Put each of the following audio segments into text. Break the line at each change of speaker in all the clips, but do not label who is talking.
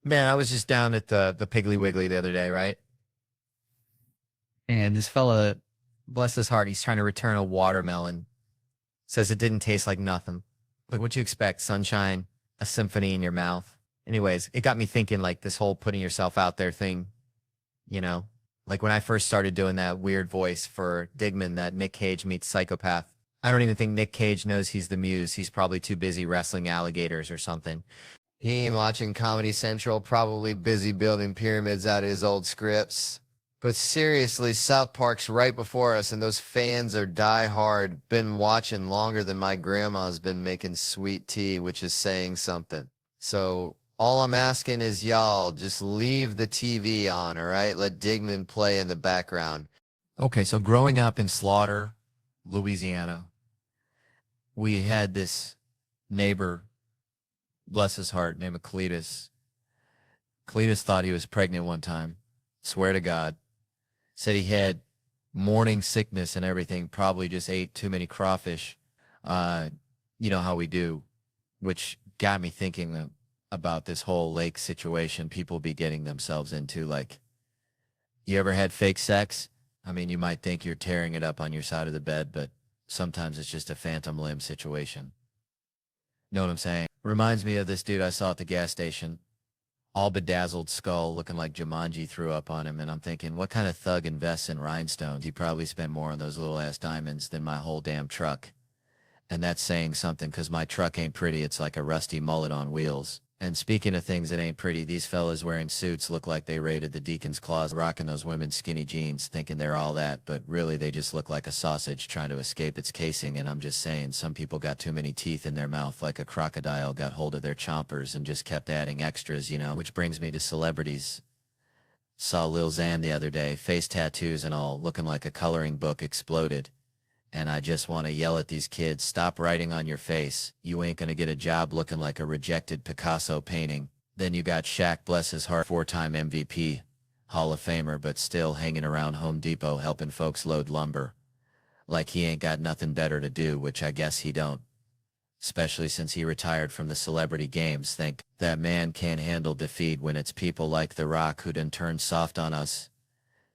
Man, I was just down at the Piggly Wiggly the other day, right? And this fella, bless his heart, he's trying to return a watermelon. Says it didn't taste like nothing. Like what you expect, sunshine, a symphony in your mouth. Anyways, it got me thinking like this whole putting yourself out there thing, you know? Like when I first started doing that weird voice for Digman, that Nick Cage meets psychopath. I don't even think Nick Cage knows he's the muse. He's probably too busy wrestling alligators or something. He ain't watching Comedy Central, probably busy building pyramids out of his old scripts. But seriously, South Park's right before us, and those fans are die hard. Been watching longer than my grandma's been making sweet tea, which is saying something. So all I'm asking is y'all just leave the TV on, all right? Let Digman play in the background. Okay, so growing up in Slaughter, Louisiana, we had this neighbor, bless his heart, named Cletus. Cletus thought he was pregnant one time. Swear to God. Said he had morning sickness and everything, probably just ate too many crawfish. Uh, you know how we do, which got me thinking about this whole lake situation people be getting themselves into. Like, you ever had fake sex? I mean, you might think you're tearing it up on your side of the bed, but sometimes it's just a phantom limb situation. Know what I'm saying? Reminds me of this dude I saw at the gas station, all bedazzled skull looking like Jumanji threw up on him, and I'm thinking, what kind of thug invests in rhinestones? He probably spent more on those little ass diamonds than my whole damn truck. And that's saying something, because my truck ain't pretty. It's like a rusty mullet on wheels. And speaking of things that ain't pretty, these fellas wearing suits look like they raided the deacon's closet, rocking those women's skinny jeans, thinking they're all that, but really they just look like a sausage trying to escape its casing. And I'm just saying, some people got too many teeth in their mouth, like a crocodile got hold of their chompers and just kept adding extras, you know? Which brings me to celebrities. Saw Lil Xan the other day, face tattoos and all, looking like a coloring book exploded. And I just want to yell at these kids, stop writing on your face. You ain't gonna get a job looking like a rejected Picasso painting. Then you got Shaq, bless his heart, four-time MVP, Hall of Famer, but still hanging around Home Depot helping folks load lumber. Like he ain't got nothing better to do, which I guess he don't. Especially since he retired from the celebrity games. Think that man can't handle defeat when it's people like The Rock who done turned soft on us.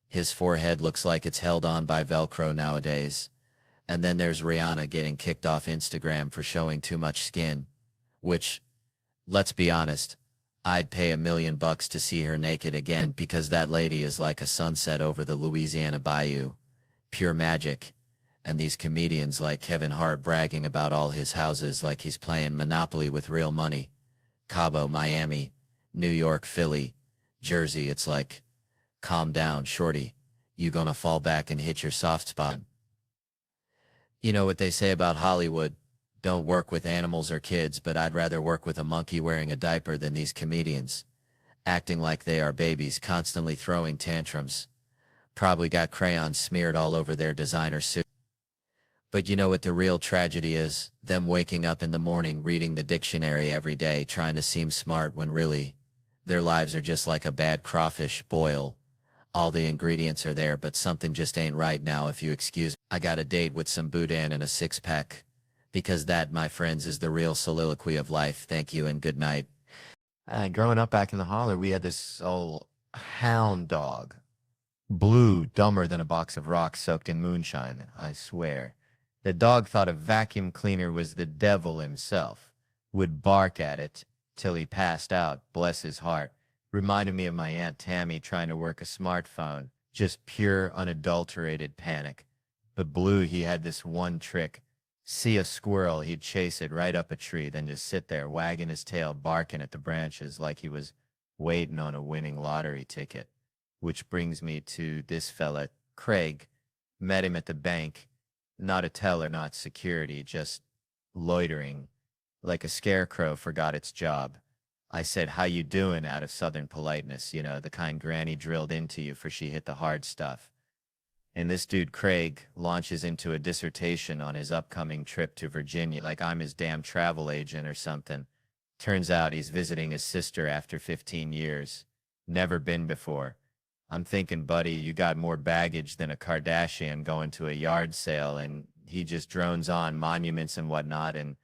His forehead looks like it's held on by Velcro nowadays. And then there's Rihanna getting kicked off Instagram for showing too much skin. Which, let's be honest, I'd pay $1,000,000 to see her naked again because that lady is like a sunset over the Louisiana bayou. Pure magic. And these comedians like Kevin Hart bragging about all his houses like he's playing Monopoly with real money. Cabo, Miami, New York, Philly, Jersey, it's like, calm down, shorty. You gonna fall back and hit your soft spot. You know what they say about Hollywood, don't work with animals or kids, but I'd rather work with a monkey wearing a diaper than these comedians, acting like they are babies, constantly throwing tantrums. Probably got crayons smeared all over their designer suit. But you know what the real tragedy is? Them waking up in the morning reading the dictionary every day trying to seem smart when really, their lives are just like a bad crawfish boil. All the ingredients are there, but something just ain't right now if you excuse me. I got a date with some boudin and a six-pack. Because that, my friends, is the real soliloquy of life. Thank you and good night. Growing up back in the holler, we had this old hound dog. Blue, dumber than a box of rocks soaked in moonshine, I swear. The dog thought a vacuum cleaner was the devil himself. Would bark at it till he passed out, bless his heart. Reminded me of my Aunt Tammy trying to work a smartphone. Just pure, unadulterated panic. But Blue, he had this one trick. See a squirrel, he'd chase it right up a tree, then just sit there wagging his tail, barking at the branches like he was waiting on a winning lottery ticket. Which brings me to this fella, Craig. Met him at the bank. Not a teller, not security, just loitering. Like a scarecrow forgot its job. I said, how you doing, out of southern politeness, you know, the kind Granny drilled into you for she hit the hard stuff. And this dude, Craig, launches into a dissertation on his upcoming trip to Virginia, like I'm his damn travel agent or something. Turns out he's visiting his sister after 15 years. Never been before. I'm thinking, buddy, you got more baggage than a Kardashian going to a yard sale, and he just drones on monuments and whatnot, and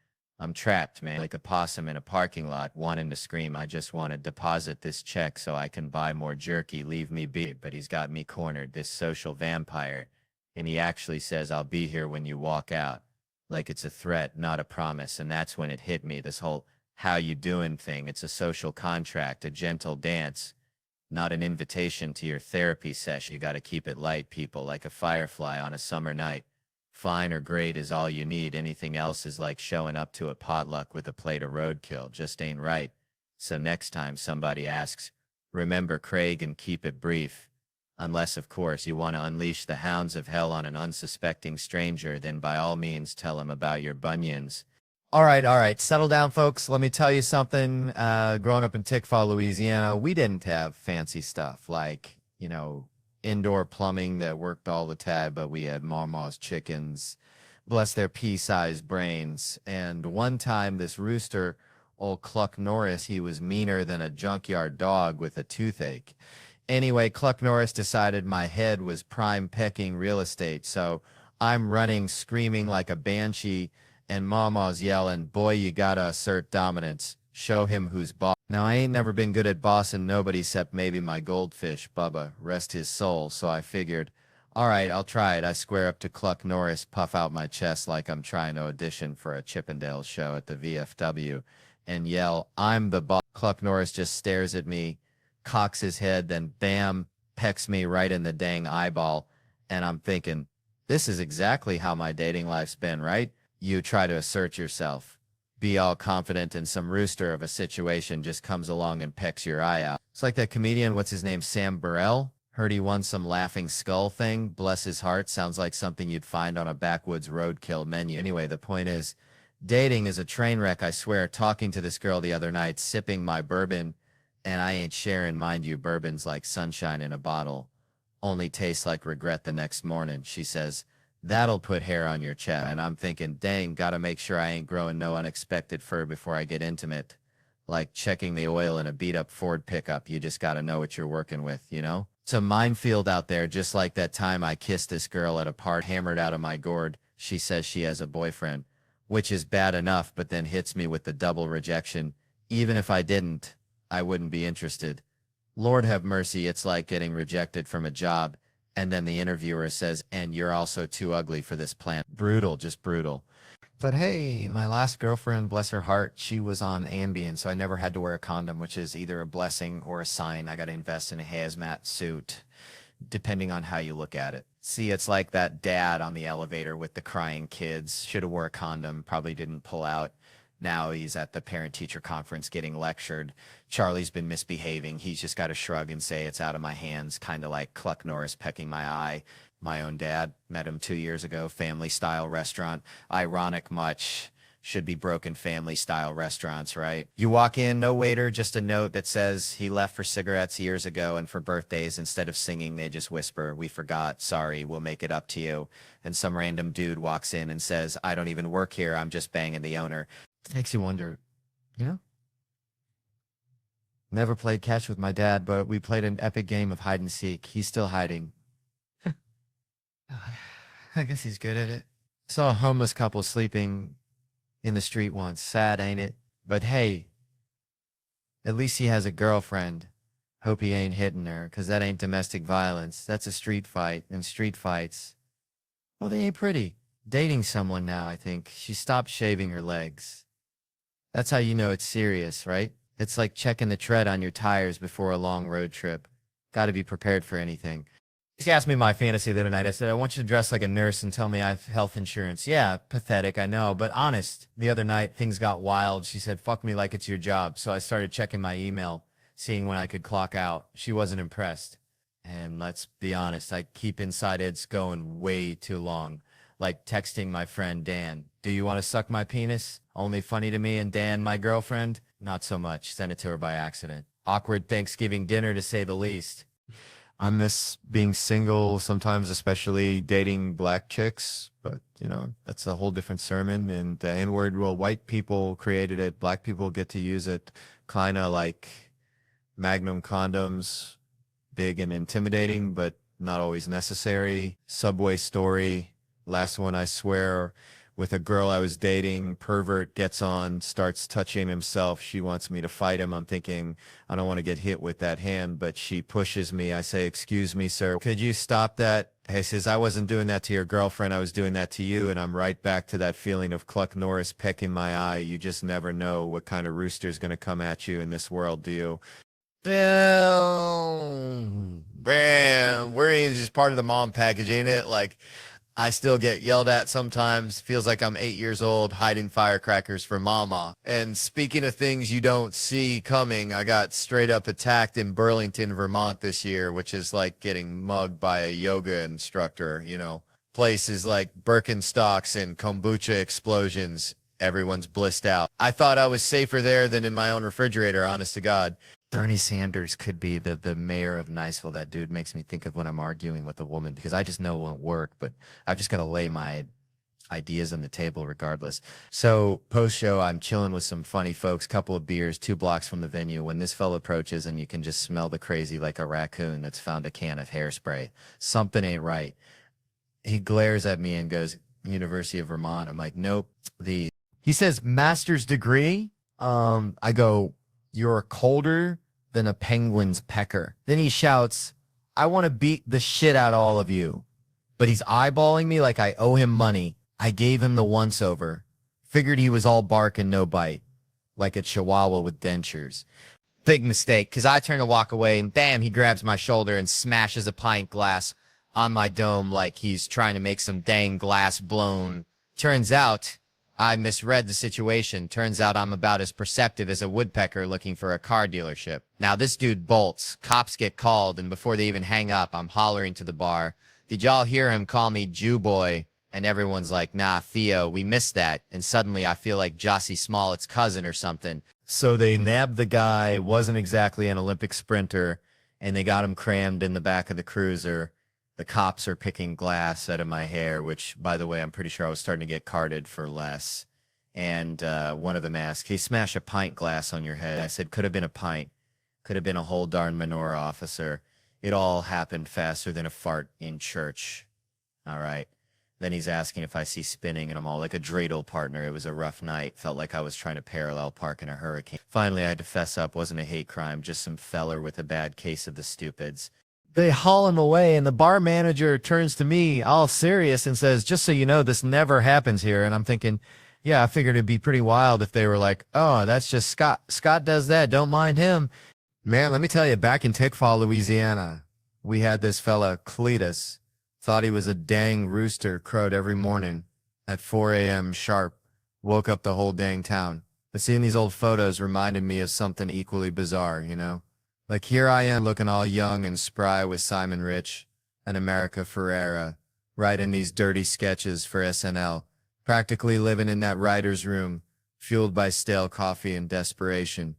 I'm trapped, man, like a possum in a parking lot wanting to scream. I just want to deposit this check so I can buy more jerky. Leave me be. But he's got me cornered, this social vampire. And he actually says, I'll be here when you walk out. Like it's a threat, not a promise. And that's when it hit me, this whole how you doing thing. It's a social contract, a gentle dance, not an invitation to your therapy session. You got to keep it light, people, like a firefly on a summer night. Fine or great is all you need. Anything else is like showing up to a potluck with a plate of roadkill. Just ain't right. So next time somebody asks, remember Craig and keep it brief. Unless, of course, you want to unleash the hounds of hell on an unsuspecting stranger, then by all means tell him about your bunions. All right. Settle down, folks. Let me tell you something. Growing up in Tickfaw, Louisiana, we didn't have fancy stuff like, indoor plumbing that worked all the time, but we had Mama's chickens, bless their pea-sized brains. And one time, this rooster, old Cluck Norris, he was meaner than a junkyard dog with a toothache. Anyway, Cluck Norris decided my head was prime pecking real estate, so I'm running, screaming like a banshee, and Mama's yelling, boy, you gotta assert dominance. Show him who's boss. Now, I ain't never been good at bossing nobody except maybe my goldfish, Bubba, rest his soul, so I figured, all right, I'll try it. I square up to Cluck Norris, puff out my chest like I'm trying to audition for a Chippendale show at the VFW, and yell, I'm the boss. Cluck Norris just stares at me, cocks his head, then bam, pecks me right in the dang eyeball, and I'm thinking, this is exactly how my dating life's been, right? You try to assert yourself, be all confident, and some rooster of a situation just comes along and pecks your eye out. It's like that comedian, what's his name, Sam Burrell? Heard he won some laughing skull thing. Bless his heart, sounds like something you'd find on a backwoods roadkill menu. Anyway, the point is, dating is a train wreck, I swear. Talking to this girl the other night, sipping my bourbon, and I ain't sharing, mind you, bourbon's like sunshine in a bottle. Only tastes like regret the next morning. She says, that'll put hair on your chest. And I'm thinking, dang, gotta make sure I ain't growing no unexpected fur before I get intimate. Like checking the oil in a beat-up Ford pickup. You just gotta know what you're working with, It's a minefield out there, just like that time I kissed this girl at a party, hammered out of my gourd. She says she has a boyfriend, which is bad enough, but then hits me with the double rejection. Even if I didn't, I wouldn't be interested. Lord have mercy, it's like getting rejected from a job, and then the interviewer says, and you're also too ugly for this plant. Brutal, just brutal. But hey, my last girlfriend, bless her heart, she was on Ambien, so I never had to wear a condom, which is either a blessing or a sign. I got to invest in a hazmat suit, depending on how you look at it. See, it's like that dad on the elevator with the crying kids. Should have wore a condom, probably didn't pull out. Now he's at the parent-teacher conference getting lectured. Charlie's been misbehaving. He's just got to shrug and say it's out of my hands, kind of like Cluck Norris pecking my eye. My own dad, met him 2 years ago, family-style restaurant. Ironic much. Should be broken family-style restaurants, right? You walk in, no waiter, just a note that says he left for cigarettes years ago, and for birthdays, instead of singing, they just whisper, we forgot, sorry, we'll make it up to you. And some random dude walks in and says, I don't even work here, I'm just banging the owner. It makes you wonder, Never played catch with my dad, but we played an epic game of hide and seek. He's still hiding. I guess he's good at it. Saw a homeless couple sleeping in the street once. Sad, ain't it? But hey, at least he has a girlfriend. Hope he ain't hitting her, 'cause that ain't domestic violence. That's a street fight, and street fights, well, they ain't pretty. Dating someone now, I think. She stopped shaving her legs. That's how you know it's serious, right? It's like checking the tread on your tires before a long road trip. Gotta be prepared for anything. She asked me my fantasy the other night. I said, I want you to dress like a nurse and tell me I have health insurance. Yeah, pathetic, I know, but honest. The other night, things got wild. She said, fuck me like it's your job. So I started checking my email, seeing when I could clock out. She wasn't impressed. And let's be honest, I keep inside it's going way too long. Like texting my friend Dan, do you want to suck my penis? Only funny to me. And Dan, my girlfriend, not so much. Sent it to her by accident. Awkward Thanksgiving dinner, to say the least. I miss being single sometimes, especially dating black chicks. But, that's a whole different sermon. And the N-word, well, white people created it. Black people get to use it. Kind of like Magnum condoms, big and intimidating, but not always necessary. Subway story. Last one, I swear,
with a girl I was dating. Pervert gets on, starts touching himself. She wants me to fight him. I'm thinking, I don't want to get hit with that hand, but she pushes me. I say, excuse me, sir, could you stop that? He says, I wasn't doing that to your girlfriend. I was doing that to you. And I'm right back to that feeling of Cluck Norris pecking my eye. You just never know what kind of rooster's going to come at you in this world, do you? Bam, bam. We're just part of the mom package, ain't it? Like, I still get yelled at sometimes. Feels like I'm 8 years old hiding firecrackers for mama. And speaking of things you don't see coming, I got straight up attacked in Burlington, Vermont this year, which is like getting mugged by a yoga instructor, you know. Places like Birkenstocks and kombucha explosions. Everyone's blissed out. I thought I was safer there than in my own refrigerator, honest to God. Bernie Sanders could be the mayor of Niceville. That dude makes me think of when I'm arguing with a woman because I just know it won't work, but I've just got to lay my ideas on the table regardless. So post-show, I'm chilling with some funny folks, couple of beers, 2 blocks from the venue when this fellow approaches and you can just smell the crazy like a raccoon that's found a can of hairspray. Something ain't right. He glares at me and goes, University of Vermont. I'm like, nope. He says, master's degree? I go, you're colder than a penguin's pecker. Then he shouts, I want to beat the shit out of all of you. But he's eyeballing me like I owe him money. I gave him the once-over. Figured he was all bark and no bite. Like a chihuahua with dentures. Big mistake, because I turn to walk away, and bam, he grabs my shoulder and smashes a pint glass on my dome like he's trying to make some dang glass blown. Turns out I misread the situation. Turns out I'm about as perceptive as a woodpecker looking for a car dealership. Now this dude bolts. Cops get called, and before they even hang up, I'm hollering to the bar, did y'all hear him call me Jew boy? And everyone's like, nah, Theo, we missed that. And suddenly I feel like Jussie Smollett's cousin or something. So they nabbed the guy, wasn't exactly an Olympic sprinter, and they got him crammed in the back of the cruiser. The cops are picking glass out of my hair, which, by the way, I'm pretty sure I was starting to get carded for less. And one of them asked, hey, smash a pint glass on your head. I said, could have been a pint. Could have been a whole darn menorah, officer. It all happened faster than a fart in church. All right. Then he's asking if I see spinning, and I'm all like a dreidel partner. It was a rough night. Felt like I was trying to parallel park in a hurricane. Finally, I had to fess up. Wasn't a hate crime, just some feller with a bad case of the stupids. They haul him away, and the bar manager turns to me all serious and says, just so you know, this never happens here. And I'm thinking, yeah, I figured it'd be pretty wild if they were like, oh, that's just Scott. Scott does that. Don't mind him. Man, let me tell you, back in Tickfall, Louisiana, we had this fella, Cletus. Thought he was a dang rooster, crowed every morning at 4 a.m. sharp. Woke up the whole dang town. But seeing these old photos reminded me of something equally bizarre, you know? Like here I am looking all young and spry with Simon Rich and America Ferrera, writing these dirty sketches for SNL, practically living in that writer's room, fueled by stale coffee and desperation.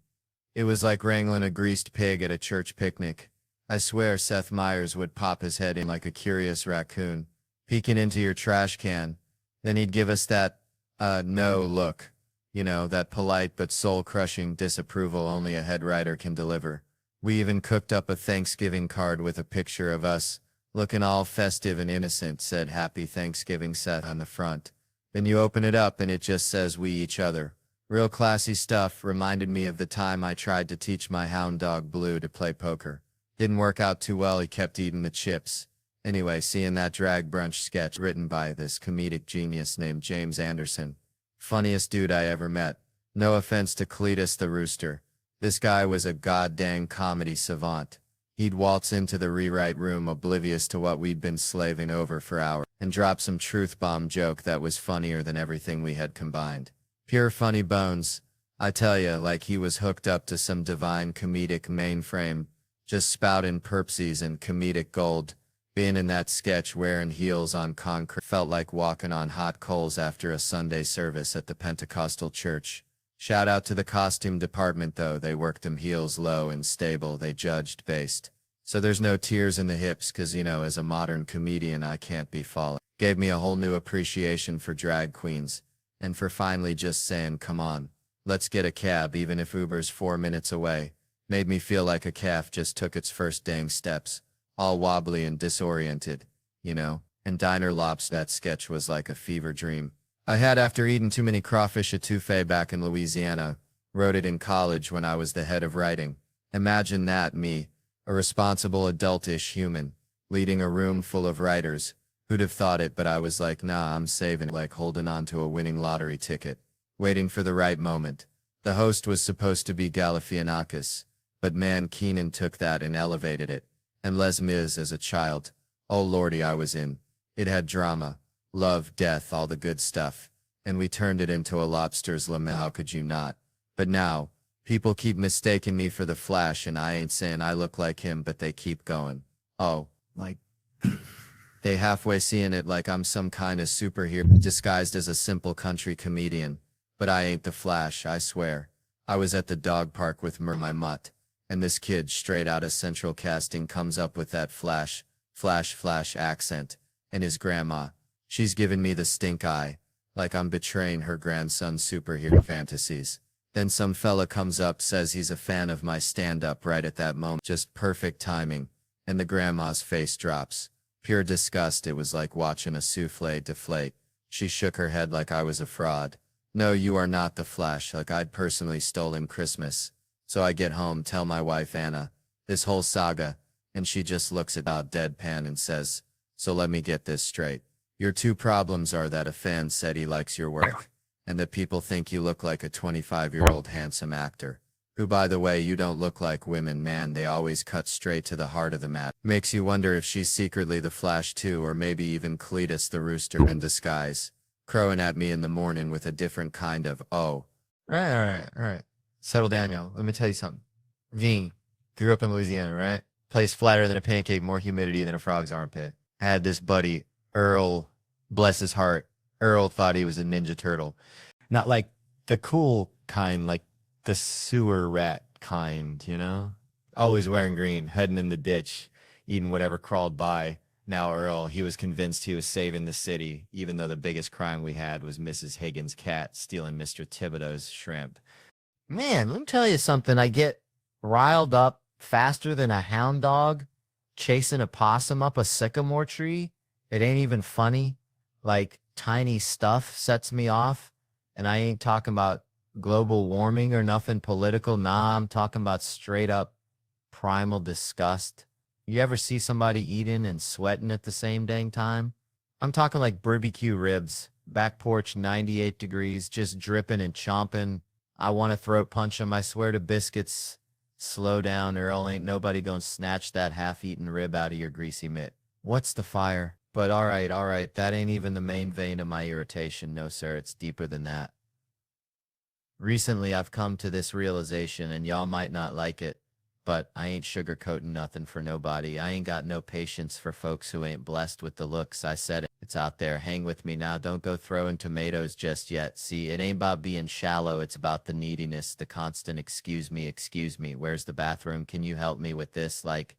It was like wrangling a greased pig at a church picnic. I swear Seth Meyers would pop his head in like a curious raccoon, peeking into your trash can. Then he'd give us that, no look. You know, that polite but soul-crushing disapproval only a head writer can deliver. We even cooked up a Thanksgiving card with a picture of us, looking all festive and innocent, said Happy Thanksgiving Seth on the front. Then you open it up and it just says we each other. Real classy stuff, reminded me of the time I tried to teach my hound dog Blue to play poker. Didn't work out too well, he kept eating the chips. Anyway, seeing that drag brunch sketch written by this comedic genius named James Anderson. Funniest dude I ever met. No offense to Cletus the rooster. This guy was a goddamn comedy savant. He'd waltz into the rewrite room oblivious to what we'd been slaving over for hours and drop some truth bomb joke that was funnier than everything we had combined. Pure funny bones. I tell ya, like he was hooked up to some divine comedic mainframe, just spouting perpsies and comedic gold. Being in that sketch wearing heels on concrete felt like walking on hot coals after a Sunday service at the Pentecostal church. Shout out to the costume department though, they worked them heels low and stable, they judged based. So there's no tears in the hips cause you know, as a modern comedian I can't be falling. Gave me a whole new appreciation for drag queens. And for finally just saying, come on, let's get a cab even if Uber's 4 minutes away. Made me feel like a calf just took its first dang steps. All wobbly and disoriented, you know. And Diner Lops, that sketch was like a fever dream. I had after eating too many crawfish etouffee back in Louisiana. Wrote it in college when I was the head of writing. Imagine that, me, a responsible adultish human, leading a room full of writers. Who'd have thought it, but I was like, nah, I'm saving it, like holding on to a winning lottery ticket, waiting for the right moment. The host was supposed to be Galifianakis, but man, Keenan took that and elevated it. And Les Mis as a child. Oh lordy, I was in. It had drama, love, death, all the good stuff. And we turned it into a lobster's lemon. How could you not? But now, people keep mistaking me for the Flash, and I ain't saying I look like him, but they keep going. Oh, like, they halfway seeing it like I'm some kind of superhero disguised as a simple country comedian. But I ain't the Flash, I swear. I was at the dog park with my mutt, and this kid straight out of Central Casting comes up with that flash accent, and his grandma. She's giving me the stink eye, like I'm betraying her grandson's superhero fantasies. Then some fella comes up, says he's a fan of my stand-up right at that moment. Just perfect timing. And the grandma's face drops. Pure disgust. It was like watching a souffle deflate. She shook her head like I was a fraud. No, you are not the Flash, like I'd personally stolen Christmas. So I get home, tell my wife Anna this whole saga, and she just looks about deadpan and says, so let me get this straight. Your two problems are that a fan said he likes your work, and that people think you look like a 25-year-old handsome actor. Who, by the way, you don't look like women, man. They always cut straight to the heart of the matter. Makes you wonder if she's secretly the Flash too, or maybe even Cletus the rooster in disguise, crowing at me in the morning with a different kind of, oh.
All right. Settle down, y'all. Let me tell you something. Gene, grew up in Louisiana, right? Place flatter than a pancake, more humidity than a frog's armpit. Had this buddy, Earl, bless his heart. Earl thought he was a Ninja Turtle. Not like the cool kind, like the sewer rat kind, you know? Always wearing green, heading in the ditch, eating whatever crawled by. Now Earl, he was convinced he was saving the city, even though the biggest crime we had was Mrs. Higgins' cat stealing Mr. Thibodeau's shrimp. Man, let me tell you something. I get riled up faster than a hound dog chasing a possum up a sycamore tree. It ain't even funny. Like, tiny stuff sets me off. And I ain't talking about global warming or nothing political. Nah, I'm talking about straight up primal disgust. You ever see somebody eating and sweating at the same dang time? I'm talking like barbecue ribs, back porch 98 degrees, just dripping and chomping. I want to throat punch them. I swear to biscuits. Slow down, Earl. Ain't nobody gonna snatch that half-eaten rib out of your greasy mitt. What's the fire? But all right. That ain't even the main vein of my irritation. No, sir, it's deeper than that. Recently, I've come to this realization, and y'all might not like it, but I ain't sugarcoating nothing for nobody. I ain't got no patience for folks who ain't blessed with the looks. I said it. It's out there. Hang with me now. Don't go throwing tomatoes just yet. See, it ain't about being shallow. It's about the neediness, the constant excuse me. Where's the bathroom? Can you help me with this? Like,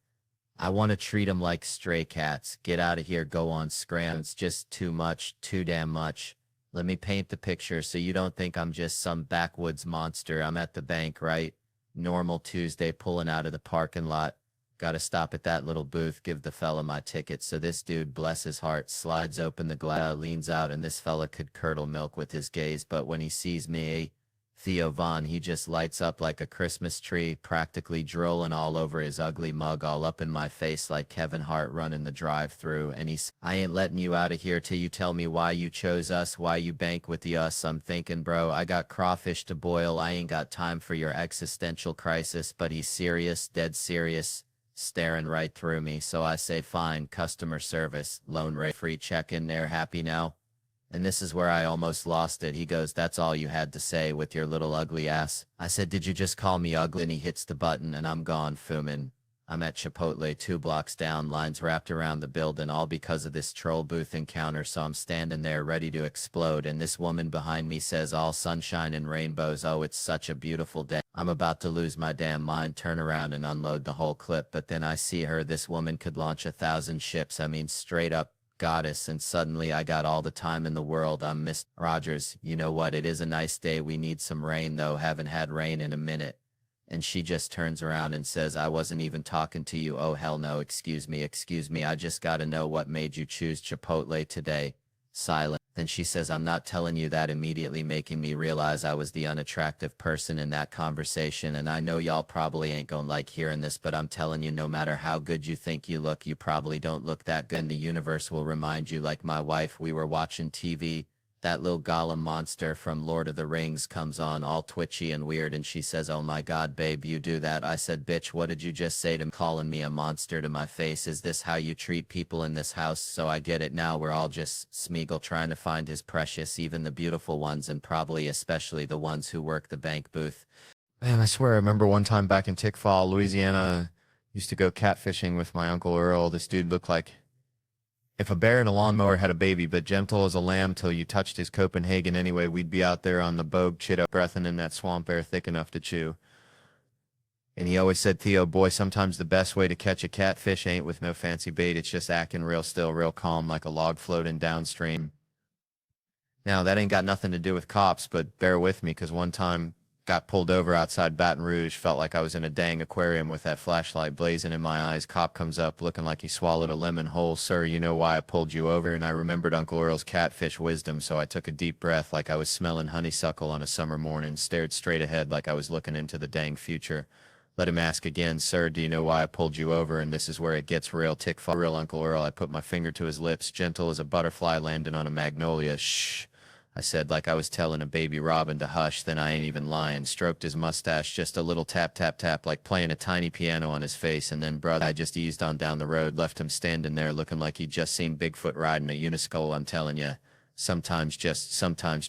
I want to treat them like stray cats. Get out of here. Go on scram. It's just too much, too damn much. Let me paint the picture so you don't think I'm just some backwoods monster. I'm at the bank, right? Normal Tuesday, pulling out of the parking lot. Gotta stop at that little booth, give the fella my ticket. So this dude, bless his heart, slides open the glass, leans out, and this fella could curdle milk with his gaze. But when he sees me, Theo Von, he just lights up like a Christmas tree, practically drooling all over his ugly mug, all up in my face like Kevin Hart running the drive-through. And he's, I ain't letting you out of here till you tell me why you chose us, why you bank with the us. I'm thinking, bro, I got crawfish to boil. I ain't got time for your existential crisis. But he's serious, dead serious, staring right through me. So I say, fine, customer service, loan rate, free check in there, happy now? And this is where I almost lost it. He goes, that's all you had to say with your little ugly ass. I said, did you just call me ugly? And he hits the button and I'm gone, fuming. I'm at Chipotle 2 blocks down, lines wrapped around the building, all because of this troll booth encounter. So I'm standing there ready to explode. And this woman behind me says, all sunshine and rainbows. Oh, it's such a beautiful day. I'm about to lose my damn mind, turn around and unload the whole clip. But then I see her. This woman could launch 1,000 ships. I mean, straight up goddess. And suddenly I got all the time in the world. I'm Miss Rogers. You know what? It is a nice day. We need some rain though. Haven't had rain in a minute. And she just turns around and says, I wasn't even talking to you. Oh, hell no. Excuse me. I just got to know what made you choose Chipotle today. Silent. Then she says, I'm not telling you that, immediately making me realize I was the unattractive person in that conversation. And I know y'all probably ain't gonna like hearing this, but I'm telling you, no matter how good you think you look, you probably don't look that good. And the universe will remind you, like my wife, we were watching TV. That little golem monster from Lord of the Rings comes on all twitchy and weird, and she says, oh my God, babe, you do that. I said, bitch, what did you just say to me? Calling me a monster to my face? Is this how you treat people in this house? So I get it now. We're all just Smeagol trying to find his precious, even the beautiful ones, and probably especially the ones who work the bank booth.
Man, I swear, I remember one time back in Tickfall, Louisiana, used to go catfishing with my Uncle Earl. This dude looked like if a bear and a lawnmower had a baby, but gentle as a lamb till you touched his Copenhagen anyway. We'd be out there on the bogue chitto, breathing in that swamp air thick enough to chew. And he always said, Theo, boy, sometimes the best way to catch a catfish ain't with no fancy bait. It's just acting real still, real calm, like a log floating downstream. Now, that ain't got nothing to do with cops, but bear with me, because one time got pulled over outside Baton Rouge, felt like I was in a dang aquarium with that flashlight blazing in my eyes. Cop comes up looking like he swallowed a lemon whole. Sir, you know why I pulled you over? And I remembered Uncle Earl's catfish wisdom, so I took a deep breath like I was smelling honeysuckle on a summer morning, stared straight ahead like I was looking into the dang future. Let him ask again, sir, do you know why I pulled you over? And this is where it gets real. Tick for real, Uncle Earl. I put my finger to his lips, gentle as a butterfly landing on a magnolia. Shh, I said, like I was telling a baby robin to hush. Then I ain't even lying. Stroked his mustache, just a little tap, tap, tap, like playing a tiny piano on his face. And then, brother, I just eased on down the road, left him standing there looking like he'd just seen Bigfoot riding a uniskull. I'm telling you, sometimes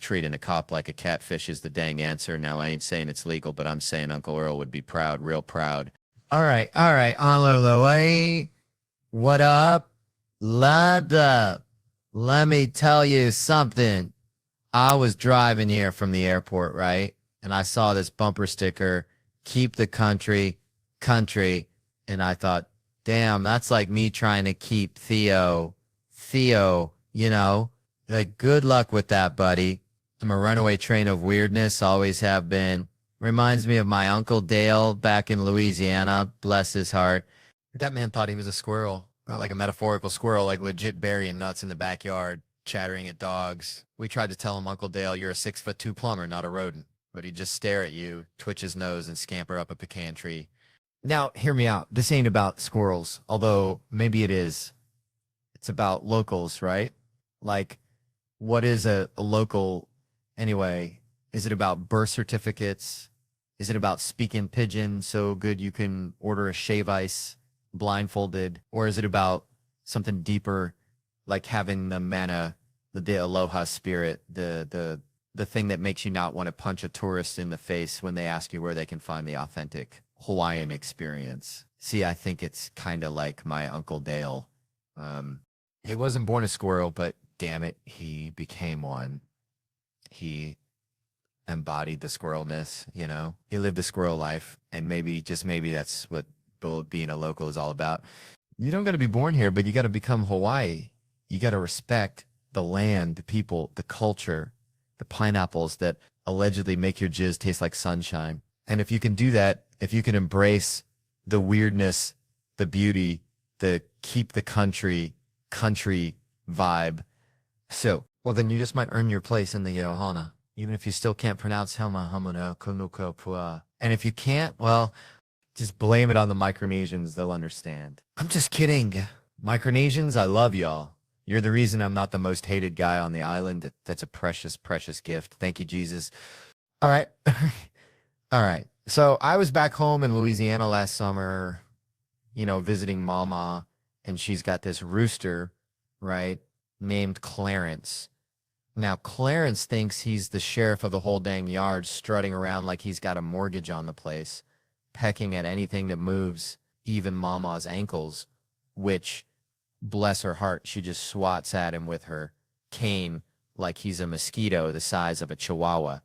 treating a cop like a catfish is the dang answer. Now, I ain't saying it's legal, but I'm saying Uncle Earl would be proud, real proud.
All right. On Lolo, what up? Let up. Let me tell you something. I was driving here from the airport, right? And I saw this bumper sticker, keep the country. And I thought, damn, that's like me trying to keep Theo, you know? Like, good luck with that, buddy. I'm a runaway train of weirdness, always have been. Reminds me of my Uncle Dale back in Louisiana, bless his heart.
That man thought he was a squirrel, not like a metaphorical squirrel, like legit burying nuts in the backyard, chattering at dogs. We tried to tell him, Uncle Dale, you're a 6'2" plumber, not a rodent. But he'd just stare at you, twitch his nose, and scamper up a pecan tree.
Now, hear me out. This ain't about squirrels, although maybe it is. It's about locals, right? Like, what is a local anyway? Is it about birth certificates? Is it about speaking pidgin so good you can order a shave ice blindfolded? Or is it about something deeper, like having the mana, the aloha spirit, the thing that makes you not want to punch a tourist in the face when they ask you where they can find the authentic Hawaiian experience? See, I think it's kind of like my Uncle Dale. He wasn't born a squirrel, but damn it, he became one. He embodied the squirrelness, you know? He lived a squirrel life, and maybe, just maybe, that's what being a local is all about. You don't got to be born here, but you got to become Hawaii. You got to respect the land, the people, the culture, the pineapples that allegedly make your jizz taste like sunshine. And if you can do that, if you can embrace the weirdness, the beauty, the keep the country vibe, so, well, then you just might earn your place in the Ohana, even if you still can't pronounce Helma Hamuno Kunuko Pua. And if you can't, well, just blame it on the Micronesians. They'll understand. I'm just kidding. Micronesians, I love y'all. You're the reason I'm not the most hated guy on the island. That's a precious, precious gift. Thank you, Jesus. All right. All right. So I was back home in Louisiana last summer, you know, visiting Mama, and she's got this rooster, right, named Clarence. Now, Clarence thinks he's the sheriff of the whole dang yard, strutting around like he's got a mortgage on the place, pecking at anything that moves, even Mama's ankles, which, bless her heart, she just swats at him with her cane like he's a mosquito the size of a chihuahua.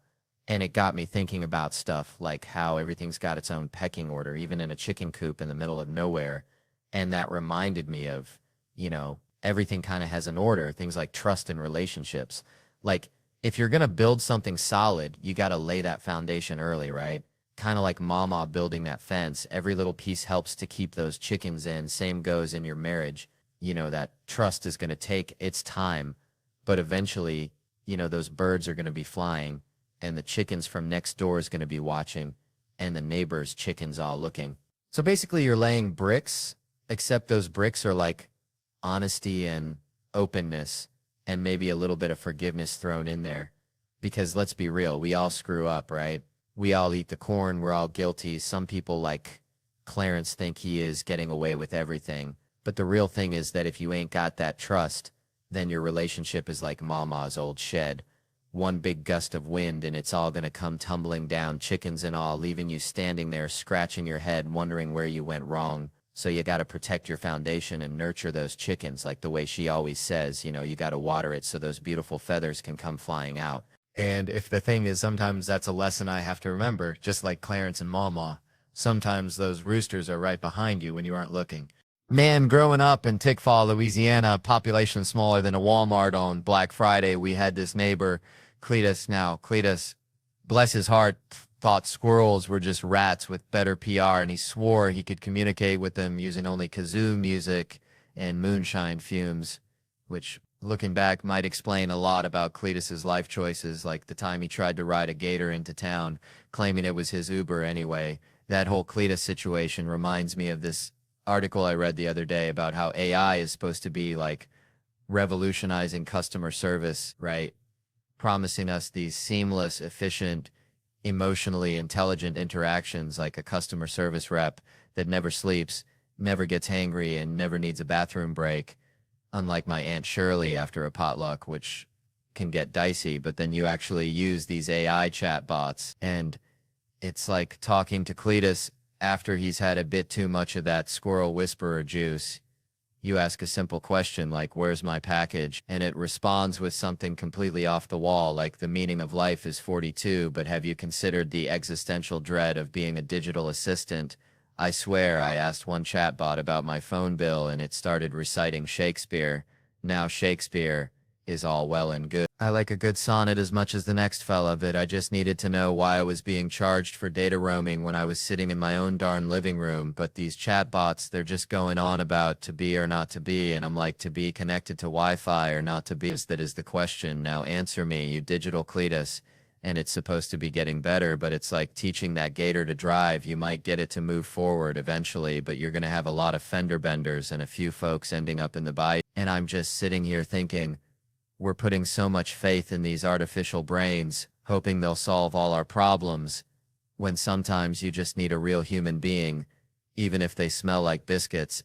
And it got me thinking about stuff like how everything's got its own pecking order, even in a chicken coop in the middle of nowhere. And that reminded me of, you know, everything kind of has an order, things like trust and relationships. Like, if you're going to build something solid, you got to lay that foundation early, right? Kind of like Mama building that fence. Every little piece helps to keep those chickens in. Same goes in your marriage. You know, that trust is going to take its time. but eventually, those birds are going to be flying, and the chickens from next door is going to be watching, and the neighbor's chickens all looking. So basically you're laying bricks, except those bricks are like honesty and openness and maybe a little bit of forgiveness thrown in there. Because let's be real, we all screw up, right? We all eat the corn, we're all guilty. Some people like Clarence think he is getting away with everything. But the real thing is that if you ain't got that trust, then your relationship is like Mama's old shed. One big gust of wind and it's all gonna come tumbling down, chickens and all, leaving you standing there scratching your head wondering where you went wrong. So you gotta protect your foundation and nurture those chickens like the way she always says, you gotta water it so those beautiful feathers can come flying out. And if the thing is, sometimes that's a lesson I have to remember, just like Clarence and Mama. Sometimes those roosters are right behind you when you aren't looking. Man, growing up in Tickfaw, Louisiana, population smaller than a Walmart on Black Friday, we had this neighbor, Cletus. Now, Cletus, bless his heart, thought squirrels were just rats with better PR, and he swore he could communicate with them using only kazoo music and moonshine fumes, which, looking back, might explain a lot about Cletus's life choices, like the time he tried to ride a gator into town, claiming it was his Uber anyway. That whole Cletus situation reminds me of this article I read the other day about how AI is supposed to be like revolutionizing customer service, right? Promising us these seamless, efficient, emotionally intelligent interactions like a customer service rep that never sleeps, never gets hangry, and never needs a bathroom break. Unlike my Aunt Shirley after a potluck, which can get dicey, but then you actually use these AI chatbots, and it's like talking to Cletus after he's had a bit too much of that squirrel whisperer juice. You ask a simple question like, "Where's my package?" And it responds with something completely off the wall, like, "The meaning of life is 42, but have you considered the existential dread of being a digital assistant?" I swear I asked one chatbot about my phone bill and it started reciting Shakespeare. Now Shakespeare is all well and good. I like a good sonnet as much as the next fella, but I just needed to know why I was being charged for data roaming when I was sitting in my own darn living room. But these chatbots, they're just going on about to be or not to be, and I'm like, to be connected to Wi-Fi or not to be? That is the question. Now answer me, you digital Cletus. And it's supposed to be getting better, but it's like teaching that gator to drive. You might get it to move forward eventually, but you're going to have a lot of fender benders and a few folks ending up in the bayou. And I'm just sitting here thinking, we're putting so much faith in these artificial brains, hoping they'll solve all our problems, when sometimes you just need a real human being, even if they smell like biscuits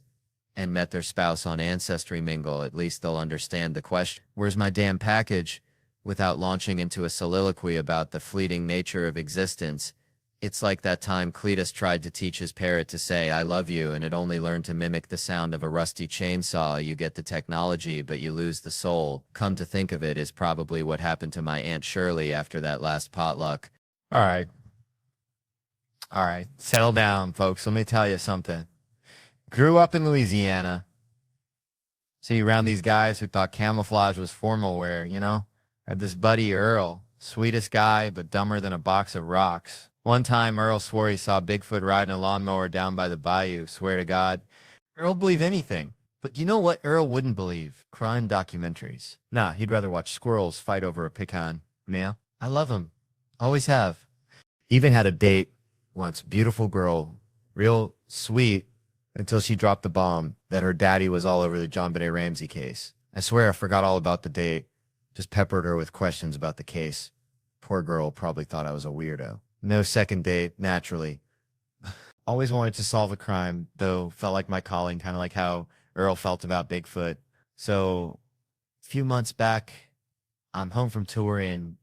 and met their spouse on Ancestry Mingle. At least they'll understand the question, "Where's my damn package?" without launching into a soliloquy about the fleeting nature of existence. It's like that time Cletus tried to teach his parrot to say, "I love you," and it only learned to mimic the sound of a rusty chainsaw. You get the technology, but you lose the soul. Come to think of it, is probably what happened to my Aunt Shirley after that last potluck. All right. Settle down, folks. Let me tell you something. Grew up in Louisiana. See, around these guys who thought camouflage was formal wear, Had this buddy Earl, sweetest guy, but dumber than a box of rocks. One time, Earl swore he saw Bigfoot riding a lawnmower down by the bayou. Swear to God. Earl believed anything. But you know what Earl wouldn't believe? Crime documentaries. Nah, he'd rather watch squirrels fight over a pecan. Yeah, I love him. Always have. Even had a date once. Beautiful girl. Real sweet. Until she dropped the bomb that her daddy was all over the John Benet Ramsey case. I swear I forgot all about the date. Just peppered her with questions about the case. Poor girl probably thought I was a weirdo. No second date, naturally. Always wanted to solve a crime, though felt like my calling, kind of like how Earl felt about Bigfoot. So, a few months back, I'm home from touring,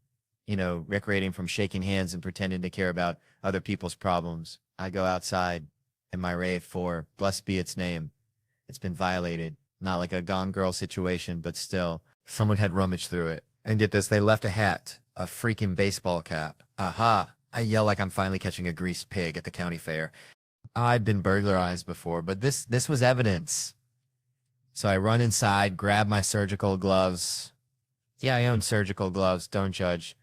recreating from shaking hands and pretending to care about other people's problems. I go outside in my rave for, blessed be its name. It's been violated. Not like a Gone Girl situation, but still. Someone had rummaged through it. And get this, they left a hat, a freaking baseball cap. Aha. I yell like I'm finally catching a greased pig at the county fair. I'd been burglarized before, but this was evidence. So I run inside, grab my surgical gloves. Yeah, I own surgical gloves, don't judge.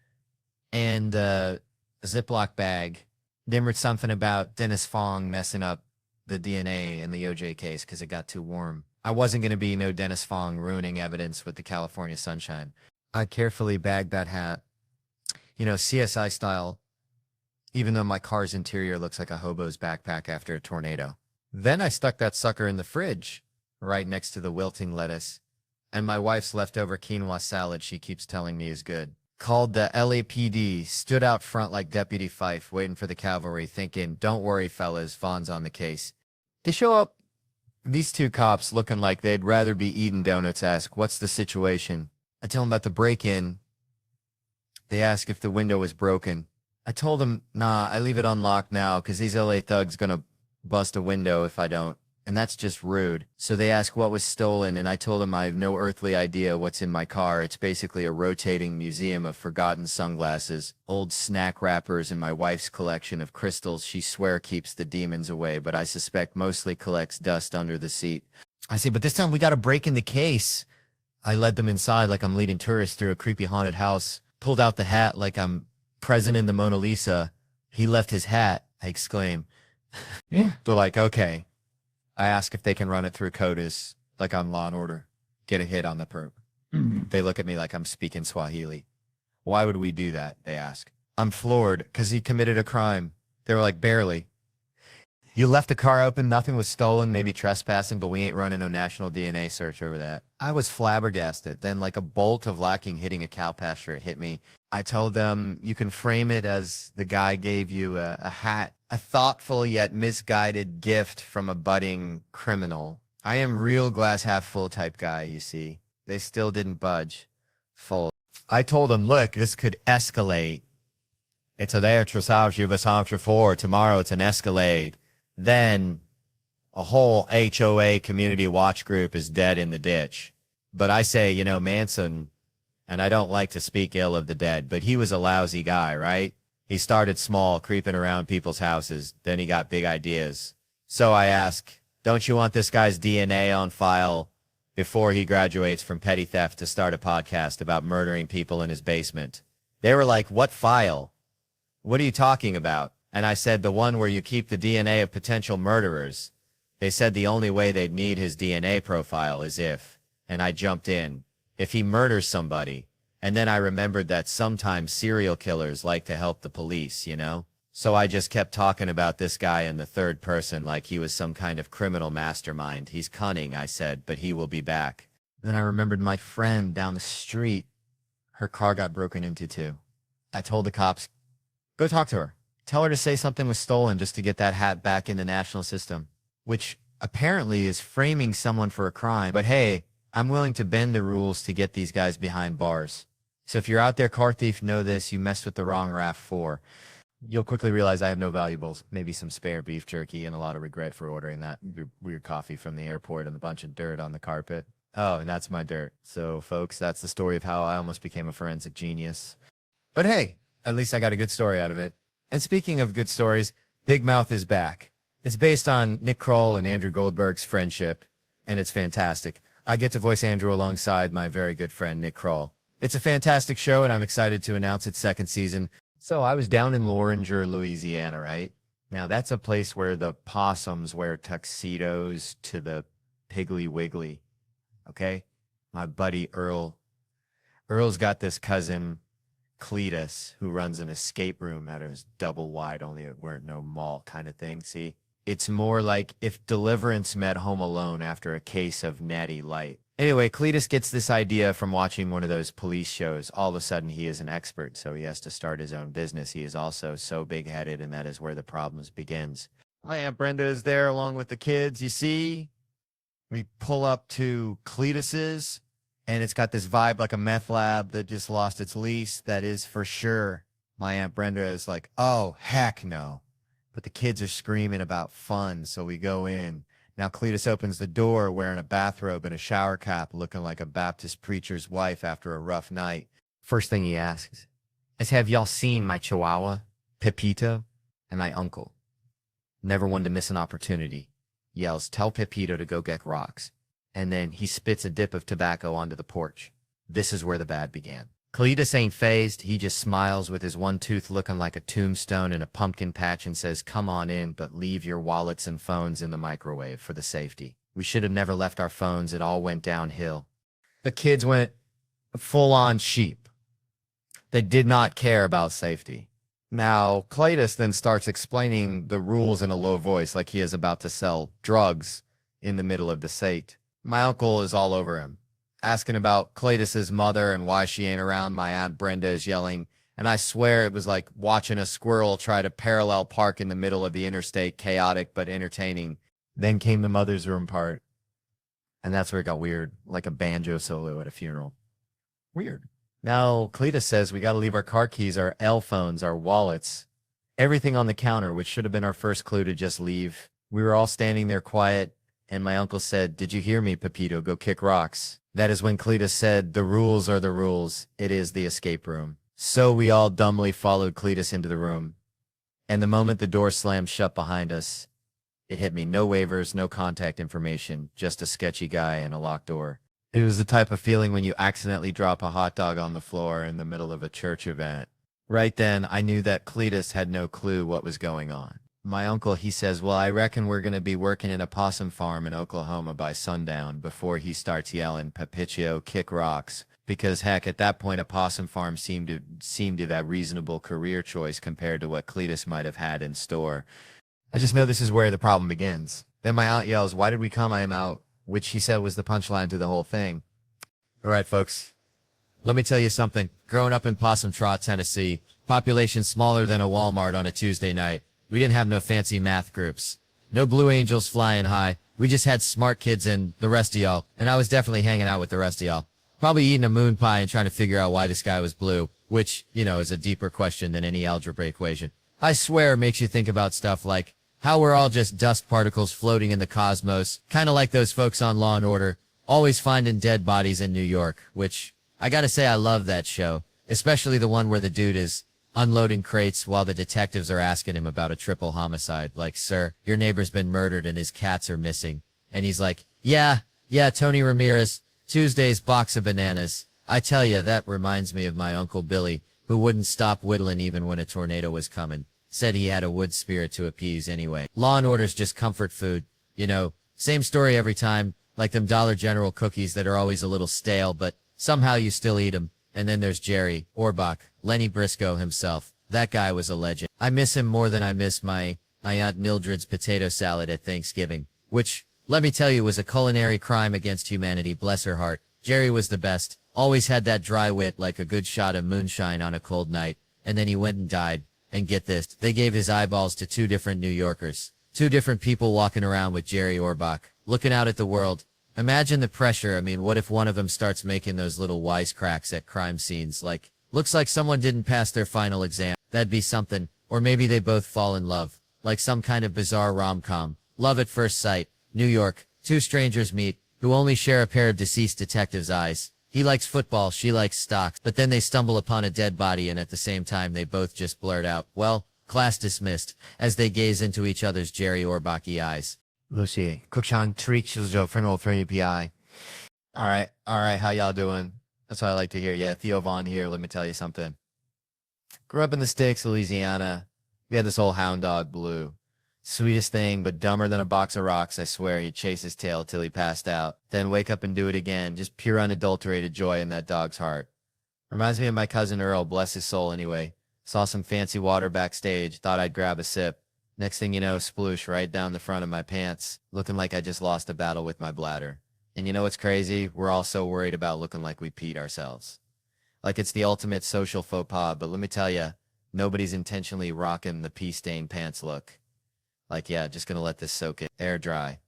And a Ziploc bag. Dimmered something about Dennis Fong messing up the DNA in the OJ case because it got too warm. I wasn't going to be no Dennis Fong ruining evidence with the California sunshine. I carefully bagged that hat, CSI style, even though my car's interior looks like a hobo's backpack after a tornado. Then I stuck that sucker in the fridge, right next to the wilting lettuce, and my wife's leftover quinoa salad she keeps telling me is good. Called the LAPD, stood out front like Deputy Fife, waiting for the cavalry, thinking, don't worry, fellas, Vaughn's on the case. They show up, these two cops looking like they'd rather be eating donuts ask, what's the situation? I tell them about the break-in. They ask if the window was broken. I told them, nah, I leave it unlocked now because these LA thugs gonna bust a window if I don't. And that's just rude. So they ask what was stolen, and I told them I have no earthly idea what's in my car. It's basically a rotating museum of forgotten sunglasses, old snack wrappers, and my wife's collection of crystals she swear keeps the demons away, but I suspect mostly collects dust under the seat. I say, but this time we gotta break in the case. I led them inside like I'm leading tourists through a creepy haunted house, pulled out the hat like I'm present in the Mona Lisa. He left his hat, I exclaim. Yeah. They're like, okay. I ask if they can run it through CODIS, like on Law & Order. Get a hit on the perp. They look at me like I'm speaking Swahili. Why would we do that? They ask. I'm floored because he committed a crime. They were like, barely. You left the car open, nothing was stolen, maybe trespassing, but we ain't running no national DNA search over that. I was flabbergasted. Then like a bolt of lightning hitting a cow pasture hit me. I told them, you can frame it as the guy gave you a hat, a thoughtful yet misguided gift from a budding criminal. I am real glass half full type guy, you see. They still didn't budge. Full. I told them, look, this could escalate. It's a there tresage you for. Tomorrow it's an escalade. Then a whole HOA community watch group is dead in the ditch. But I say, Manson, and I don't like to speak ill of the dead, but he was a lousy guy, right? He started small, creeping around people's houses. Then he got big ideas. So I ask, don't you want this guy's DNA on file before he graduates from petty theft to start a podcast about murdering people in his basement? They were like, what file? What are you talking about? And I said, the one where you keep the DNA of potential murderers. They said the only way they'd need his DNA profile is if, and I jumped in, if he murders somebody. And then I remembered that sometimes serial killers like to help the police, So I just kept talking about this guy in the third person like he was some kind of criminal mastermind. He's cunning, I said, but he will be back. Then I remembered my friend down the street. Her car got broken into too. I told the cops, go talk to her. Tell her to say something was stolen just to get that hat back in the national system, which apparently is framing someone for a crime. But hey, I'm willing to bend the rules to get these guys behind bars. So if you're out there, car thief, know this, you messed with the wrong RAV4. You'll quickly realize I have no valuables, maybe some spare beef jerky and a lot of regret for ordering that weird coffee from the airport and a bunch of dirt on the carpet. Oh, and that's my dirt. So folks, that's the story of how I almost became a forensic genius. But hey, at least I got a good story out of it. And speaking of good stories, Big Mouth is back. It's based on Nick Kroll and Andrew Goldberg's friendship, and it's fantastic. I get to voice Andrew alongside my very good friend Nick Kroll. It's a fantastic show, and I'm excited to announce its second season. So I was down in Loringer, Louisiana, right? Now, that's a place where the possums wear tuxedos to the Piggly Wiggly, okay? My buddy Earl. Earl's got this cousin, Cletus, who runs an escape room at his double wide, only it weren't no mall kind of thing. See, it's more like if Deliverance met Home Alone after a case of Natty Light. Anyway, Cletus gets this idea from watching one of those police shows. All of a sudden, he is an expert, so he has to start his own business. He is also so big-headed, and that is where the problems begins. My Aunt Brenda is there along with the kids. You see, we pull up to Cletus's, and it's got this vibe like a meth lab that just lost its lease. That is for sure. My Aunt Brenda is like, oh, heck no. But the kids are screaming about fun, so we go in. Now Cletus opens the door wearing a bathrobe and a shower cap, looking like a Baptist preacher's wife after a rough night. First thing he asks is, have y'all seen my chihuahua, Pepito, and my uncle? Never one to miss an opportunity. Yells, tell Pepito to go get rocks. And then he spits a dip of tobacco onto the porch. This is where the bad began. Cletus ain't phased. He just smiles with his one tooth looking like a tombstone in a pumpkin patch and says, come on in, but leave your wallets and phones in the microwave for the safety. We should have never left our phones. It all went downhill. The kids went full-on sheep. They did not care about safety. Now, Cletus then starts explaining the rules in a low voice like he is about to sell drugs in the middle of the sate. My uncle is all over him, asking about Cletus's mother and why she ain't around. My Aunt Brenda is yelling, and I swear it was like watching a squirrel try to parallel park in the middle of the interstate, chaotic but entertaining. Then came the mother's room part, and that's where it got weird, like a banjo solo at a funeral. Weird. Now, Cletus says we got to leave our car keys, our L phones, our wallets, everything on the counter, which should have been our first clue to just leave. We were all standing there quiet, and my uncle said, did you hear me, Pepito? Go kick rocks. That is when Cletus said, the rules are the rules. It is the escape room. So we all dumbly followed Cletus into the room. And the moment the door slammed shut behind us, it hit me. No waivers, no contact information, just a sketchy guy and a locked door. It was the type of feeling when you accidentally drop a hot dog on the floor in the middle of a church event. Right then, I knew that Cletus had no clue what was going on. My uncle, he says, well, I reckon we're going to be working in a possum farm in Oklahoma by sundown before he starts yelling, Pepito, kick rocks. Because, heck, at that point, a possum farm seemed to that reasonable career choice compared to what Cletus might have had in store. I just know this is where the problem begins. Then my aunt yells, why did we come? I am out. Which he said was the punchline to the whole thing. All right, folks. Let me tell you something. Growing up in Possum Trot, Tennessee, population smaller than a Walmart on a Tuesday night, we didn't have no fancy math groups. No Blue Angels flying high. We just had smart kids and the rest of y'all. And I was definitely hanging out with the rest of y'all. Probably eating a moon pie and trying to figure out why the sky was blue, which, you know, is a deeper question than any algebra equation. I swear it makes you think about stuff like how we're all just dust particles floating in the cosmos, kind of like those folks on Law & Order, always finding dead bodies in New York, which I gotta say I love that show, especially the one where the dude is unloading crates while the detectives are asking him about a triple homicide. Like, sir, your neighbor's been murdered and his cats are missing. And he's like, yeah, Tony Ramirez, Tuesday's box of bananas. I tell you, that reminds me of my Uncle Billy, who wouldn't stop whittling even when a tornado was coming. Said he had a wood spirit to appease anyway. Law and Order's just comfort food. You know, same story every time, like them Dollar General cookies that are always a little stale, but somehow you still eat them. And then there's Jerry Orbach, Lenny Briscoe himself. That guy was a legend. I miss him more than I miss my Aunt Mildred's potato salad at Thanksgiving, which, let me tell you, was a culinary crime against humanity, bless her heart. Jerry was the best. Always had that dry wit like a good shot of moonshine on a cold night. And then he went and died. And get this, they gave his eyeballs to 2 different New Yorkers. 2 different people walking around with Jerry Orbach, looking out at the world. Imagine the pressure. I mean, what if one of them starts making those little wisecracks at crime scenes, like, looks like someone didn't pass their final exam. That'd be something. Or maybe they both fall in love, like some kind of bizarre rom-com. Love at first sight. New York. 2 strangers meet, who only share a pair of deceased detectives' eyes. He likes football, she likes stocks, but then they stumble upon a dead body and at the same time they both just blurt out, well, class dismissed, as they gaze into each other's Jerry Orbach-y eyes. Lucy, Cruikshank Trichiljo Frenol PI. All right, how y'all doing? That's what I like to hear. Yeah, Theo Vaughn here, let me tell you something. Grew up in the sticks, Louisiana. We had this old hound dog, Blue. Sweetest thing, but dumber than a box of rocks, I swear. He'd chase his tail till he passed out, then wake up and do it again. Just pure unadulterated joy in that dog's heart. Reminds me of my cousin Earl, bless his soul anyway. Saw some fancy water backstage, thought I'd grab a sip. Next thing you know, sploosh right down the front of my pants, looking like I just lost a battle with my bladder. And you know what's crazy? We're all so worried about looking like we peed ourselves. Like it's the ultimate social faux pas, but let me tell ya, nobody's intentionally rocking the pee-stained pants look. Like, yeah, just gonna let this soak in. Air dry.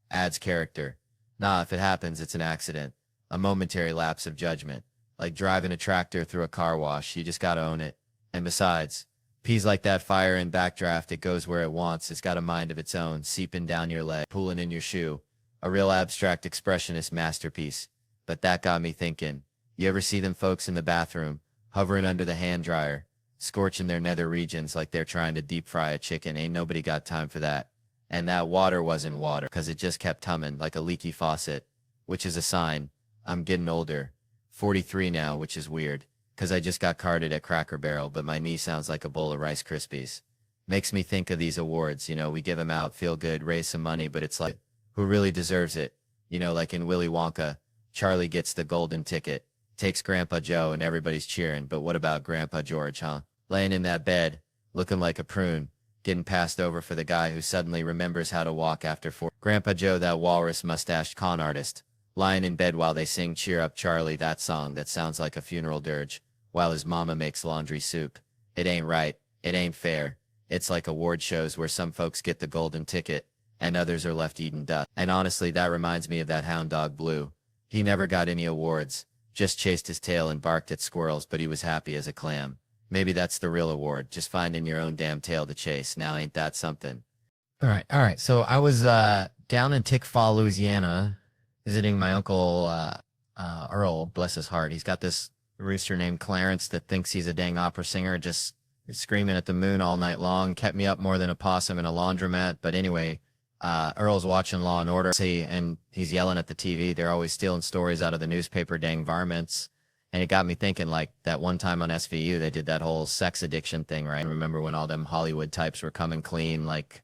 Adds character. Nah, if it happens, it's an accident. A momentary lapse of judgment. Like driving a tractor through a car wash, you just gotta own it. And besides, pee's like that fire in backdraft, it goes where it wants. It's got a mind of its own, seeping down your leg, pulling in your shoe. A real abstract expressionist masterpiece. But that got me thinking. You ever see them folks in the bathroom, hovering under the hand dryer, scorching their nether regions like they're trying to deep fry a chicken? Ain't nobody got time for that. And that water wasn't water, 'cause it just kept tumbling like a leaky faucet, which is a sign. I'm getting older. 43 now, which is weird. because I just got carded at Cracker Barrel, but my knee sounds like a bowl of Rice Krispies. Makes me think of these awards, we give them out, feel good, raise some money, but it's like, who really deserves it? Like in Willy Wonka, Charlie gets the golden ticket, takes Grandpa Joe, and everybody's cheering. But what about Grandpa George, huh? Laying in that bed, looking like a prune, getting passed over for the guy who suddenly remembers how to walk after 4. Grandpa Joe, that walrus-mustached con artist, lying in bed while they sing Cheer Up Charlie, that song that sounds like a funeral dirge, while his mama makes laundry soup. It ain't right. It ain't fair. It's like award shows where some folks get the golden ticket and others are left eating dust. And honestly, that reminds me of that hound dog Blue. He never got any awards, just chased his tail and barked at squirrels, but he was happy as a clam. Maybe that's the real award, just finding your own damn tail to chase. Now ain't that something? All right. So I was down in Tickfaw, Louisiana, visiting my uncle Earl, bless his heart. He's got this rooster named Clarence that thinks he's a dang opera singer, just screaming at the moon all night long, kept me up more than a possum in a laundromat. But anyway, Earl's watching Law and Order, and he's yelling at the TV. They're always stealing stories out of the newspaper, dang varmints. And it got me thinking, like, that one time on SVU, they did that whole sex addiction thing, right? Remember when all them Hollywood types were coming clean, like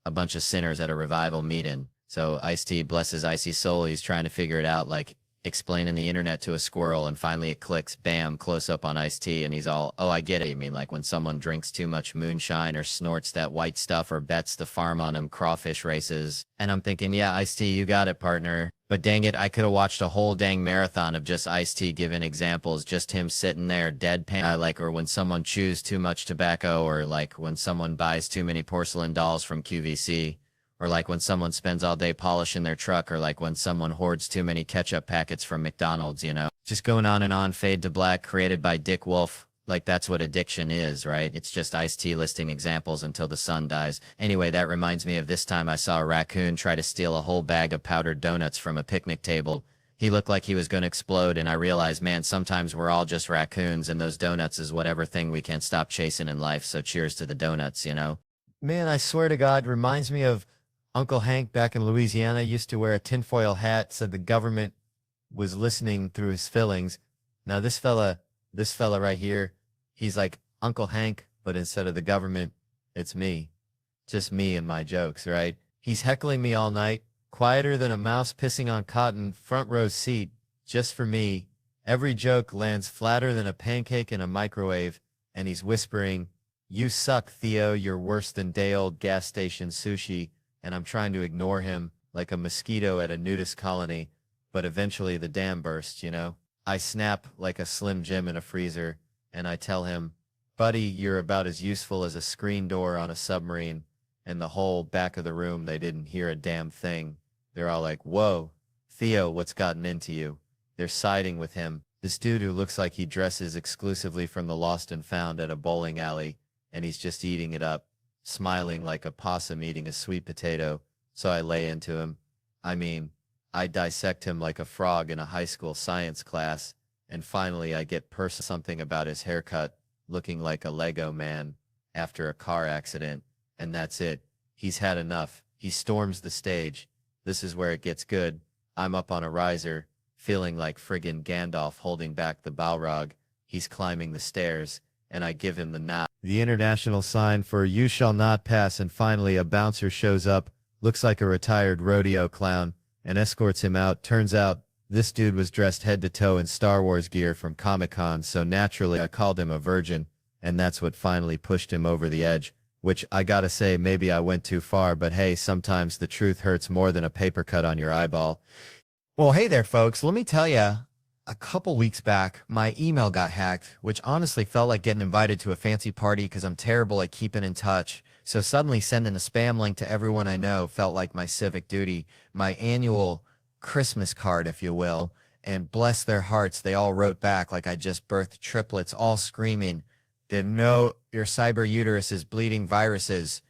a bunch of sinners at a revival meeting? So Ice-T, bless his icy soul, he's trying to figure it out, like explaining the internet to a squirrel, and finally it clicks, bam, close up on Ice-T, and he's all, oh, I get it. You mean like when someone drinks too much moonshine or snorts that white stuff or bets the farm on them crawfish races? And I'm thinking, yeah, Ice-T, you got it, partner. But dang it, I could have watched a whole dang marathon of just Ice-T giving examples, just him sitting there deadpan, or when someone chews too much tobacco, or like when someone buys too many porcelain dolls from QVC, or like when someone spends all day polishing their truck, or like when someone hoards too many ketchup packets from McDonald's, Just going on and on, Fade to Black, created by Dick Wolf. Like, that's what addiction is, right? It's just Ice-T listing examples until the sun dies. Anyway, that reminds me of this time I saw a raccoon try to steal a whole bag of powdered donuts from a picnic table. He looked like he was going to explode, and I realized, man, sometimes we're all just raccoons, and those donuts is whatever thing we can't stop chasing in life, so cheers to the donuts, Man, I swear to God, reminds me of Uncle Hank back in Louisiana. Used to wear a tinfoil hat, said the government was listening through his fillings. Now this fella right here, he's like Uncle Hank, but instead of the government, it's me. Just me and my jokes, right? He's heckling me all night, quieter than a mouse pissing on cotton, front row seat, just for me. Every joke lands flatter than a pancake in a microwave, and he's whispering, "You suck, Theo, you're worse than day-old gas station sushi." And I'm trying to ignore him like a mosquito at a nudist colony, but eventually the dam bursts, I snap like a Slim Jim in a freezer, and I tell him, "Buddy, you're about as useful as a screen door on a submarine." And the whole back of the room, they didn't hear a damn thing. They're all like, "Whoa, Theo, what's gotten into you?" They're siding with him. This dude who looks like he dresses exclusively from the Lost and Found at a bowling alley, and he's just eating it up, smiling like a possum eating a sweet potato. So I lay into him. I dissect him like a frog in a high school science class, and finally I get something about his haircut, looking like a Lego man after a car accident, and that's it. He's had enough. He storms the stage. This is where it gets good. I'm up on a riser, feeling like friggin' Gandalf holding back the Balrog. He's climbing the stairs, and I give him the nod, the international sign for "you shall not pass," and finally a bouncer shows up, looks like a retired rodeo clown, and escorts him out. Turns out, this dude was dressed head to toe in Star Wars gear from Comic-Con, so naturally I called him a virgin, and that's what finally pushed him over the edge, which I gotta say, maybe I went too far, but hey, sometimes the truth hurts more than a paper cut on your eyeball. Well, hey there, folks. Let me tell you, a couple weeks back, my email got hacked, which honestly felt like getting invited to a fancy party because I'm terrible at keeping in touch. So suddenly sending a spam link to everyone I know felt like my civic duty, my annual Christmas card, if you will. And bless their hearts, they all wrote back like I just birthed triplets, all screaming, "Didn't know your cyber uterus is bleeding viruses.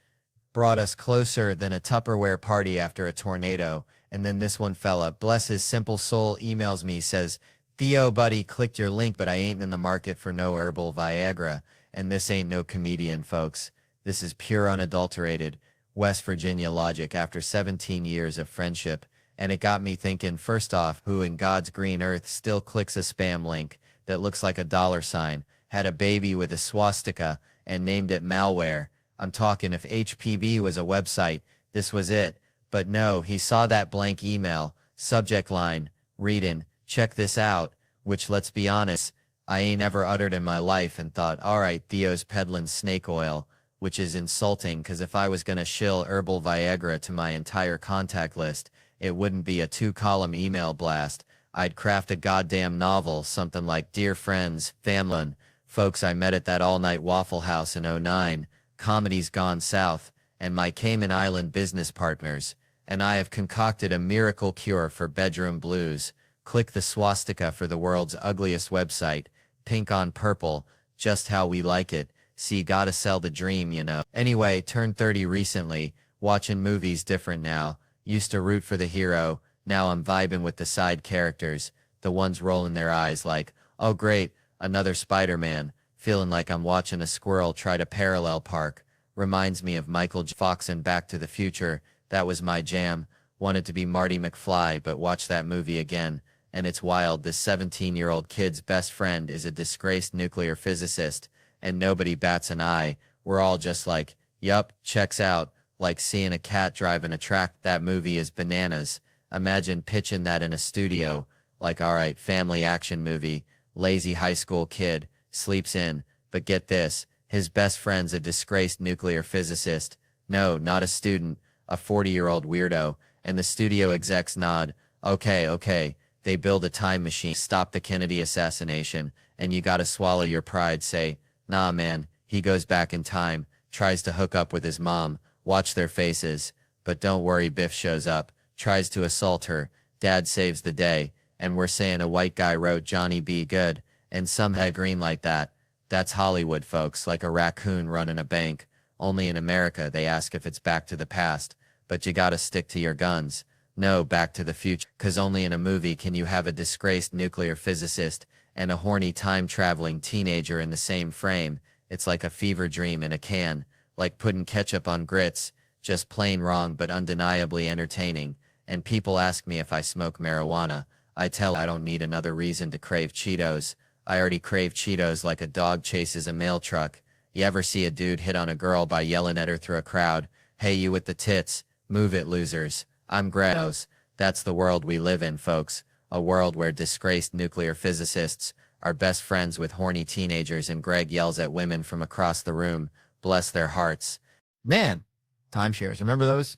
Brought us closer than a Tupperware party after a tornado." And then this one fella, bless his simple soul, emails me, says, "Theo, buddy, clicked your link, but I ain't in the market for no herbal Viagra." And this ain't no comedian, folks. This is pure unadulterated West Virginia logic after 17 years of friendship. And it got me thinking, first off, who in God's green earth still clicks a spam link? that looks like a dollar sign, had a baby with a swastika, and named it malware. I'm talking if HPV was a website, this was it. But no, he saw that blank email, subject line, reading, check this out, which, let's be honest, I ain't ever uttered in my life, and thought, alright, Theo's peddling snake oil, which is insulting because if I was gonna shill herbal Viagra to my entire contact list, it wouldn't be a 2-column email blast. I'd craft a goddamn novel, something like Dear Friends, Famlin, folks I met at that all-night Waffle House in '09, Comedy's Gone South, and my Cayman Island business partners, and I have concocted a miracle cure for bedroom blues. Click the swastika for the world's ugliest website, pink on purple, just how we like it. See, gotta sell the dream, you know. Anyway, turned 30 recently, watching movies different now. Used to root for the hero, now I'm vibing with the side characters, the ones rolling their eyes like, oh great, another Spider-Man, feeling like I'm watching a squirrel try to parallel park. Reminds me of Michael J. Fox in Back to the Future, that was my jam. Wanted to be Marty McFly, but watch that movie again. And it's wild, this 17-year-old kid's best friend is a disgraced nuclear physicist, and nobody bats an eye. We're all just like, yup, checks out, like seeing a cat driving a track. That movie is bananas. Imagine pitching that in a studio, like alright, family action movie, lazy high school kid, sleeps in, but get this, his best friend's a disgraced nuclear physicist. No, not a student, a 40-year-old weirdo, and the studio execs nod, okay. They build a time machine, stop the Kennedy assassination, and you gotta swallow your pride, say, nah man, he goes back in time, tries to hook up with his mom, watch their faces, but don't worry, Biff shows up, tries to assault her, dad saves the day, and we're saying a white guy wrote Johnny B. Good, and some head green like that. That's Hollywood, folks, like a raccoon running a bank. Only in America they ask if it's Back to the Past, but you gotta stick to your guns. No, Back to the Future, 'cause only in a movie can you have a disgraced nuclear physicist and a horny time-traveling teenager in the same frame. It's like a fever dream in a can, like putting ketchup on grits, just plain wrong but undeniably entertaining. And people ask me if I smoke marijuana. I tell I don't need another reason to crave Cheetos. I already crave Cheetos like a dog chases a mail truck. You ever see a dude hit on a girl by yelling at her through a crowd? Hey, you with the tits, move it, losers. I'm Gretos. That's the world we live in, folks. A world where disgraced nuclear physicists are best friends with horny teenagers and Greg yells at women from across the room. Bless their hearts.
Man, timeshares. Remember those?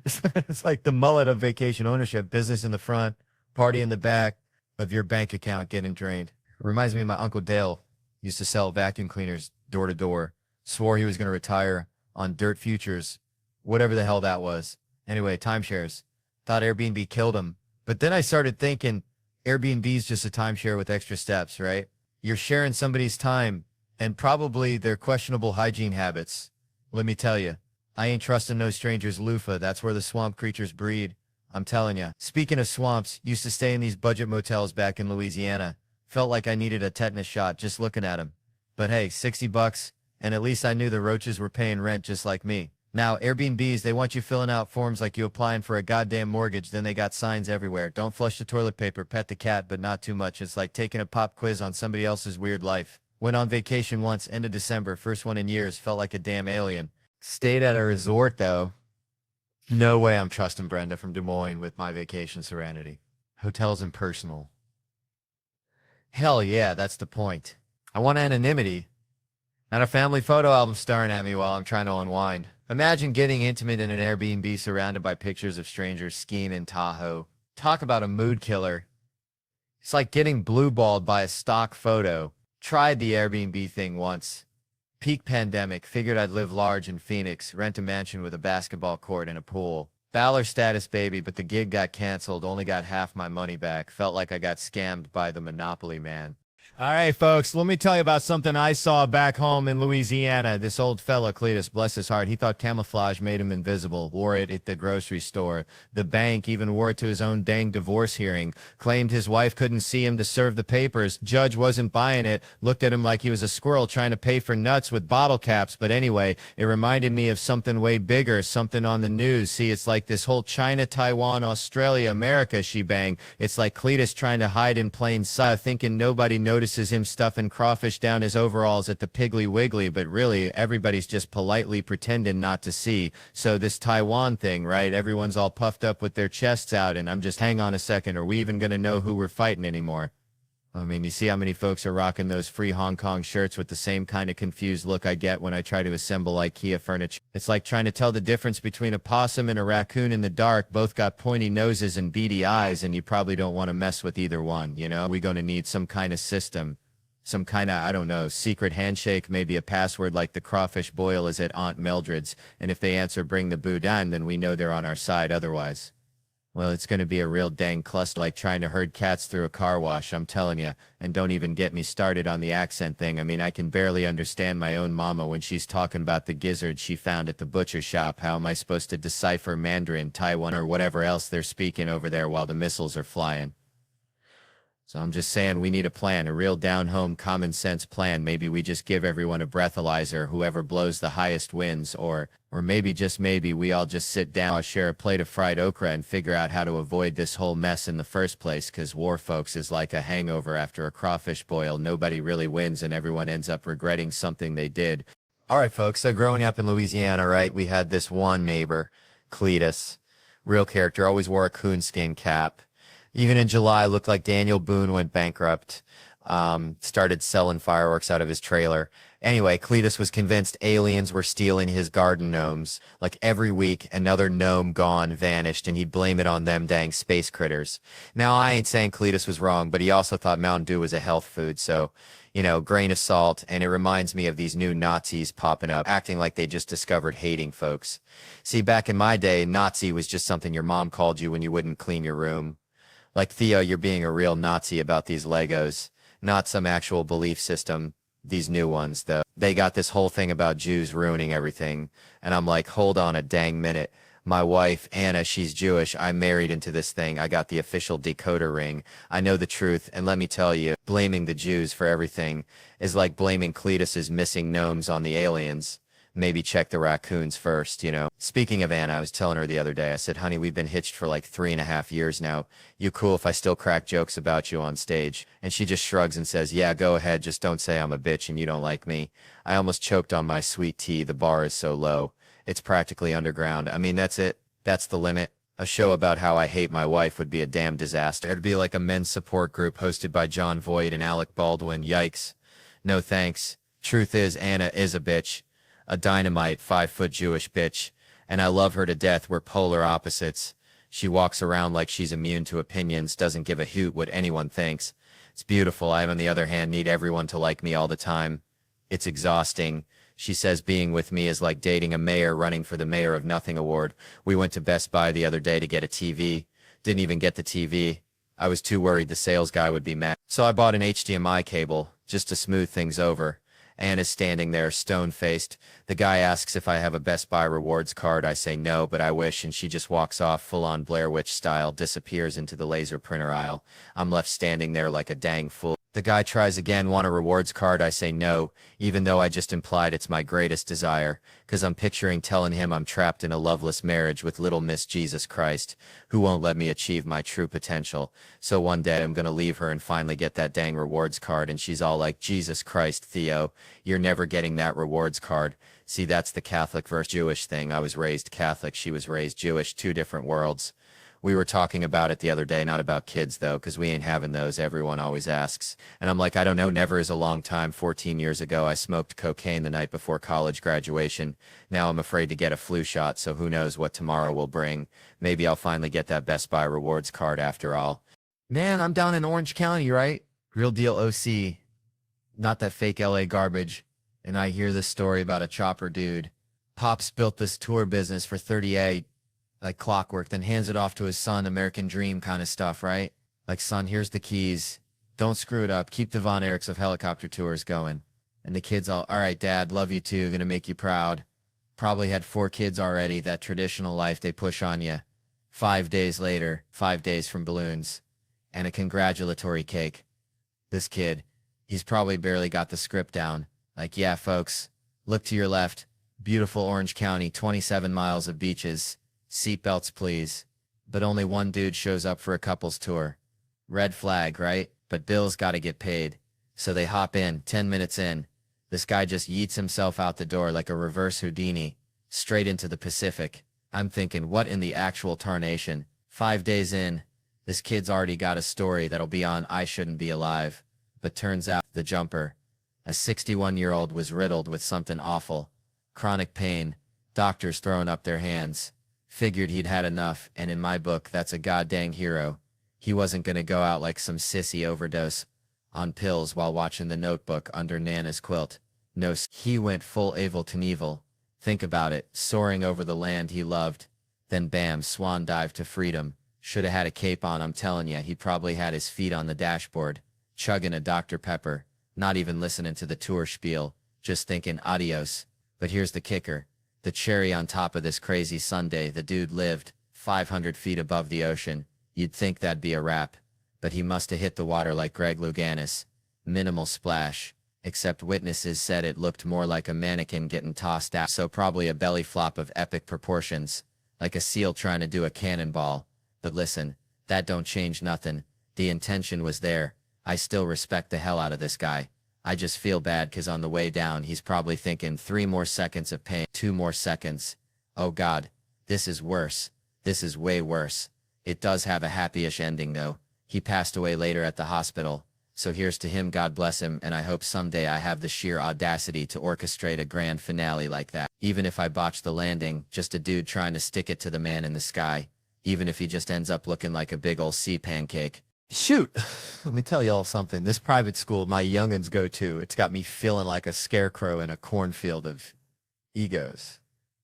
It's like the mullet of vacation ownership. Business in the front, party in the back of your bank account getting drained. Reminds me of my Uncle Dale. Used to sell vacuum cleaners door to door. Swore he was going to retire on dirt futures, whatever the hell that was. Anyway, timeshares. Thought Airbnb killed him. But then I started thinking Airbnb's just a timeshare with extra steps, right? You're sharing somebody's time and probably their questionable hygiene habits. Let me tell you, I ain't trusting no stranger's loofah. That's where the swamp creatures breed. I'm telling you. Speaking of swamps, used to stay in these budget motels back in Louisiana. Felt like I needed a tetanus shot just looking at them. But hey, $60, and at least I knew the roaches were paying rent just like me. Now, Airbnbs, they want you filling out forms like you applying for a goddamn mortgage, then they got signs everywhere. Don't flush the toilet paper, pet the cat, but not too much. It's like taking a pop quiz on somebody else's weird life. Went on vacation once, end of December, first one in years, felt like a damn alien. Stayed at a resort, though. No way I'm trusting Brenda from Des Moines with my vacation serenity. Hotels impersonal. Hell yeah, that's the point. I want anonymity. Not a family photo album staring at me while I'm trying to unwind. Imagine getting intimate in an Airbnb surrounded by pictures of strangers skiing in Tahoe. Talk about a mood killer. It's like getting blue-balled by a stock photo. Tried the Airbnb thing once. Peak pandemic, figured I'd live large in Phoenix, rent a mansion with a basketball court and a pool. Baller status, baby, but the gig got canceled, only got half my money back. Felt like I got scammed by the Monopoly man. All right, folks, let me tell you about something I saw back home in Louisiana. This old fella, Cletus, bless his heart, he thought camouflage made him invisible, wore it at the grocery store. The bank even wore it to his own dang divorce hearing, claimed his wife couldn't see him to serve the papers. Judge wasn't buying it, looked at him like he was a squirrel trying to pay for nuts with bottle caps. But anyway, it reminded me of something way bigger, something on the news. See, it's like this whole China, Taiwan, Australia, America shebang. It's like Cletus trying to hide in plain sight, thinking nobody knows notices him stuffing crawfish down his overalls at the Piggly Wiggly, but really everybody's just politely pretending not to see. So this Taiwan thing, right? Everyone's all puffed up with their chests out, and I'm just, hang on a second, are we even going to know who we're fighting anymore? I mean, you see how many folks are rocking those free Hong Kong shirts with the same kind of confused look I get when I try to assemble IKEA furniture. It's like trying to tell the difference between a possum and a raccoon in the dark. Both got pointy noses and beady eyes, and you probably don't want to mess with either one, you know? We're going to need some kind of system, some kind of, I don't know, secret handshake, maybe a password like the crawfish boil is at Aunt Mildred's, and if they answer bring the boudin, then we know they're on our side otherwise. Well, it's going to be a real dang cluster, like trying to herd cats through a car wash, I'm telling you. And don't even get me started on the accent thing. I mean, I can barely understand my own mama when she's talking about the gizzard she found at the butcher shop. How am I supposed to decipher Mandarin, Taiwan, or whatever else they're speaking over there while the missiles are flying? So I'm just saying we need a plan, a real down-home common sense plan. Maybe we just give everyone a breathalyzer, whoever blows the highest wins, or maybe just maybe we all just sit down, share a plate of fried okra and figure out how to avoid this whole mess in the first place, because war, folks, is like a hangover after a crawfish boil. Nobody really wins and everyone ends up regretting something they did. All right, folks, so growing up in Louisiana, right, we had this one neighbor, Cletus, real character, always wore a coonskin cap. Even in July, looked like Daniel Boone went bankrupt, started selling fireworks out of his trailer. Anyway, Cletus was convinced aliens were stealing his garden gnomes. Like every week, another gnome gone, vanished, and he'd blame it on them dang space critters. Now, I ain't saying Cletus was wrong, but he also thought Mountain Dew was a health food, so, you know, grain of salt, and it reminds me of these new Nazis popping up, acting like they just discovered hating folks. See, back in my day, Nazi was just something your mom called you when you wouldn't clean your room. Like, Theo, you're being a real Nazi about these Legos, not some actual belief system. These new ones, though, they got this whole thing about Jews ruining everything. And I'm like, hold on a dang minute. My wife, Anna, she's Jewish. I married into this thing. I got the official decoder ring. I know the truth. And let me tell you, blaming the Jews for everything is like blaming Cletus's missing gnomes on the aliens. Maybe check the raccoons first, you know. Speaking of Anna, I was telling her the other day, I said, honey, we've been hitched for like 3.5 years now. You cool if I still crack jokes about you on stage? And she just shrugs and says, yeah, go ahead. Just don't say I'm a bitch and you don't like me. I almost choked on my sweet tea. The bar is so low. It's practically underground. I mean, that's it. That's the limit. A show about how I hate my wife would be a damn disaster. It'd be like a men's support group hosted by John Voight and Alec Baldwin. Yikes. No thanks. Truth is, Anna is a bitch. A dynamite 5-foot Jewish bitch, and I love her to death. We're polar opposites. She walks around like she's immune to opinions, doesn't give a hoot what anyone thinks. It's beautiful. I, on the other hand, need everyone to like me all the time. It's exhausting. She says being with me is like dating a mayor running for the Mayor of Nothing award. We went to Best Buy the other day to get a TV. Didn't even get the TV. I was too worried the sales guy would be mad. So I bought an HDMI cable just to smooth things over. Anna's standing there, stone-faced. The guy asks if I have a Best Buy rewards card. I say no, but I wish, and she just walks off full-on Blair Witch style, disappears into the laser printer aisle. I'm left standing there like a dang fool. The guy tries again, want a rewards card? I say no, even though I just implied it's my greatest desire, 'cause I'm picturing telling him I'm trapped in a loveless marriage with little Miss Jesus Christ, who won't let me achieve my true potential. So one day I'm gonna leave her and finally get that dang rewards card, and she's all like, Jesus Christ, Theo, you're never getting that rewards card. See, that's the Catholic versus Jewish thing. I was raised Catholic, she was raised Jewish, two different worlds. We were talking about it the other day, not about kids, though, because we ain't having those. Everyone always asks. And I'm like, I don't know, never is a long time. 14 years ago, I smoked cocaine the night before college graduation. Now I'm afraid to get a flu shot, so who knows what tomorrow will bring. Maybe I'll finally get that Best Buy rewards card after all. Man, I'm down in Orange County, right? Real deal OC. Not that fake LA garbage. And I hear this story about a chopper dude. Pops built this tour business for 38. Like clockwork, then hands it off to his son, American dream kind of stuff, right? Like, son, here's the keys. Don't screw it up. Keep the Von Erichs of helicopter tours going. And the kid's all right, Dad, love you too, gonna make you proud. Probably had 4 kids already, that traditional life they push on you. 5 days later, 5 days from balloons, and a congratulatory cake. This kid, he's probably barely got the script down. Like, yeah, folks, look to your left. Beautiful Orange County, 27 miles of beaches. Seatbelts, please. But only one dude shows up for a couple's tour. Red flag, right? But bills gotta get paid.
So they hop in. 10 minutes in, this guy just yeets himself out the door like a reverse Houdini, straight into the Pacific. I'm thinking, what in the actual tarnation? 5 days in, this kid's already got a story that'll be on I Shouldn't Be Alive. But turns out, the jumper, a 61-year-old, was riddled with something awful. Chronic pain, doctors throwing up their hands. Figured he'd had enough, and in my book, that's a goddamn hero. He wasn't gonna go out like some sissy overdose on pills while watching The Notebook under Nana's quilt. No, he went full Evel Knievel. Think about it, soaring over the land he loved. Then bam, swan dive to freedom. Shoulda had a cape on, I'm telling ya. He probably had his feet on the dashboard, chugging a Dr. Pepper, not even listening to the tour spiel, just thinking adios. But here's the kicker. The cherry on top of this crazy Sunday, the dude lived 500 feet above the ocean. You'd think that'd be a wrap, but he must have hit the water like Greg Louganis. Minimal splash, except witnesses said it looked more like a mannequin getting tossed out, so probably a belly flop of epic proportions, like a seal trying to do a cannonball. But listen, that don't change nothing. The intention was there. I still respect the hell out of this guy. I just feel bad cause on the way down he's probably thinking 3 more seconds of pain, 2 more seconds. Oh God, this is worse. This is way worse. It does have a happy-ish ending though. He passed away later at the hospital. So here's to him, God bless him, and I hope someday I have the sheer audacity to orchestrate a grand finale like that. Even if I botch the landing, just a dude trying to stick it to the man in the sky. Even if he just ends up looking like a big ol' sea pancake. Shoot, let me tell y'all something. This private school my youngins go to, it's got me feeling like a scarecrow in a cornfield of egos.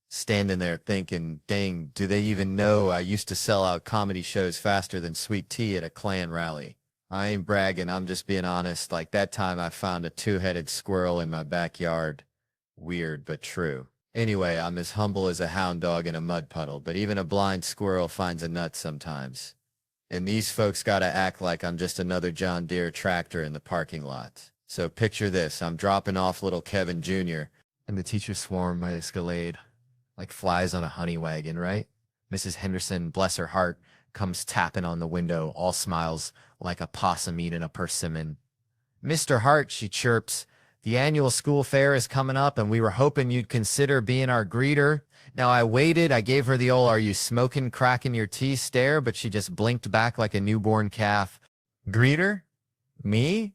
Standing there thinking, dang, do they even know I used to sell out comedy shows faster than sweet tea at a Klan rally? I ain't bragging, I'm just being honest. Like that time I found a 2-headed squirrel in my backyard. Weird, but true. Anyway, I'm as humble as a hound dog in a mud puddle, but even a blind squirrel finds a nut sometimes. And these folks gotta act like I'm just another John Deere tractor in the parking lot. So picture this, I'm dropping off little Kevin Jr., and the teachers swarm my Escalade, like flies on a honey wagon, right? Mrs. Henderson, bless her heart, comes tapping on the window, all smiles, like a possum eating a persimmon. Mr. Hart, she chirps, the annual school fair is coming up, and we were hoping you'd consider being our greeter. Now I waited, I gave her the old, are you smoking crack in your tea stare, but she just blinked back like a newborn calf. Greeter? Me?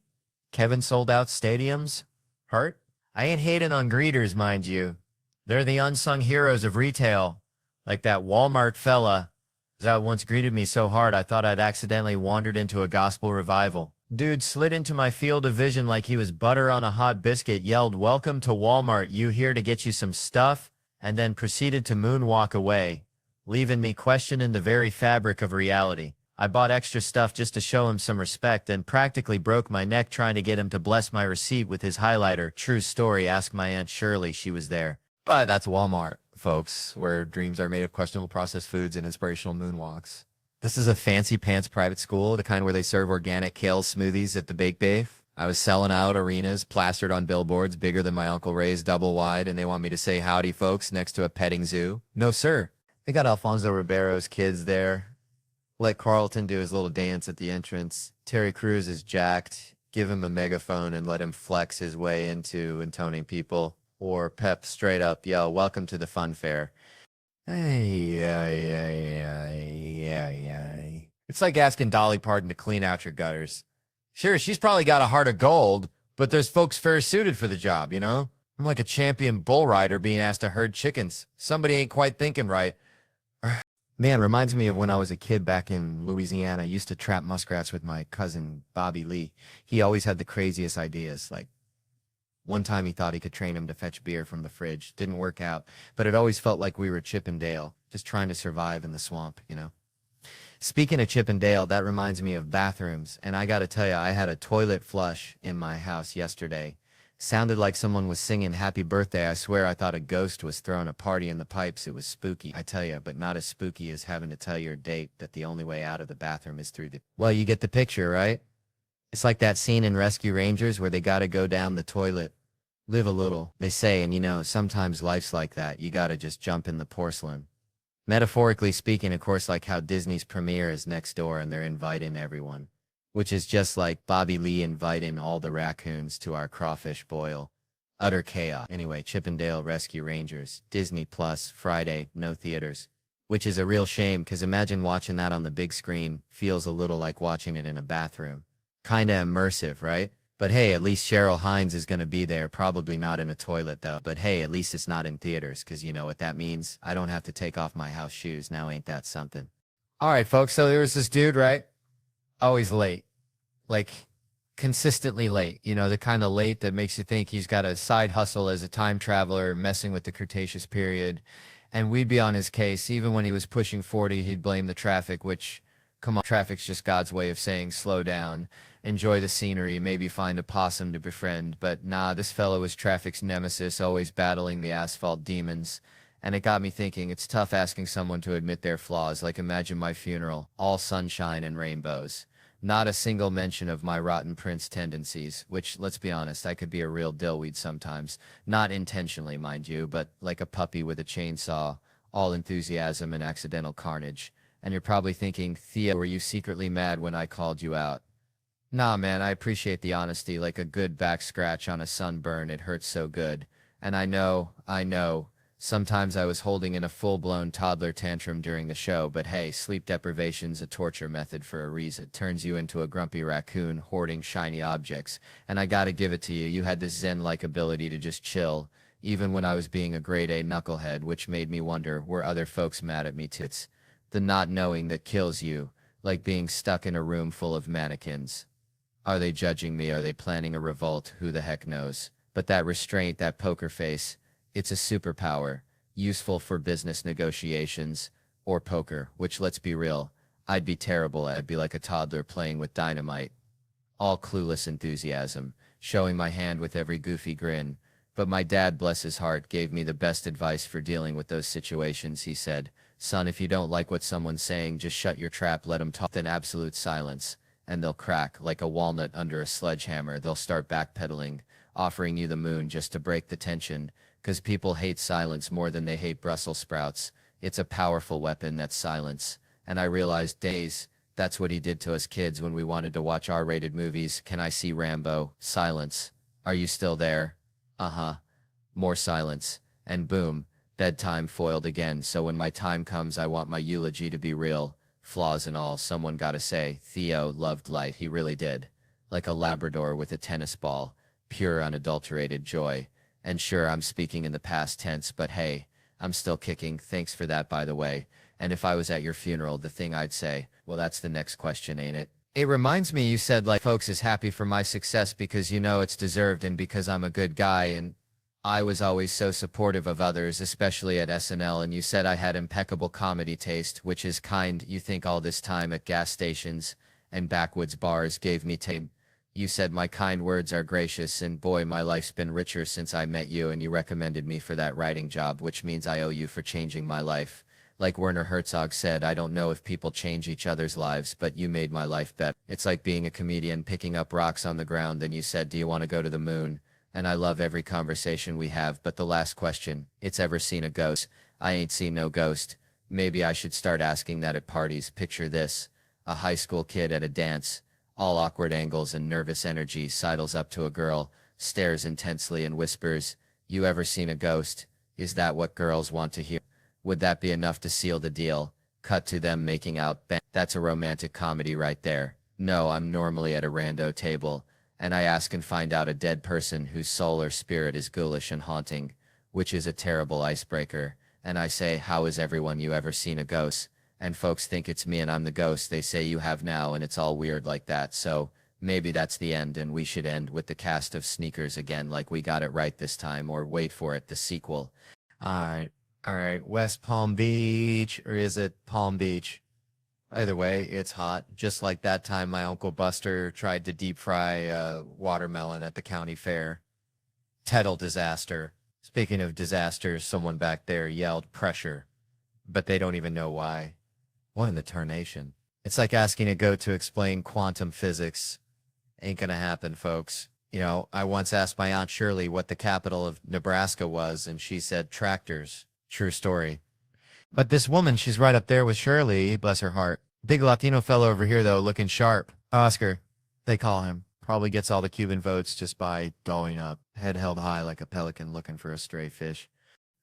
Kevin sold out stadiums? Hart? I ain't hating on greeters, mind you. They're the unsung heroes of retail. Like that Walmart fella that once greeted me so hard I thought I'd accidentally wandered into a gospel revival. Dude slid into my field of vision like he was butter on a hot biscuit, yelled, "Welcome to Walmart, you here to get you some stuff?" and then proceeded to moonwalk away, leaving me questioning the very fabric of reality. I bought extra stuff just to show him some respect and practically broke my neck trying to get him to bless my receipt with his highlighter. True story, ask my Aunt Shirley, she was there. But that's Walmart, folks, where dreams are made of questionable processed foods and inspirational moonwalks. This is a fancy pants private school, the kind where they serve organic kale smoothies at the Bake Bay. I was selling out arenas plastered on billboards bigger than my Uncle Ray's double wide, and they want me to say howdy, folks, next to a petting zoo. No, sir. They got Alfonso Ribeiro's kids there. Let Carlton do his little dance at the entrance. Terry Crews is jacked. Give him a megaphone and let him flex his way into intoning people. Or Pep straight up yell, "Welcome to the fun fair." It's like asking Dolly Parton to clean out your gutters. Sure, she's probably got a heart of gold, but there's folks fair suited for the job, you know? I'm like a champion bull rider being asked to herd chickens. Somebody ain't quite thinking right. Man, reminds me of when I was a kid back in Louisiana. I used to trap muskrats with my cousin, Bobby Lee. He always had the craziest ideas. Like, one time he thought he could train him to fetch beer from the fridge. Didn't work out, but it always felt like we were Chip and Dale, just trying to survive in the swamp, you know? Speaking of Chip and Dale, that reminds me of bathrooms, and I gotta tell you, I had a toilet flush in my house yesterday. Sounded like someone was singing happy birthday. I swear I thought a ghost was throwing a party in the pipes. It was spooky, I tell you, but not as spooky as having to tell your date that the only way out of the bathroom is through the... Well, you get the picture, right? It's like that scene in Rescue Rangers where they gotta go down the toilet. Live a little, they say, and you know, sometimes life's like that. You gotta just jump in the porcelain. Metaphorically speaking, of course, like how Disney's premiere is next door and they're inviting everyone. which is just like Bobby Lee inviting all the raccoons to our crawfish boil. Utter chaos. Anyway, Chippendale Rescue Rangers, Disney Plus, Friday, no theaters. Which is a real shame, because imagine watching that on the big screen. Feels a little like watching it in a bathroom. Kinda immersive, right? But hey, at least Cheryl Hines is gonna be there. Probably not in a toilet though. But hey, at least it's not in theaters, because you know what that means? I don't have to take off my house shoes. Now ain't that something? Alright, folks, so there was this dude, right? Always late. Like, consistently late. You know, the kind of late that makes you think he's got a side hustle as a time traveler messing with the Cretaceous period. And we'd be on his case. Even when he was pushing 40, he'd blame the traffic, which, come on, traffic's just God's way of saying slow down, enjoy the scenery, maybe find a possum to befriend. But nah, this fellow was traffic's nemesis, always battling the asphalt demons. And it got me thinking, it's tough asking someone to admit their flaws. Like, imagine my funeral, all sunshine and rainbows. Not a single mention of my rotten prince tendencies, which, let's be honest, I could be a real dillweed sometimes. Not intentionally, mind you, but like a puppy with a chainsaw, all enthusiasm and accidental carnage. And you're probably thinking, Theo, were you secretly mad when I called you out? Nah, man, I appreciate the honesty, like a good back scratch on a sunburn. It hurts so good. And I know, sometimes I was holding in a full-blown toddler tantrum during the show, but hey, sleep deprivation's a torture method for a reason. It turns you into a grumpy raccoon hoarding shiny objects. And I gotta give it to you, you had this zen-like ability to just chill, even when I was being a grade-A knucklehead, which made me wonder, were other folks mad at me too? It's the not knowing that kills you, like being stuck in a room full of mannequins. Are they judging me? Are they planning a revolt? Who the heck knows? But that restraint, that poker face, it's a superpower, useful for business negotiations, or poker, which, let's be real, I'd be terrible at. I'd be like a toddler playing with dynamite. All clueless enthusiasm, showing my hand with every goofy grin. But my dad, bless his heart, gave me the best advice for dealing with those situations. He said, son, if you don't like what someone's saying, just shut your trap, let them talk in absolute silence, and they'll crack like a walnut under a sledgehammer. They'll start backpedaling, offering you the moon just to break the tension. Because people hate silence more than they hate Brussels sprouts. It's a powerful weapon, that's silence. And I realized, days, that's what he did to us kids when we wanted to watch R-rated movies. Can I see Rambo? Silence. Are you still there? Uh-huh. More silence. And boom, bedtime foiled again. So when my time comes, I want my eulogy to be real. Flaws and all, someone gotta say, Theo loved life. He really did. Like a Labrador with a tennis ball. Pure unadulterated joy. And sure, I'm speaking in the past tense, but hey, I'm still kicking. Thanks for that, by the way. And if I was at your funeral, the thing I'd say, well, that's the next question, ain't it? It reminds me, you said, like, folks is happy for my success because you know it's deserved and because I'm a good guy, and I was always so supportive of others, especially at SNL, and you said I had impeccable comedy taste, which is kind. You think all this time at gas stations and backwoods bars gave me tame. You said my kind words are gracious, and boy, my life's been richer since I met you, and you recommended me for that writing job, which means I owe you for changing my life. Like Werner Herzog said, I don't know if people change each other's lives, but you made my life better. It's like being a comedian picking up rocks on the ground, and you said, do you want to go to the moon? And I love every conversation we have, but the last question, it's ever seen a ghost? I ain't seen no ghost. Maybe I should start asking that at parties. Picture this, a high school kid at a dance. All awkward angles and nervous energy, sidles up to a girl, stares intensely and whispers, you ever seen a ghost? Is that what girls want to hear? Would that be enough to seal the deal? Cut to them making out. Bang. That's a romantic comedy right there. No, I'm normally at a rando table, and I ask and find out a dead person whose soul or spirit is ghoulish and haunting, which is a terrible icebreaker. And I say, how is everyone? You ever seen a ghost? And folks think it's me and I'm the ghost. They say you have now, and it's all weird like that. So maybe that's the end, and we should end with the cast of Sneakers again, like we got it right this time, or wait for it, the sequel. All right, West Palm Beach, or is it Palm Beach? Either way, it's hot. Just like that time my Uncle Buster tried to deep fry watermelon at the county fair. Total disaster. Speaking of disasters, someone back there yelled pressure, but they don't even know why. What in the tarnation? It's like asking a goat to explain quantum physics. Ain't gonna happen, folks. You know, I once asked my Aunt Shirley what the capital of Nebraska was, and she said tractors. True story. But this woman, she's right up there with Shirley, bless her heart. Big Latino fellow over here, though, looking sharp. Oscar,
they call him. Probably gets all the Cuban votes just by going up, head held high like a pelican looking for a stray fish.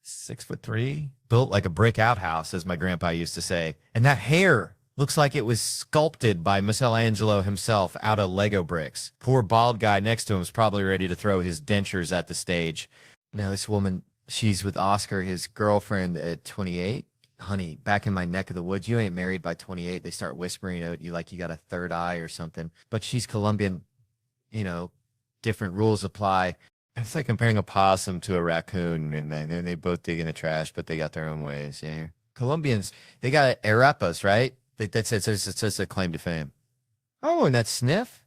6'3", built like a brick outhouse, as my grandpa used to say. And that hair looks like it was sculpted by Michelangelo himself out of Lego bricks. Poor bald guy next to him is probably ready to throw his dentures at the stage. Now this woman, she's with Oscar, his girlfriend, at 28. Honey, back in my neck of the woods, you ain't married by 28. They start whispering at you like you got a third eye or something. But she's Colombian, you know, different rules apply. It's like comparing a possum to a raccoon, and they both dig in the trash, but they got their own ways. Yeah, Colombians, they got arepas, right? That's it's a claim to fame. Oh, and that sniff?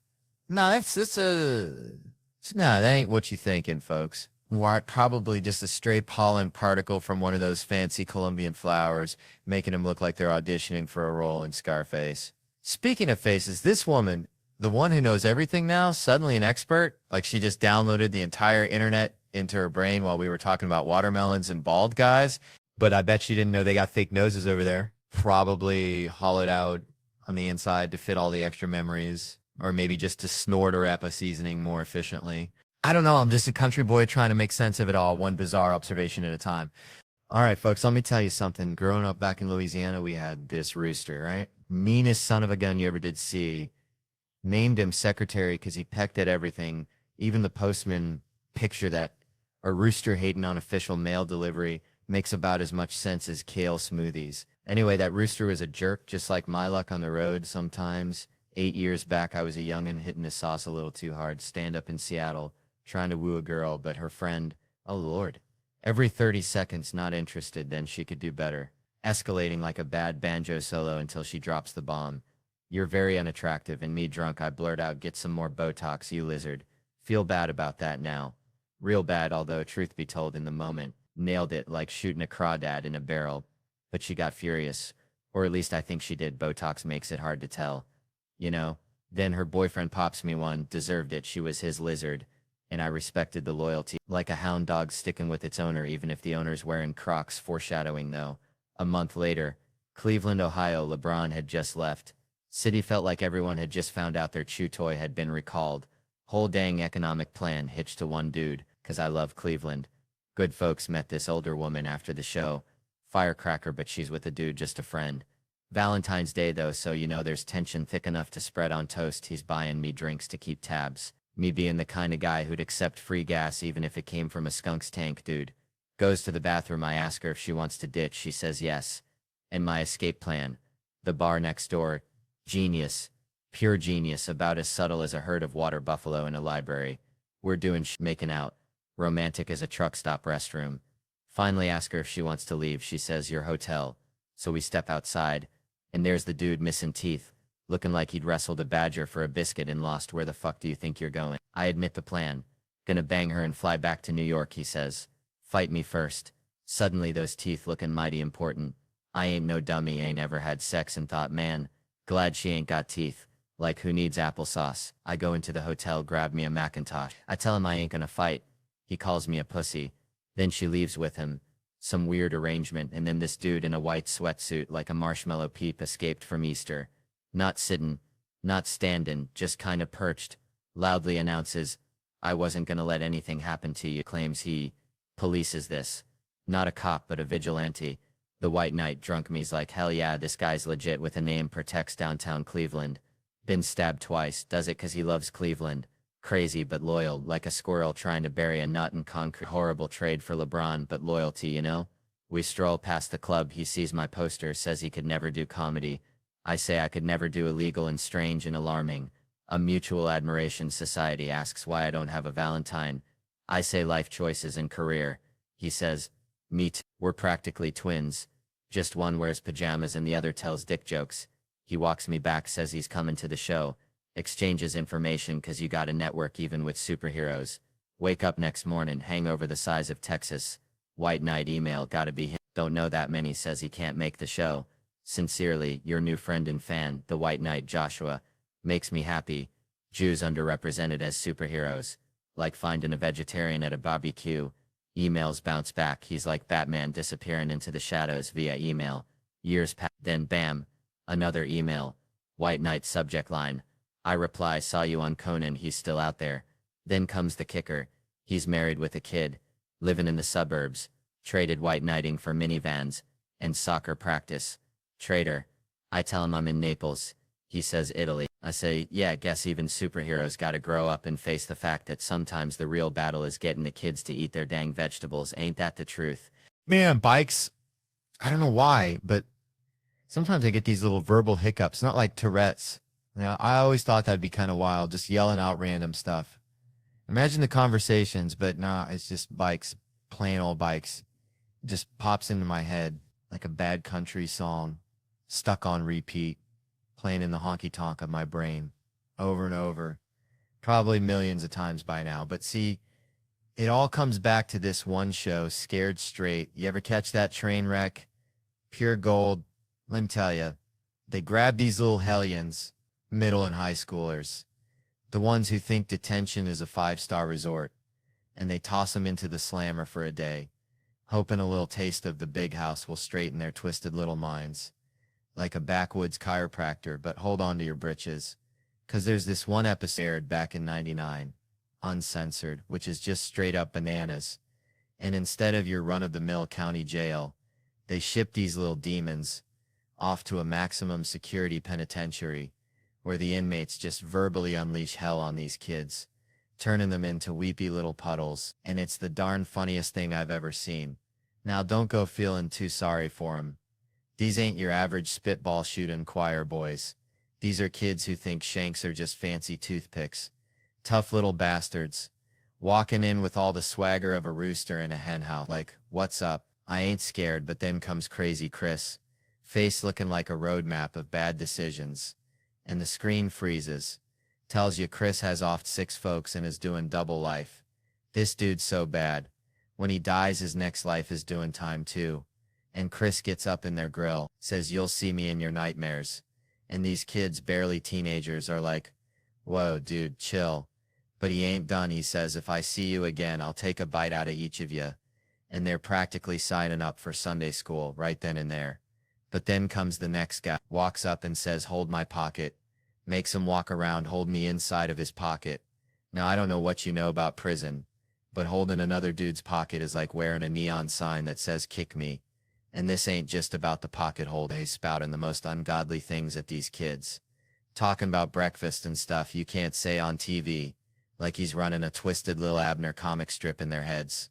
No, that ain't what you thinking, folks. Why, probably just a stray pollen particle from one of those fancy Colombian flowers, making them look like they're auditioning for a role in Scarface. Speaking of faces, this woman, the one who knows everything now, suddenly an expert, like she just downloaded the entire internet into her brain while we were talking about watermelons and bald guys. But I bet she didn't know they got fake noses over there. Probably hollowed out on the inside to fit all the extra memories, or maybe just to snort arepa seasoning more efficiently. I don't know. I'm just a country boy trying to make sense of it all, one bizarre observation at a time. All right, folks, let me tell you something. Growing up back in Louisiana, we had this rooster, right? Meanest son of a gun you ever did see. Named him secretary because he pecked at everything. Even the postman picture that a rooster hating on official mail delivery makes about as much sense as kale smoothies. Anyway, that rooster was a jerk, just like my luck on the road sometimes. 8 years back, I was a youngin' hitting the sauce a little too hard, stand up in Seattle, trying to woo a girl, but her friend, oh Lord, every 30 seconds not interested, then she could do better. Escalating like a bad banjo solo until she drops the bomb. You're very unattractive, and me drunk, I blurt out, get some more Botox, you lizard. Feel bad about that now. Real bad, although truth be told in the moment. Nailed it like shooting a crawdad in a barrel. But she got furious. Or at least I think she did. Botox makes it hard to tell. You know? Then her boyfriend pops me one. Deserved it. She was his lizard. And I respected the loyalty. Like a hound dog sticking with its owner, even if the owner's wearing Crocs, foreshadowing though. A month later, Cleveland, Ohio, LeBron had just left. City felt like everyone had just found out their chew toy had been recalled. Whole dang economic plan hitched to one dude, 'cause I love Cleveland. Good folks met this older woman after the show. Firecracker, but she's with a dude, just a friend. Valentine's Day though, so you know there's tension thick enough to spread on toast. He's buying me drinks to keep tabs. Me being the kind of guy who'd accept free gas even if it came from a skunk's tank, dude. Goes to the bathroom, I ask her if she wants to ditch, she says yes. And my escape plan. The bar next door. Genius. Pure genius, about as subtle as a herd of water buffalo in a library. We're doing making out. Romantic as a truck stop restroom. Finally ask her if she wants to leave, she says your hotel. So we step outside, and there's the dude missing teeth, looking like he'd wrestled a badger for a biscuit and lost. Where the fuck do you think you're going? I admit the plan. Gonna bang her and fly back to New York, he says. Fight me first. Suddenly those teeth looking mighty important. I ain't no dummy, ain't ever had sex and thought, man, glad she ain't got teeth. Like who needs applesauce? I go into the hotel, grab me a Macintosh. I tell him I ain't gonna fight. He calls me a pussy. Then she leaves with him. Some weird arrangement, and then this dude in a white sweatsuit like a marshmallow peep escaped from Easter. Not sittin', not standin', just kinda perched. Loudly announces, I wasn't gonna let anything happen to you, claims he polices this. Not a cop, but a vigilante. The white knight drunk me's like, hell yeah, this guy's legit with a name, protects downtown Cleveland. Been stabbed twice, does it 'cause he loves Cleveland. Crazy but loyal, like a squirrel trying to bury a nut in concrete. Horrible trade for LeBron, but loyalty, you know? We stroll past the club, he sees my poster, says he could never do comedy. I say I could never do illegal and strange and alarming. A mutual admiration society asks why I don't have a Valentine. I say life choices and career. He says, me too. We're practically twins. Just one wears pajamas and the other tells dick jokes. He walks me back, says he's coming to the show. Exchanges information 'cause you gotta network even with superheroes. Wake up next morning, hangover the size of Texas. White knight email, gotta be him. Don't know that many, says he can't make the show. Sincerely, your new friend and fan, the white knight Joshua. Makes me happy. Jews underrepresented as superheroes. Like finding a vegetarian at a barbecue. Emails bounce back, he's like Batman disappearing into the shadows via email. Years pass, then bam, another email. White knight subject line.
I reply, saw you on Conan, he's still out there. Then comes the kicker. He's married with a kid, living in the suburbs, traded white knighting for minivans, and soccer practice. Traitor. I tell him I'm in Naples. He says Italy. I say, yeah, guess even superheroes gotta grow up and face the fact that sometimes the real battle is getting the kids to eat their dang vegetables. Ain't that the truth?
Man, bikes, I don't know why, but sometimes I get these little verbal hiccups, not like Tourette's. Now, I always thought that'd be kind of wild, just yelling out random stuff. Imagine the conversations, but nah, it's just bikes, plain old bikes. It just pops into my head like a bad country song, stuck on repeat, playing in the honky-tonk of my brain over and over, probably millions of times by now. But see, it all comes back to this one show, Scared Straight. You ever catch that train wreck? Pure gold. Let me tell you, they grab these little hellions, middle and high schoolers, the ones who think detention is a 5-star resort, and they toss them into the slammer for a day, hoping a little taste of the big house will straighten their twisted little minds. Like a backwoods chiropractor, but hold on to your britches. 'Cause there's this one episode aired back in '99, uncensored, which is just straight up bananas. And instead of your run-of-the-mill county jail, they ship these little demons off to a maximum security penitentiary where the inmates just verbally unleash hell on these kids, turning them into weepy little puddles. And it's the darn funniest thing I've ever seen. Now don't go feeling too sorry for them. These ain't your average spitball shooting choir boys. These are kids who think shanks are just fancy toothpicks. Tough little bastards, walking in with all the swagger of a rooster in a hen house. Like, what's up? I ain't scared. But then comes Crazy Chris, face looking like a roadmap of bad decisions. And the screen freezes. Tells you Chris has offed 6 folks and is doing double life. This dude's so bad. When he dies, his next life is doing time too. And Chris gets up in their grill, says, you'll see me in your nightmares. And these kids, barely teenagers, are like, whoa, dude, chill. But he ain't done. He says, if I see you again, I'll take a bite out of each of you. And they're practically signing up for Sunday school right then and there. But then comes the next guy, walks up and says, hold my pocket. Makes him walk around, hold me inside of his pocket. Now, I don't know what you know about prison, but holding another dude's pocket is like wearing a neon sign that says, kick me. And this ain't just about the pocket hold. He's spouting the most ungodly things at these kids. Talking about breakfast and stuff you can't say on TV, like he's running a twisted Lil Abner comic strip in their heads.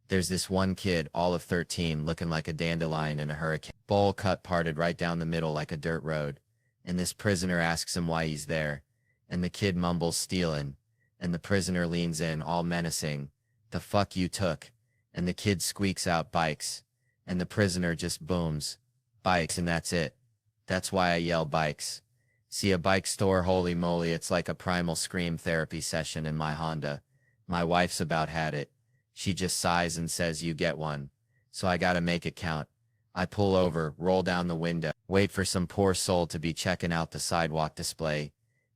There's this one kid, all of 13, looking like a dandelion in a hurricane. Bowl cut parted right down the middle like a dirt road. And this prisoner asks him why he's there. And the kid mumbles stealing. And the prisoner leans in, all menacing. The fuck you took. And the kid squeaks out bikes. And the prisoner just booms. Bikes, and that's it. That's why I yell bikes. See a bike store, holy moly, it's like a primal scream therapy session in my Honda. My wife's about had it. She just sighs and says, you get one. So I gotta make it count. I pull over, roll down the window, wait for some poor soul to be checking out the sidewalk display,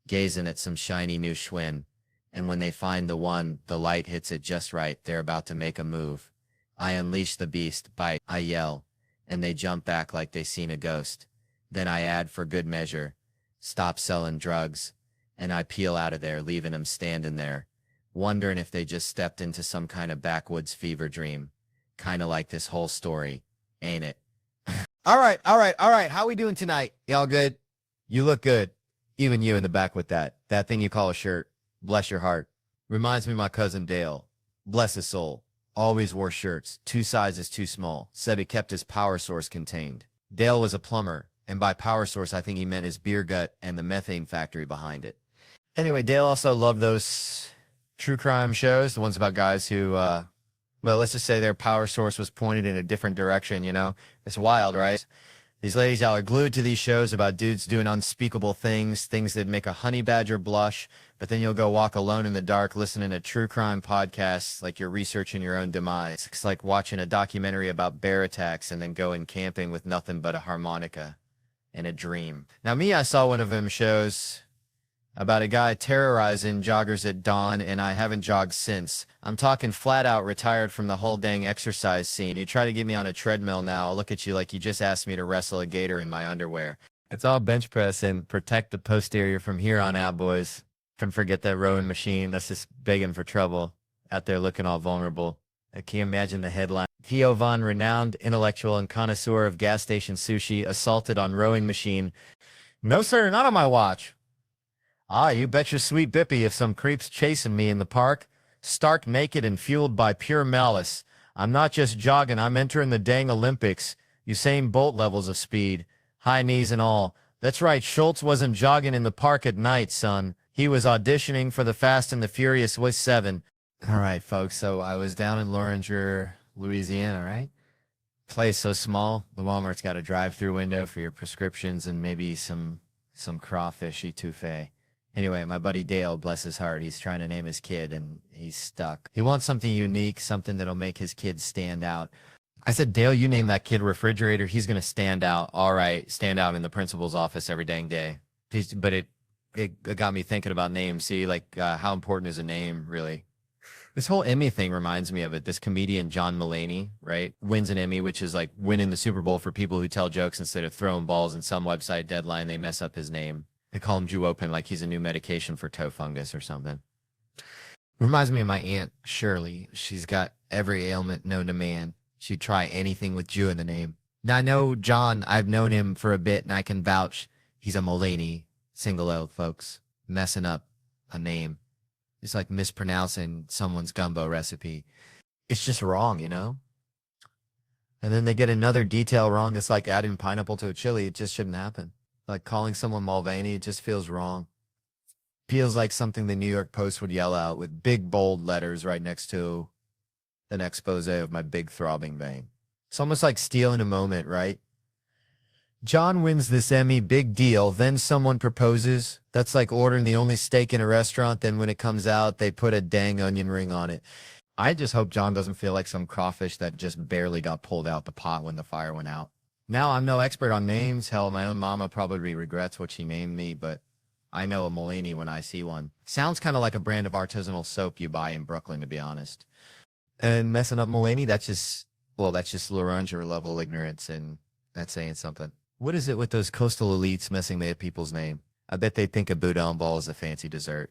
gazing at some shiny new Schwinn. And when they find the one, the light hits it just right, they're about to make a move. I unleash the beast, bite, I yell, and they jump back like they seen a ghost. Then I add for good measure, stop selling drugs, and I peel out of there, leaving them standing there, wondering if they just stepped into some kind of backwoods fever dream. Kinda like this whole story, ain't it? All right. How we doing tonight? Y'all good? You look good. Even you in the back with that thing you call a shirt. Bless your heart. Reminds me of my cousin Dale. Bless his soul. Always wore shirts, 2 sizes too small. Said it kept his power source contained. Dale was a plumber, and by power source, I think he meant his beer gut and the methane factory behind it. Anyway, Dale also loved those true crime shows, the ones about guys who, well, let's just say their power source was pointed in a different direction, you know? It's wild, right? These ladies out are glued to these shows about dudes doing unspeakable things, things that make a honey badger blush, but then you'll go walk alone in the dark listening to true crime podcasts like you're researching your own demise. It's like watching a documentary about bear attacks and then going camping with nothing but a harmonica and a dream. Now, me, I saw one of them shows about a guy terrorizing joggers at dawn, and I haven't jogged since. I'm talking flat out retired from the whole dang exercise scene. You try to get me on a treadmill now, I'll look at you like you just asked me to wrestle a gator in my underwear.
It's all bench press and protect the posterior from here on out, boys. Can forget that rowing machine that's just begging for trouble out there looking all vulnerable. Can you imagine the headline? Theo Von, renowned intellectual and connoisseur of gas station sushi, assaulted on rowing machine. No, sir, not on my watch. Ah, you bet your sweet bippy if some creep's chasing me in the park, stark naked and fueled by pure malice. I'm not just jogging, I'm entering the dang Olympics. Usain Bolt levels of speed, high knees and all. That's right, Schultz wasn't jogging in the park at night, son. He was auditioning for the Fast and the Furious with 7. All right, folks, so I was down in Loringer, Louisiana, right? Place so small, the Walmart's got a drive-through window for your prescriptions and maybe some crawfish etouffee. Anyway, my buddy Dale, bless his heart, he's trying to name his kid, and he's stuck. He wants something unique, something that'll make his kid stand out. I said, Dale, you name that kid Refrigerator, he's going to stand out. All right, stand out in the principal's office every dang day. But it got me thinking about names. See, like, how important is a name, really? This whole Emmy thing reminds me of it. This comedian, John Mulaney, right, wins an Emmy, which is like winning the Super Bowl for people who tell jokes instead of throwing balls, in some website deadline, they mess up his name. They call him Jew Open like he's a new medication for toe fungus or something. Reminds me of my Aunt Shirley. She's got every ailment known to man. She'd try anything with Jew in the name. Now, I know John, I've known him for a bit, and I can vouch he's a Mulaney, single L, folks, messing up a name. It's like mispronouncing someone's gumbo recipe. It's just wrong, you know? And then they get another detail wrong. It's like adding pineapple to a chili. It just shouldn't happen. Like calling someone Mulvaney, it just feels wrong. Feels like something the New York Post would yell out with big, bold letters right next to an expose of my big throbbing vein. It's almost like stealing a moment, right? John wins this Emmy, big deal. Then someone proposes. That's like ordering the only steak in a restaurant. Then when it comes out, they put a dang onion ring on it. I just hope John doesn't feel like some crawfish that just barely got pulled out the pot when the fire went out. Now, I'm no expert on names. Hell, my own mama probably regrets what she named me, but I know a Mulaney when I see one. Sounds kind of like a brand of artisanal soap you buy in Brooklyn, to be honest. And messing up Mulaney, that's just Loringer level ignorance, and that's saying something. What is it with those coastal elites messing with people's name? I bet they think a boudin ball is a fancy dessert.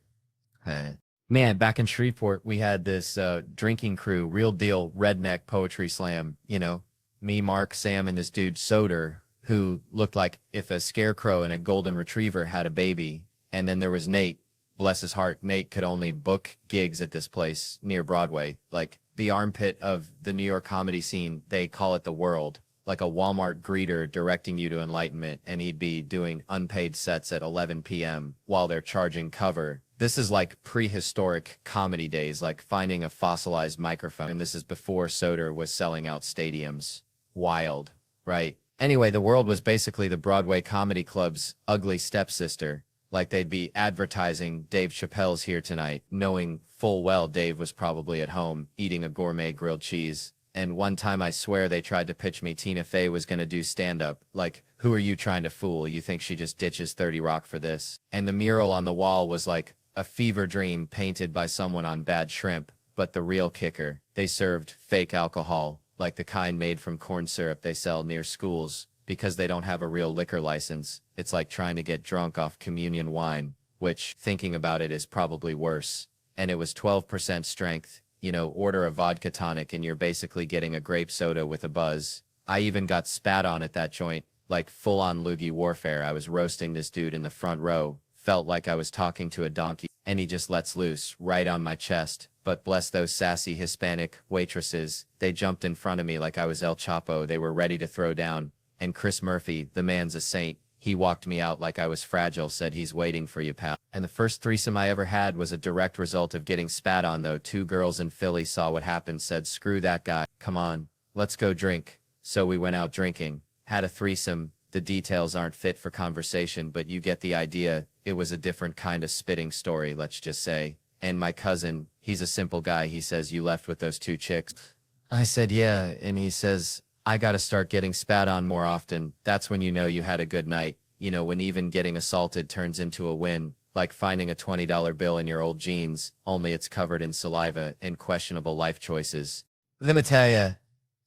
Man, back in Shreveport, we had this drinking crew, real deal redneck poetry slam. You know, me, Mark, Sam, and this dude Soder, who looked like if a scarecrow and a golden retriever had a baby. And then there was Nate, bless his heart. Nate could only book gigs at this place near Broadway, like the armpit of the New York comedy scene. They call it the World. Like a Walmart greeter directing you to enlightenment, and he'd be doing unpaid sets at 11 p.m. while they're charging cover. This is like prehistoric comedy days, like finding a fossilized microphone. And this is before Soder was selling out stadiums. Wild, right? Anyway, the World was basically the Broadway comedy club's ugly stepsister. Like they'd be advertising Dave Chappelle's here tonight, knowing full well Dave was probably at home eating a gourmet grilled cheese. And one time I swear they tried to pitch me Tina Fey was going to do stand-up. Like, who are you trying to fool? You think she just ditches 30 Rock for this? And the mural on the wall was like a fever dream painted by someone on Bad Shrimp. But the real kicker, they served fake alcohol, like the kind made from corn syrup they sell near schools, because they don't have a real liquor license. It's like trying to get drunk off communion wine, which, thinking about it, is probably worse. And it was 12% strength. You know, order a vodka tonic and you're basically getting a grape soda with a buzz. I even got spat on at that joint, like full-on loogie warfare. I was roasting this dude in the front row. Felt like I was talking to a donkey, and he just lets loose right on my chest. But bless those sassy Hispanic waitresses. They jumped in front of me like I was El Chapo. They were ready to throw down. And Chris Murphy, the man's a saint. He walked me out like I was fragile, said he's waiting for you, pal. And the first threesome I ever had was a direct result of getting spat on, though. 2 girls in Philly saw what happened, said, screw that guy. Come on, let's go drink. So we went out drinking, had a threesome. The details aren't fit for conversation, but you get the idea. It was a different kind of spitting story, let's just say. And my cousin, he's a simple guy. He says, you left with those 2 chicks? I said, yeah. And he says, I got to start getting spat on more often. That's when you know you had a good night. You know, when even getting assaulted turns into a win, like finding a $20 bill in your old jeans, only it's covered in saliva and questionable life choices. Let me tell you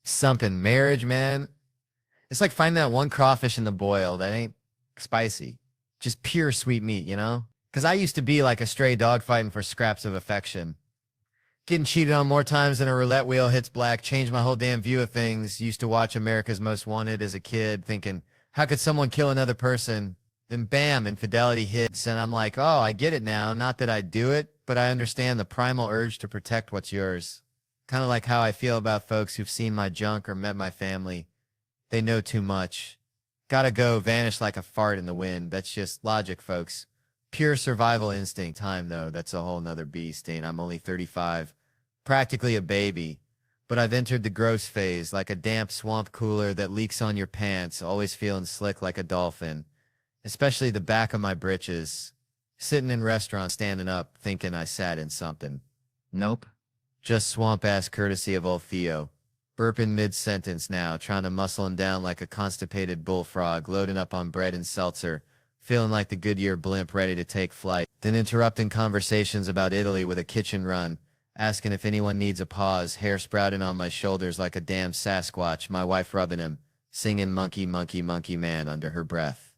something, marriage, man. It's like finding that one crawfish in the boil that ain't spicy. Just pure sweet meat, you know? Because I used to be like a stray dog fighting for scraps of affection. Getting cheated on more times than a roulette wheel hits black changed my whole damn view of things. Used to watch America's Most Wanted as a kid thinking, how could someone kill another person? Then bam, infidelity hits. And I'm like, oh, I get it now. Not that I do it, but I understand the primal urge to protect what's yours. Kind of like how I feel about folks who've seen my junk or met my family. They know too much. Gotta go, vanish like a fart in the wind. That's just logic, folks. Pure survival instinct. Time, though, that's a whole nother beast, and I'm only 35. Practically a baby. But I've entered the gross phase, like a damp swamp cooler that leaks on your pants, always feeling slick like a dolphin. Especially the back of my britches. Sitting in restaurants, standing up, thinking I sat in something. Nope. Just swamp-ass courtesy of old Theo. Burping mid-sentence now, trying to muscle him down like a constipated bullfrog, loading up on bread and seltzer, feeling like the Goodyear blimp ready to take flight, then interrupting conversations about Italy with a kitchen run, asking if anyone needs a pause, hair sprouting on my shoulders like a damn Sasquatch, my wife rubbing him, singing Monkey, Monkey, Monkey Man under her breath.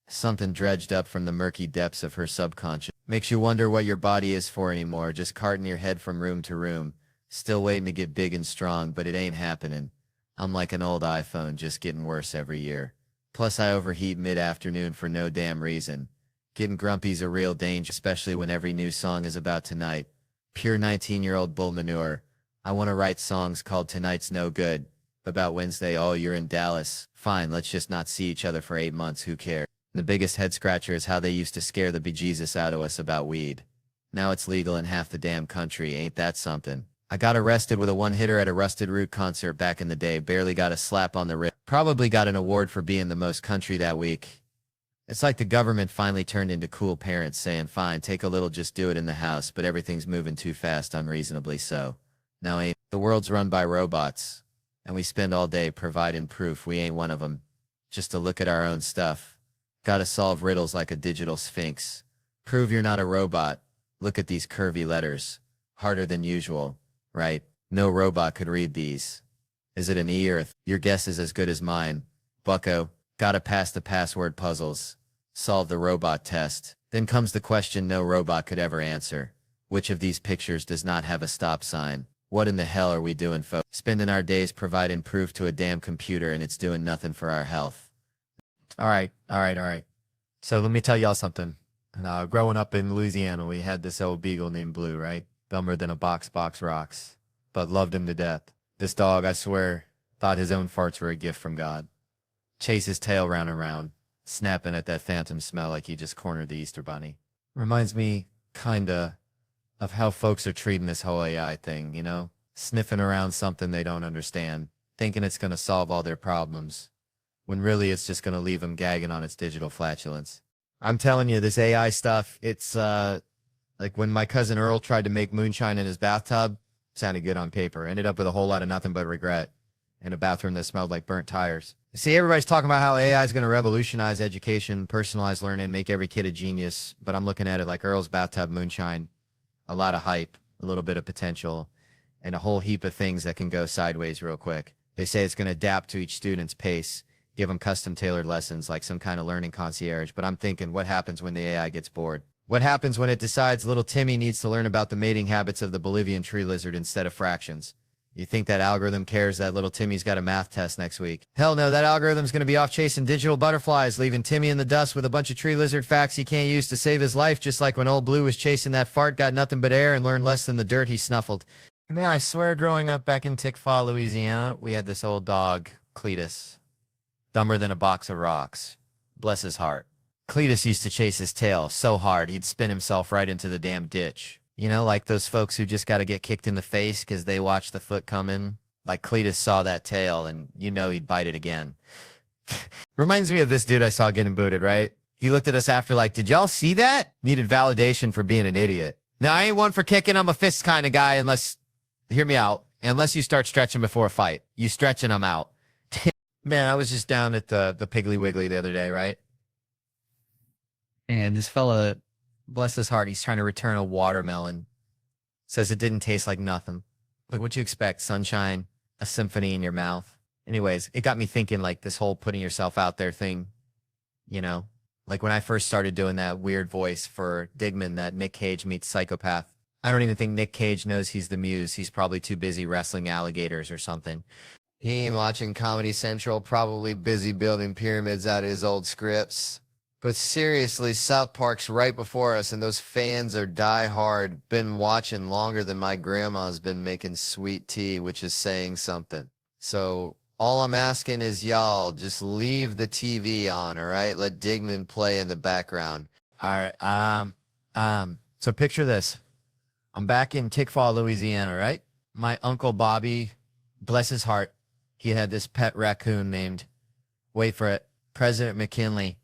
Something dredged up from the murky depths of her subconscious. Makes you wonder what your body is for anymore, just carting your head from room to room. Still waiting to get big and strong, but it ain't happening. I'm like an old iPhone, just getting worse every year. Plus I overheat mid-afternoon for no damn reason. Getting grumpy's a real danger, especially when every new song is about tonight. Pure 19-year-old bull manure. I want to write songs called Tonight's No Good. About Wednesday, oh, you're in Dallas. Fine, let's just not see each other for 8 months, who cares? The biggest head-scratcher is how they used to scare the bejesus out of us about weed. Now it's legal in half the damn country, ain't that something? I got arrested with a one-hitter at a Rusted Root concert back in the day, barely got a slap on the wrist. Probably got an award for being the most country that week. It's like the government finally turned into cool parents saying, fine, take a little, just do it in the house, but everything's moving too fast, unreasonably so. Now ain't. The world's run by robots, and we spend all day providing proof we ain't one of them. Just to look at our own stuff. Gotta solve riddles like a digital sphinx. Prove you're not a robot. Look at these curvy letters. Harder than usual, right? No robot could read these. Is it an E or a th? Your guess is as good as mine. Bucko, gotta pass the password puzzles. Solve the robot test. Then comes the question no robot could ever answer. Which of these pictures does not have a stop sign? What in the hell are we doing, folks? Spending our days providing proof to a damn computer and it's doing nothing for our health.
All right. So let me tell y'all something. Growing up in Louisiana, we had this old beagle named Blue, right? Dumber than a box rocks, but loved him to death. This dog, I swear, thought his own farts were a gift from God. Chase his tail round and round, snapping at that phantom smell like he just cornered the Easter Bunny. Reminds me, kinda, of how folks are treating this whole AI thing, you know? Sniffing around something they don't understand, thinking it's gonna solve all their problems, when really it's just gonna leave them gagging on its digital flatulence. I'm telling you, this AI stuff, it's, like when my cousin Earl tried to make moonshine in his bathtub, sounded good on paper, ended up with a whole lot of nothing but regret, in a bathroom that smelled like burnt tires. See, everybody's talking about how AI is going to revolutionize education, personalize learning, make every kid a genius, but I'm looking at it like Earl's bathtub moonshine. A lot of hype, a little bit of potential, and a whole heap of things that can go sideways real quick. They say it's going to adapt to each student's pace, give them custom-tailored lessons like some kind of learning concierge, but I'm thinking, what happens when the AI gets bored? What happens when it decides little Timmy needs to learn about the mating habits of the Bolivian tree lizard instead of fractions? You think that algorithm cares that little Timmy's got a math test next week? Hell no, that algorithm's going to be off chasing digital butterflies, leaving Timmy in the dust with a bunch of tree lizard facts he can't use to save his life, just like when old Blue was chasing that fart, got nothing but air, and learned less than the dirt he snuffled. Man, I swear growing up back in Tickfaw, Louisiana, we had this old dog, Cletus. Dumber than a box of rocks. Bless his heart. Cletus used to chase his tail so hard he'd spin himself right into the damn ditch. You know, like those folks who just got to get kicked in the face because they watched the foot come in. Like Cletus saw that tail and you know he'd bite it again. Reminds me of this dude I saw getting booted, right? He looked at us after like, did y'all see that? Needed validation for being an idiot. Now, I ain't one for kicking. I'm a fist kind of guy unless, hear me out, unless you start stretching before a fight. You stretching, I'm out. Man, I was just down at the Piggly Wiggly the other day, right? And this fella, bless his heart, he's trying to return a watermelon. Says it didn't taste like nothing. Like, what you expect? Sunshine, a symphony in your mouth. Anyways, it got me thinking, like, this whole putting yourself out there thing, you know?
Like when I first started doing that weird voice for Digman, that Nick Cage meets psychopath. I don't even think Nick Cage knows he's the muse. He's probably too busy wrestling alligators or something.
He ain't watching Comedy Central, probably busy building pyramids out of his old scripts. But seriously, South Park's right before us, and those fans are die hard. Been watching longer than my grandma's been making sweet tea, which is saying something. So all I'm asking is y'all just leave the TV on, all right? Let Digman play in the background.
All right. So picture this. I'm back in Tickfaw, Louisiana, right? My uncle Bobby, bless his heart, he had this pet raccoon named, wait for it, President McKinley.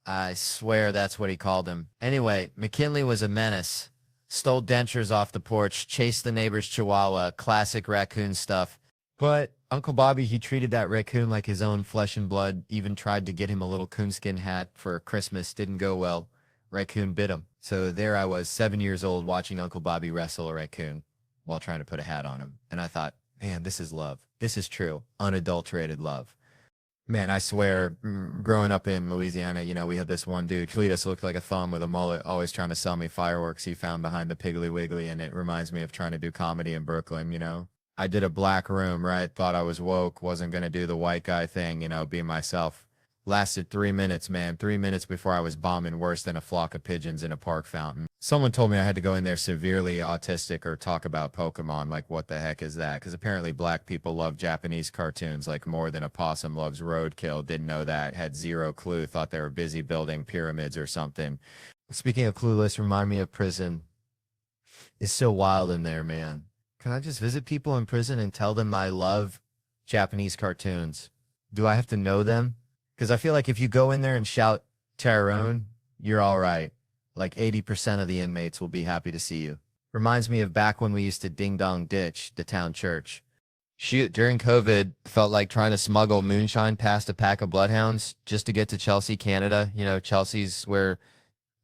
I swear that's what he called him. Anyway, McKinley was a menace. Stole dentures off the porch, chased the neighbor's chihuahua, classic raccoon stuff. But Uncle Bobby, he treated that raccoon like his own flesh and blood, even tried to get him a little coonskin hat for Christmas. Didn't go well. Raccoon bit him. So there I was, 7 years old, watching Uncle Bobby wrestle a raccoon while trying to put a hat on him. And I thought, man, this is love. This is true, unadulterated love. Man, I swear, growing up in Louisiana, you know, we had this one dude, Cletus, looked like a thumb with a mullet, always trying to sell me fireworks he found behind the Piggly Wiggly, and it reminds me of trying to do comedy in Brooklyn, you know? I did a black room, right? Thought I was woke, wasn't going to do the white guy thing, you know, be myself. Lasted 3 minutes, man. 3 minutes before I was bombing worse than a flock of pigeons in a park fountain. Someone told me I had to go in there severely autistic or talk about Pokemon. Like, what the heck is that? Because apparently black people love Japanese cartoons like more than a possum loves roadkill. Didn't know that. Had zero clue. Thought they were busy building pyramids or something. Speaking of clueless, remind me of prison. It's so wild in there, man. Can I just visit people in prison and tell them I love Japanese cartoons? Do I have to know them? Because I feel like if you go in there and shout Tyrone, you're all right. Like 80% of the inmates will be happy to see you. Reminds me of back when we used to ding dong ditch the town church. Shoot, during COVID, felt like trying to smuggle moonshine past a pack of bloodhounds just to get to Chelsea, Canada. You know, Chelsea's where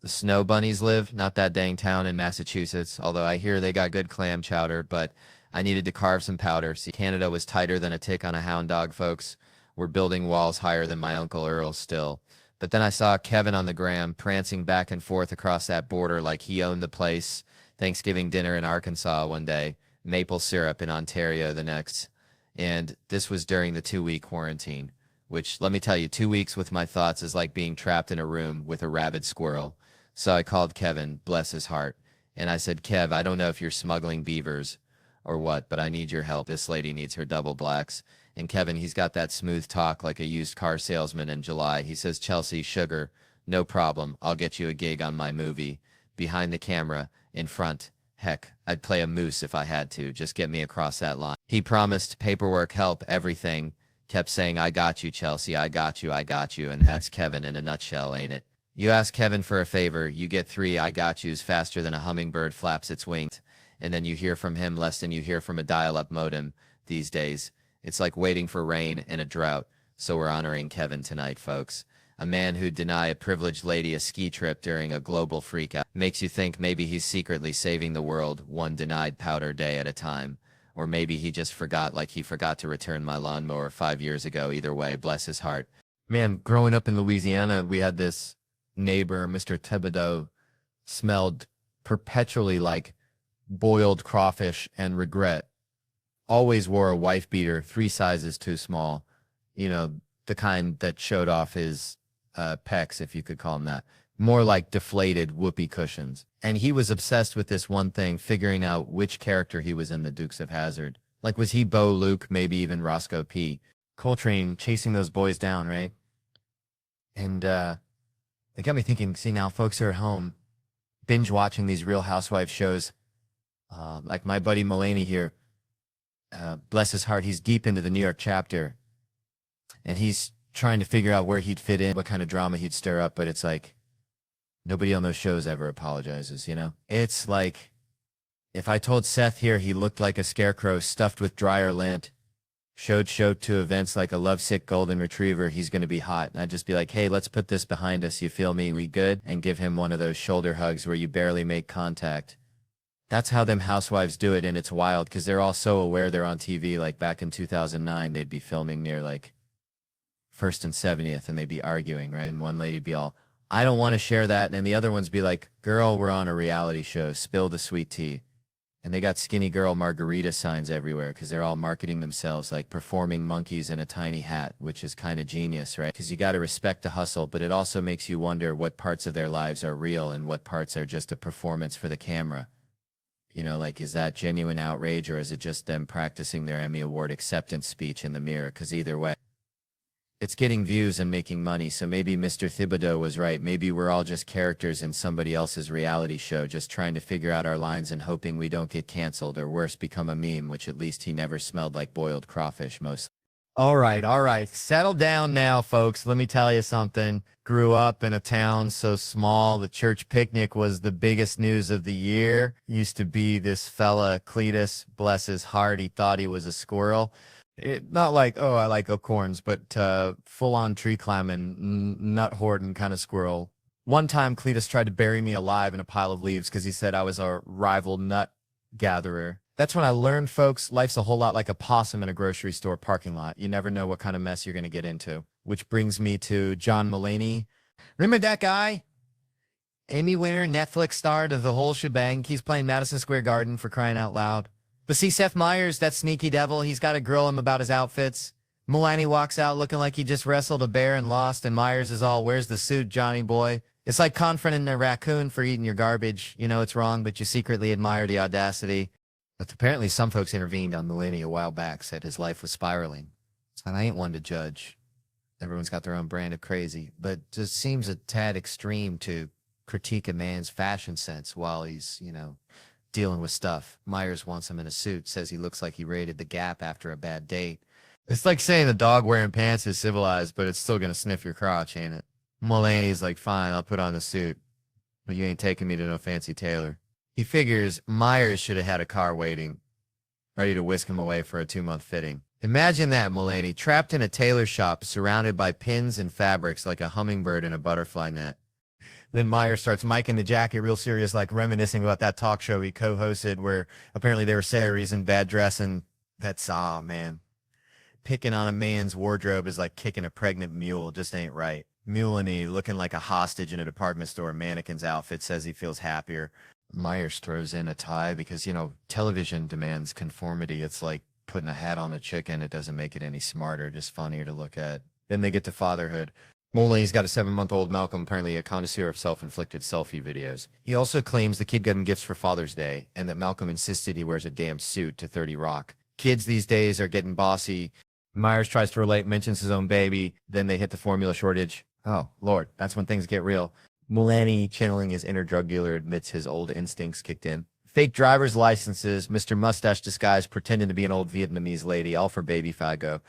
the snow bunnies live, not that dang town in Massachusetts. Although I hear they got good clam chowder, but I needed to carve some powder. See, Canada was tighter than a tick on a hound dog, folks. We're building walls higher than my Uncle Earl still. But then I saw Kevin on the gram prancing back and forth across that border like he owned the place. Thanksgiving dinner in Arkansas one day, maple syrup in Ontario the next. And this was during the 2-week quarantine, which, let me tell you, 2 weeks with my thoughts is like being trapped in a room with a rabid squirrel. So I called Kevin, bless his heart, and I said, Kev, I don't know if you're smuggling beavers or what, but I need your help. This lady needs her double blacks. And Kevin, he's got that smooth talk like a used car salesman in July. He says, Chelsea, sugar, no problem. I'll get you a gig on my movie. Behind the camera, in front. Heck, I'd play a moose if I had to. Just get me across that line. He promised paperwork, help, everything. Kept saying, I got you, Chelsea, I got you, I got you. And that's Kevin in a nutshell, ain't it? You ask Kevin for a favor, you get 3 I got yous faster than a hummingbird flaps its wings. And then you hear from him less than you hear from a dial-up modem these days. It's like waiting for rain in a drought, so we're honoring Kevin tonight, folks. A man who'd deny a privileged lady a ski trip during a global freakout makes you think maybe he's secretly saving the world one denied powder day at a time. Or maybe he just forgot like he forgot to return my lawnmower 5 years ago. Either way, bless his heart. Man, growing up in Louisiana, we had this neighbor, Mr. Thibodeau, smelled perpetually like boiled crawfish and regret. Always wore a wife beater 3 sizes too small, you know, the kind that showed off his pecs, if you could call them that. More like deflated whoopee cushions. And he was obsessed with this one thing, figuring out which character he was in the Dukes of Hazzard. Like, was he Bo Luke, maybe even Roscoe P. Coltrane chasing those boys down, right? And they got me thinking, see, now folks are at home binge watching these Real Housewives shows. Like my buddy Mulaney here. Bless his heart, he's deep into the New York chapter, and he's trying to figure out where he'd fit in, what kind of drama he'd stir up, but it's like, nobody on those shows ever apologizes, you know? It's like, if I told Seth here he looked like a scarecrow stuffed with dryer lint, showed to events like a lovesick golden retriever, he's going to be hot. And I'd just be like, hey, let's put this behind us, you feel me, we good? And give him one of those shoulder hugs where you barely make contact. That's how them housewives do it, and it's wild because they're all so aware they're on TV. Like back in 2009, they'd be filming near like 1st and 70th, and they'd be arguing, right? And one lady'd be all, I don't want to share that. And the other ones be like, girl, we're on a reality show. Spill the sweet tea. And they got skinny girl margarita signs everywhere because they're all marketing themselves like performing monkeys in a tiny hat, which is kind of genius, right? Because you got to respect the hustle, but it also makes you wonder what parts of their lives are real and what parts are just a performance for the camera. You know, like, is that genuine outrage or is it just them practicing their Emmy Award acceptance speech in the mirror? Because either way, it's getting views and making money. So maybe Mr. Thibodeau was right. Maybe we're all just characters in somebody else's reality show, just trying to figure out our lines and hoping we don't get canceled or worse, become a meme, which at least he never smelled like boiled crawfish most. All right. Settle down now, folks. Let me tell you something. Grew up in a town so small, the church picnic was the biggest news of the year. Used to be this fella, Cletus, bless his heart, he thought he was a squirrel. Not like, oh, I like acorns, but full-on tree climbing, nut hoarding kind of squirrel. One time, Cletus tried to bury me alive in a pile of leaves because he said I was a rival nut gatherer. That's when I learned, folks, life's a whole lot like a possum in a grocery store parking lot. You never know what kind of mess you're going to get into. Which brings me to John Mulaney. Remember that guy? Emmy winner, Netflix star to the whole shebang. He's playing Madison Square Garden for crying out loud. But see, Seth Meyers, that sneaky devil, he's got to grill him about his outfits. Mulaney walks out looking like he just wrestled a bear and lost, and Myers is all, where's the suit, Johnny boy? It's like confronting a raccoon for eating your garbage. You know it's wrong, but you secretly admire the audacity. But apparently some folks intervened on Mulaney a while back, said his life was spiraling. And I ain't one to judge. Everyone's got their own brand of crazy, but it just seems a tad extreme to critique a man's fashion sense while he's, dealing with stuff. Myers wants him in a suit, says he looks like he raided the Gap after a bad date. It's like saying a dog wearing pants is civilized, but it's still going to sniff your crotch, ain't it? Mulaney's like, fine, I'll put on the suit, but you ain't taking me to no fancy tailor. He figures Myers should have had a car waiting, ready to whisk him away for a 2-month fitting. Imagine that, Mulaney, trapped in a tailor shop, surrounded by pins and fabrics like a hummingbird in a butterfly net. Then Myers starts miking the jacket real serious, like reminiscing about that talk show he co-hosted where apparently they were Saris in bad dress, and that's, man. Picking on a man's wardrobe is like kicking a pregnant mule, just ain't right. Mulaney, looking like a hostage in a department store mannequin's outfit, says he feels happier. Myers throws in a tie because, television demands conformity. It's like putting a hat on a chicken. It doesn't make it any smarter, just funnier to look at. Then they get to fatherhood. Mulaney's got a 7-month-old Malcolm, apparently a connoisseur of self-inflicted selfie videos. He also claims the kid got him gifts for Father's Day, and that Malcolm insisted he wears a damn suit to 30 Rock. Kids these days are getting bossy. Myers tries to relate, mentions his own baby, then they hit the formula shortage. Oh, Lord, that's when things get real. Mulaney, channeling his inner drug dealer, admits his old instincts kicked in. Fake driver's licenses, Mr. Mustache disguise pretending to be an old Vietnamese lady, all for baby Fago.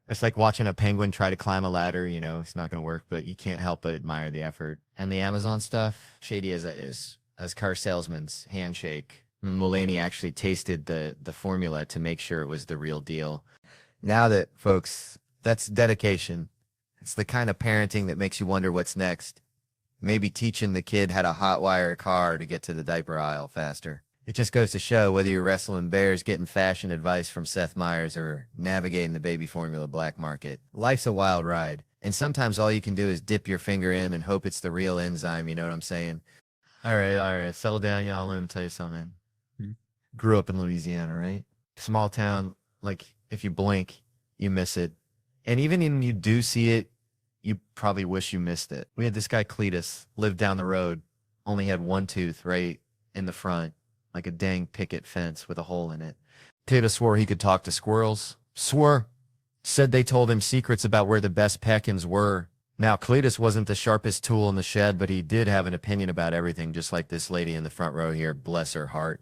It's like watching a penguin try to climb a ladder, it's not going to work, but you can't help but admire the effort. And the Amazon stuff, shady as it is, as car salesman's handshake. Mulaney actually tasted the formula to make sure it was the real deal. Now that, folks, that's dedication. It's the kind of parenting that makes you wonder what's next. Maybe teaching the kid how to hotwire a car to get to the diaper aisle faster. It just goes to show whether you're wrestling bears, getting fashion advice from Seth Meyers, or navigating the baby formula black market. Life's a wild ride, and sometimes all you can do is dip your finger in and hope it's the real enzyme, you know what I'm saying? All right, settle down, y'all. Let me tell you something. Grew up in Louisiana, right? Small town, like, if you blink, you miss it. And even when you do see it, you probably wish you missed it. We had this guy, Cletus, lived down the road, only had one tooth right in the front, like a dang picket fence with a hole in it. Cletus swore he could talk to squirrels. Said they told him secrets about where the best peckins were. Now, Cletus wasn't the sharpest tool in the shed, but he did have an opinion about everything, just like this lady in the front row here, bless her heart.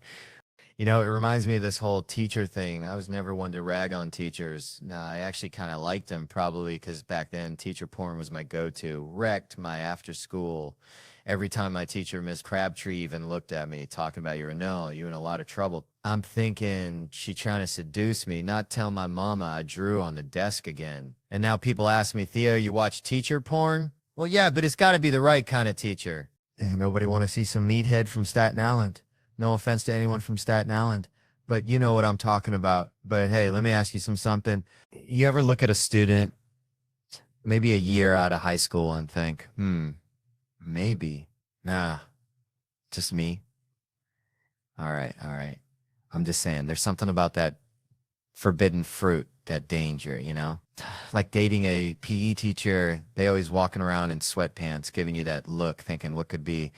It reminds me of this whole teacher thing. I was never one to rag on teachers. No, I actually kind of liked them, probably because back then teacher porn was my go-to. Wrecked my after school. Every time my teacher, Miss Crabtree, even looked at me talking about you're in a lot of trouble. I'm thinking she trying to seduce me, not tell my mama I drew on the desk again. And now people ask me, Theo, you watch teacher porn? Well, yeah, but it's got to be the right kind of teacher. Nobody want to see some meathead from Staten Island. No offense to anyone from Staten Island, but you know what I'm talking about. But hey, let me ask you something. You ever look at a student, maybe a year out of high school, and think, Maybe. Nah, just me. All right, all right. I'm just saying, there's something about that forbidden fruit, that danger, you know? Like dating a PE teacher, they always walking around in sweatpants, giving you that look, thinking what could be.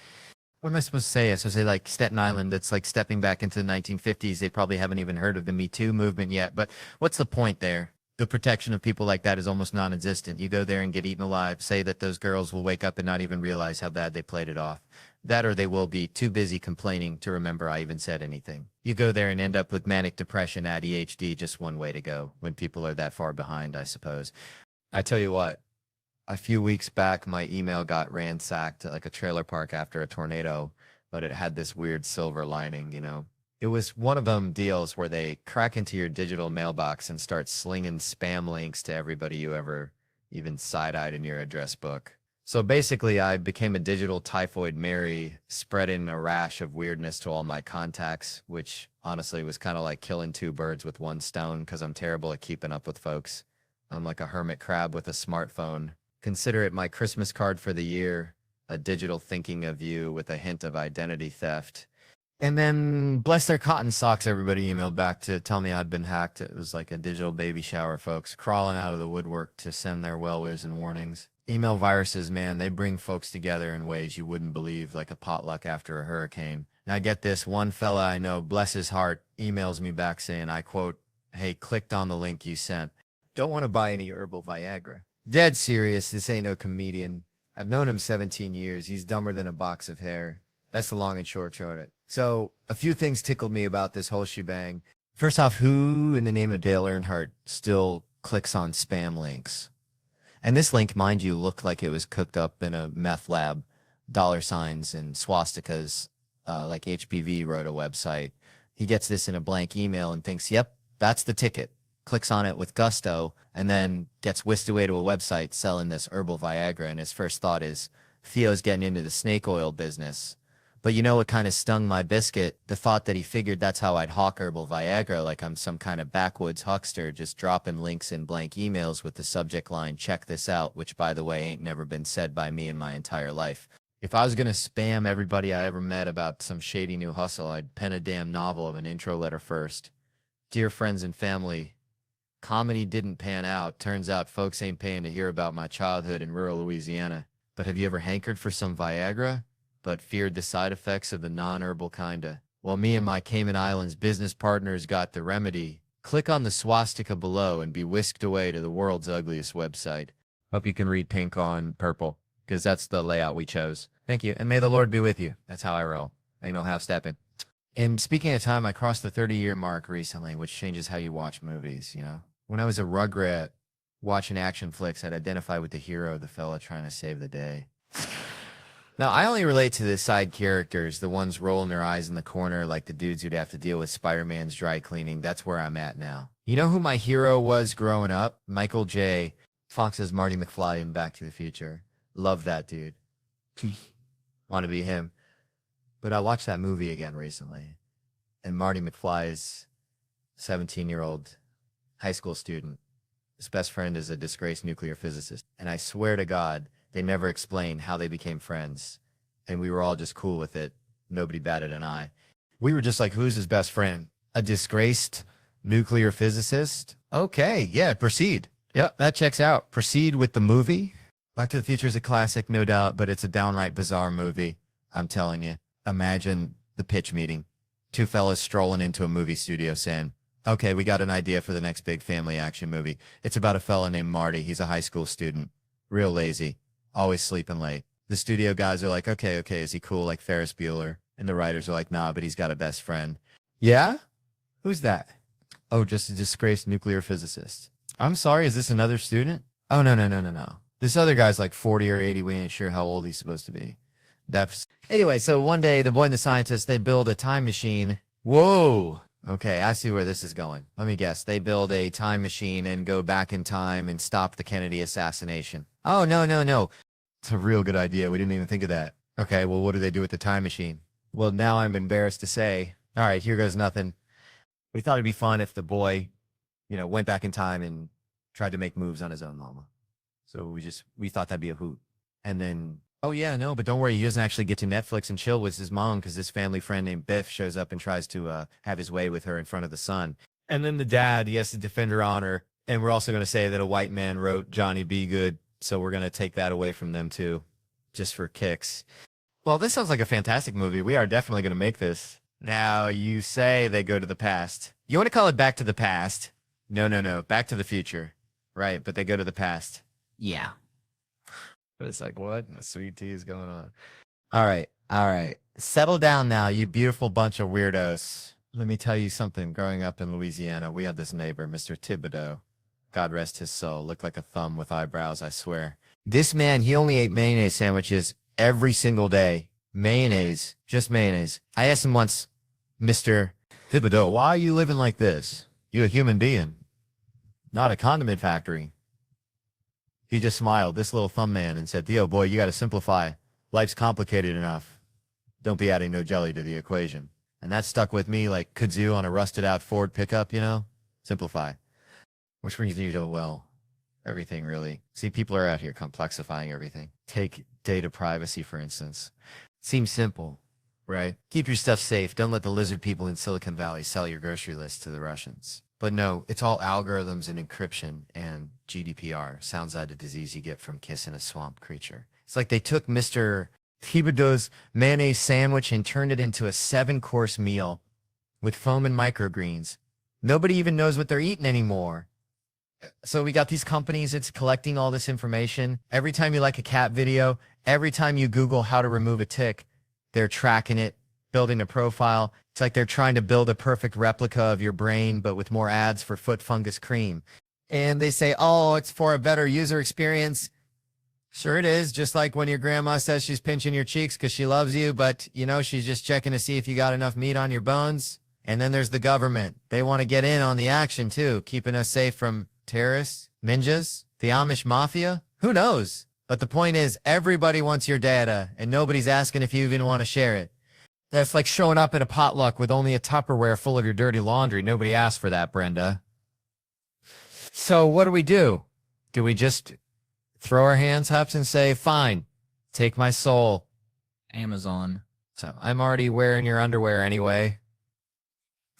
What am I supposed to say? I supposed to say like Staten Island, that's like stepping back into the 1950s. They probably haven't even heard of the Me Too movement yet. But what's the point there? The protection of people like that is almost non-existent. You go there and get eaten alive, say that those girls will wake up and not even realize how bad they played it off. That or they will be too busy complaining to remember I even said anything. You go there and end up with manic depression, ADHD, just one way to go when people are that far behind, I suppose. I tell you what, a few weeks back, my email got ransacked at like a trailer park after a tornado, but it had this weird silver lining, you know. It was one of them deals where they crack into your digital mailbox and start slinging spam links to everybody you ever even side-eyed in your address book. So basically, I became a digital typhoid Mary, spreading a rash of weirdness to all my contacts, which honestly was kind of like killing two birds with one stone because I'm terrible at keeping up with folks. I'm like a hermit crab with a smartphone. Consider it my Christmas card for the year, a digital thinking of you with a hint of identity theft. And then, bless their cotton socks, everybody emailed back to tell me I'd been hacked. It was like a digital baby shower, folks, crawling out of the woodwork to send their well wishes and warnings. Email viruses, man, they bring folks together in ways you wouldn't believe, like a potluck after a hurricane. And I get this, one fella I know, bless his heart, emails me back saying, I quote, "Hey, clicked on the link you sent. Don't want to buy any herbal Viagra." Dead serious, this ain't no comedian. I've known him 17 years. He's dumber than a box of hair. That's the long and short of it. So a few things tickled me about this whole shebang. First off, who in the name of Dale Earnhardt still clicks on spam links? And this link, mind you, looked like it was cooked up in a meth lab, dollar signs and swastikas, like HPV wrote a website. He gets this in a blank email and thinks, yep, that's the ticket. Clicks on it with gusto and then gets whisked away to a website selling this herbal Viagra. And his first thought is, Theo's getting into the snake oil business. But you know what kind of stung my biscuit? The thought that he figured that's how I'd hawk herbal Viagra, like I'm some kind of backwoods huckster just dropping links in blank emails with the subject line, check this out, which, by the way, ain't never been said by me in my entire life. If I was going to spam everybody I ever met about some shady new hustle, I'd pen a damn novel of an intro letter first. Dear friends and family, comedy didn't pan out. Turns out folks ain't paying to hear about my childhood in rural Louisiana. But have you ever hankered for some Viagra, but feared the side effects of the non-herbal kinda? Well, me and my Cayman Islands business partners got the remedy. Click on the swastika below and be whisked away to the world's ugliest website. Hope you can read pink on purple, because that's the layout we chose. Thank you, and may the Lord be with you. That's how I roll. Ain't no half-stepping. And speaking of time, I crossed the 30-year mark recently, which changes how you watch movies, you know? When I was a rugrat watching action flicks, I'd identify with the hero, the fella trying to save the day. Now, I only relate to the side characters, the ones rolling their eyes in the corner like the dudes who'd have to deal with Spider-Man's dry cleaning. That's where I'm at now. You know who my hero was growing up? Michael J. Fox's Marty McFly in Back to the Future. Love that dude. Want to be him. But I watched that movie again recently, and Marty McFly's 17-year-old high school student. His best friend is a disgraced nuclear physicist. And I swear to God, they never explained how they became friends. And we were all just cool with it. Nobody batted an eye. We were just like, who's his best friend? A disgraced nuclear physicist? Okay, yeah, proceed. Yep, that checks out. Proceed with the movie. Back to the Future is a classic, no doubt, but it's a downright bizarre movie. I'm telling you. Imagine the pitch meeting. Two fellas strolling into a movie studio saying, okay, we got an idea for the next big family action movie. It's about a fella named Marty. He's a high school student. Real lazy. Always sleeping late. The studio guys are like, okay, is he cool like Ferris Bueller? And the writers are like, nah, but he's got a best friend. Yeah? Who's that? Oh, just a disgraced nuclear physicist. I'm sorry, is this another student? Oh, no. This other guy's like 40 or 80. We ain't sure how old he's supposed to be. Anyway, so one day, the boy and the scientist, they build a time machine. Whoa. Okay, I see where this is going. Let me guess. They build a time machine and go back in time and stop the Kennedy assassination. Oh, no. It's a real good idea. We didn't even think of that. Okay, well, what do they do with the time machine? Well, now I'm embarrassed to say. All right, here goes nothing. We thought it'd be fun if the boy, went back in time and tried to make moves on his own mama. So we thought that'd be a hoot. And then Oh yeah, no, but don't worry, he doesn't actually get to Netflix and chill with his mom because this family friend named Biff shows up and tries to have his way with her in front of the son. And then the dad, he has to defend her honor. And we're also going to say that a white man wrote Johnny Be Good, so we're going to take that away from them too, just for kicks. Well, this sounds like a fantastic movie. We are definitely going to make this. Now, you say they go to the past. You want to call it Back to the Past? No, no, no. Back to the Future. Right, but they go to the past.
Yeah.
But it's like, what in the sweet tea is going on?
All right, all right. Settle down now, you beautiful bunch of weirdos. Let me tell you something. Growing up in Louisiana, we had this neighbor, Mr. Thibodeau. God rest his soul. Looked like a thumb with eyebrows, I swear. This man, he only ate mayonnaise sandwiches every single day. Mayonnaise. Just mayonnaise. I asked him once, Mr. Thibodeau, why are you living like this? You a human being, not a condiment factory. He just smiled, this little thumb man, and said, Theo, boy, you got to simplify. Life's complicated enough. Don't be adding no jelly to the equation. And that stuck with me like kudzu on a rusted out Ford pickup, you know? Simplify. Which brings you to, well, everything really. See, people are out here complexifying everything. Take data privacy, for instance. Seems simple, right? Keep your stuff safe. Don't let the lizard people in Silicon Valley sell your grocery list to the Russians. But no, it's all algorithms and encryption and GDPR. Sounds like a disease you get from kissing a swamp creature. It's like they took Mr. Thibodeau's mayonnaise sandwich and turned it into a 7-course meal with foam and microgreens. Nobody even knows what they're eating anymore. So we got these companies, it's collecting all this information. Every time you like a cat video, every time you Google how to remove a tick, they're tracking it, building a profile. It's like they're trying to build a perfect replica of your brain, but with more ads for foot fungus cream. And they say, oh, it's for a better user experience. Sure it is, just like when your grandma says she's pinching your cheeks because she loves you, but, you know, she's just checking to see if you got enough meat on your bones. And then there's the government. They want to get in on the action, too, keeping us safe from terrorists, ninjas, the Amish mafia. Who knows? But the point is, everybody wants your data, and nobody's asking if you even want to share it. That's like showing up at a potluck with only a Tupperware full of your dirty laundry. Nobody asked for that, Brenda. So what do? Do we just throw our hands up and say, fine, take my soul?
Amazon.
So I'm already wearing your underwear anyway.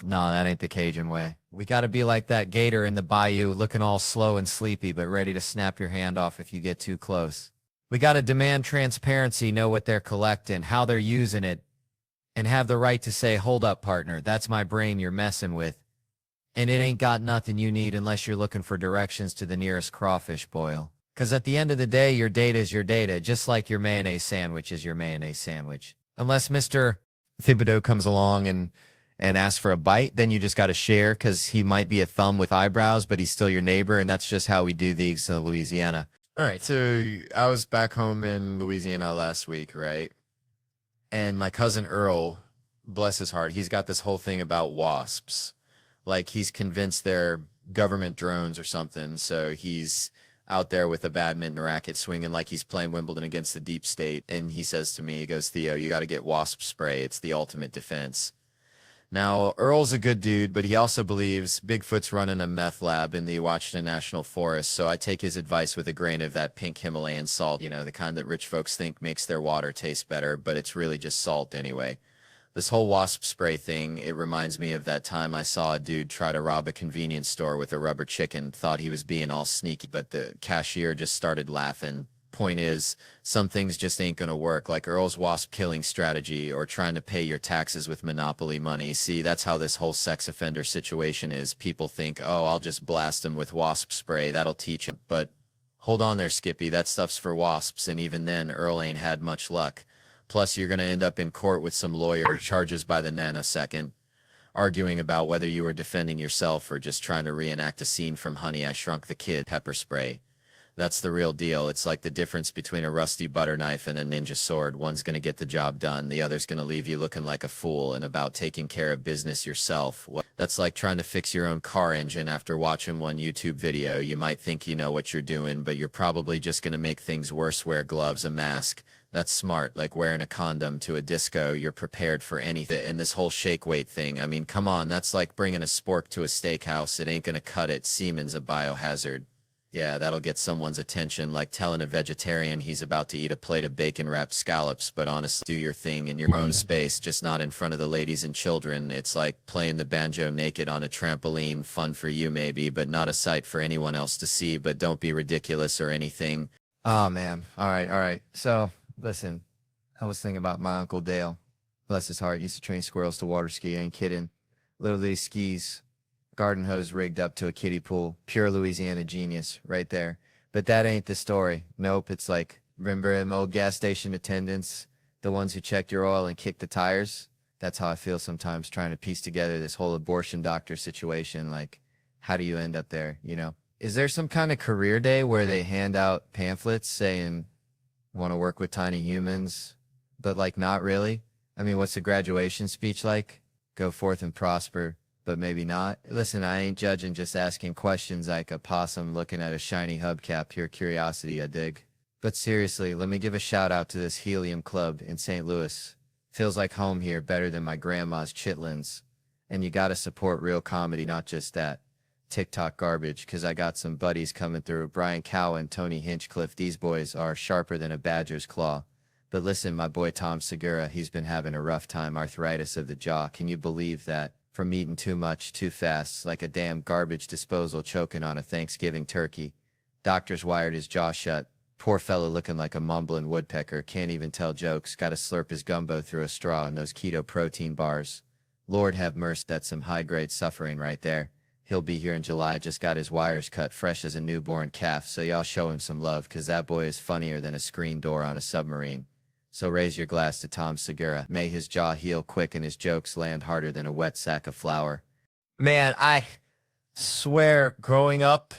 No, that ain't the Cajun way. We got to be like that gator in the bayou, looking all slow and sleepy, but ready to snap your hand off if you get too close. We got to demand transparency, know what they're collecting, how they're using it, and have the right to say, hold up, partner, that's my brain you're messing with. And it ain't got nothing you need unless you're looking for directions to the nearest crawfish boil. Because at the end of the day, your data is your data, just like your mayonnaise sandwich is your mayonnaise sandwich. Unless Mr. Thibodeau comes along and asks for a bite, then you just got to share because he might be a thumb with eyebrows, but he's still your neighbor, and that's just how we do these in Louisiana.
All right, so I was back home in Louisiana last week, right? And my cousin Earl, bless his heart, he's got this whole thing about wasps. Like he's convinced they're government drones or something. So he's out there with a badminton racket swinging like he's playing Wimbledon against the deep state. And he says to me, he goes, Theo, you got to get wasp spray. It's the ultimate defense. Now, Earl's a good dude, but he also believes Bigfoot's running a meth lab in the Washington National Forest, so I take his advice with a grain of that pink Himalayan salt, you know, the kind that rich folks think makes their water taste better, but it's really just salt anyway. This whole wasp spray thing, it reminds me of that time I saw a dude try to rob a convenience store with a rubber chicken, thought he was being all sneaky, but the cashier just started laughing. Point is, some things just ain't gonna work, like Earl's wasp killing strategy or trying to pay your taxes with monopoly money. See, that's how this whole sex offender situation is. People think, oh, I'll just blast them with wasp spray, that'll teach him. But hold on there, Skippy, that stuff's for wasps, and even then, Earl ain't had much luck. Plus, you're gonna end up in court with some lawyer, charges by the nanosecond, arguing about whether you were defending yourself or just trying to reenact a scene from Honey, I Shrunk the Kid. Pepper spray. That's the real deal. It's like the difference between a rusty butter knife and a ninja sword. One's going to get the job done. The other's going to leave you looking like a fool and about taking care of business yourself. That's like trying to fix your own car engine after watching one YouTube video. You might think you know what you're doing, but you're probably just going to make things worse. Wear gloves, a mask. That's smart, like wearing a condom to a disco. You're prepared for anything. And this whole shake weight thing, I mean, come on, that's like bringing a spork to a steakhouse. It ain't going to cut it. Semen's a biohazard. Yeah, that'll get someone's attention, like telling a vegetarian he's about to eat a plate of bacon-wrapped scallops, but honestly, do your thing in your own space, just not in front of the ladies and children. It's like playing the banjo naked on a trampoline, fun for you maybe, but not a sight for anyone else to see, but don't be ridiculous or anything.
Oh man. All right, all right. So listen, I was thinking about my Uncle Dale. Bless his heart, used to train squirrels to water ski. I ain't kidding. Literally skis, garden hose rigged up to a kiddie pool. Pure Louisiana genius right there. But that ain't the story. Nope, it's like, remember them old gas station attendants, the ones who checked your oil and kicked the tires? That's how I feel sometimes trying to piece together this whole abortion doctor situation. Like, how do you end up there, you know? Is there some kind of career day where they hand out pamphlets saying, want to work with tiny humans, but like not really? I mean, what's the graduation speech like? Go forth and prosper, but maybe not. Listen, I ain't judging, just asking questions like a possum looking at a shiny hubcap. Pure curiosity, I dig. But seriously, let me give a shout out to this Helium Club in St. Louis. Feels like home here, better than my grandma's chitlins. And you gotta support real comedy, not just that TikTok garbage, because I got some buddies coming through. Brian Cowan, Tony Hinchcliffe, these boys are sharper than a badger's claw. But listen, my boy Tom Segura, he's been having a rough time, arthritis of the jaw. Can you believe that? From eating too much, too fast, like a damn garbage disposal choking on a Thanksgiving turkey. Doctors wired his jaw shut. Poor fellow looking like a mumbling woodpecker, can't even tell jokes, gotta slurp his gumbo through a straw in those keto protein bars. Lord have mercy, that's some high-grade suffering right there. He'll be here in July, just got his wires cut fresh as a newborn calf, so y'all show him some love, 'cause that boy is funnier than a screen door on a submarine. So raise your glass to Tom Segura. May his jaw heal quick and his jokes land harder than a wet sack of flour. Man, I swear growing up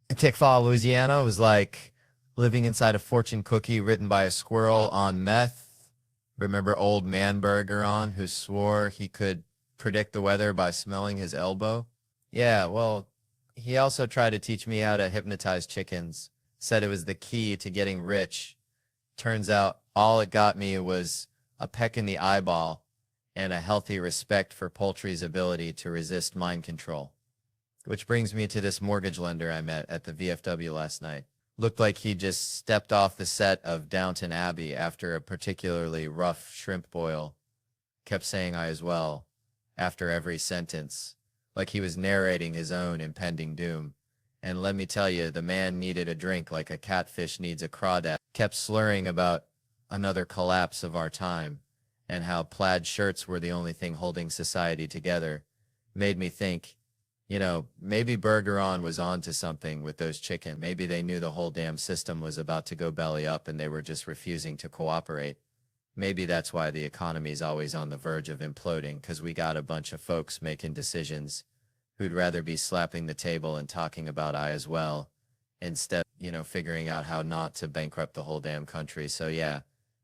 in Tickfaw, Louisiana was like living inside a fortune cookie written by a squirrel on meth. Remember old man Bergeron, who swore he could predict the weather by smelling his elbow? Yeah, well, he also tried to teach me how to hypnotize chickens. Said it was the key to getting rich. Turns out all it got me was a peck in the eyeball and a healthy respect for poultry's ability to resist mind control. Which brings me to this mortgage lender I met at the VFW last night. Looked like he just stepped off the set of Downton Abbey after a particularly rough shrimp boil. Kept saying I as well after every sentence, like he was narrating his own impending doom. And let me tell you, the man needed a drink like a catfish needs a crawdad. Kept slurring about another collapse of our time and how plaid shirts were the only thing holding society together. Made me think, you know, maybe Bergeron was onto something with those chicken. Maybe they knew the whole damn system was about to go belly up and they were just refusing to cooperate. Maybe that's why the economy's always on the verge of imploding, because we got a bunch of folks making decisions who'd rather be slapping the table and talking about I as well, instead, you know, figuring out how not to bankrupt the whole damn country. So yeah,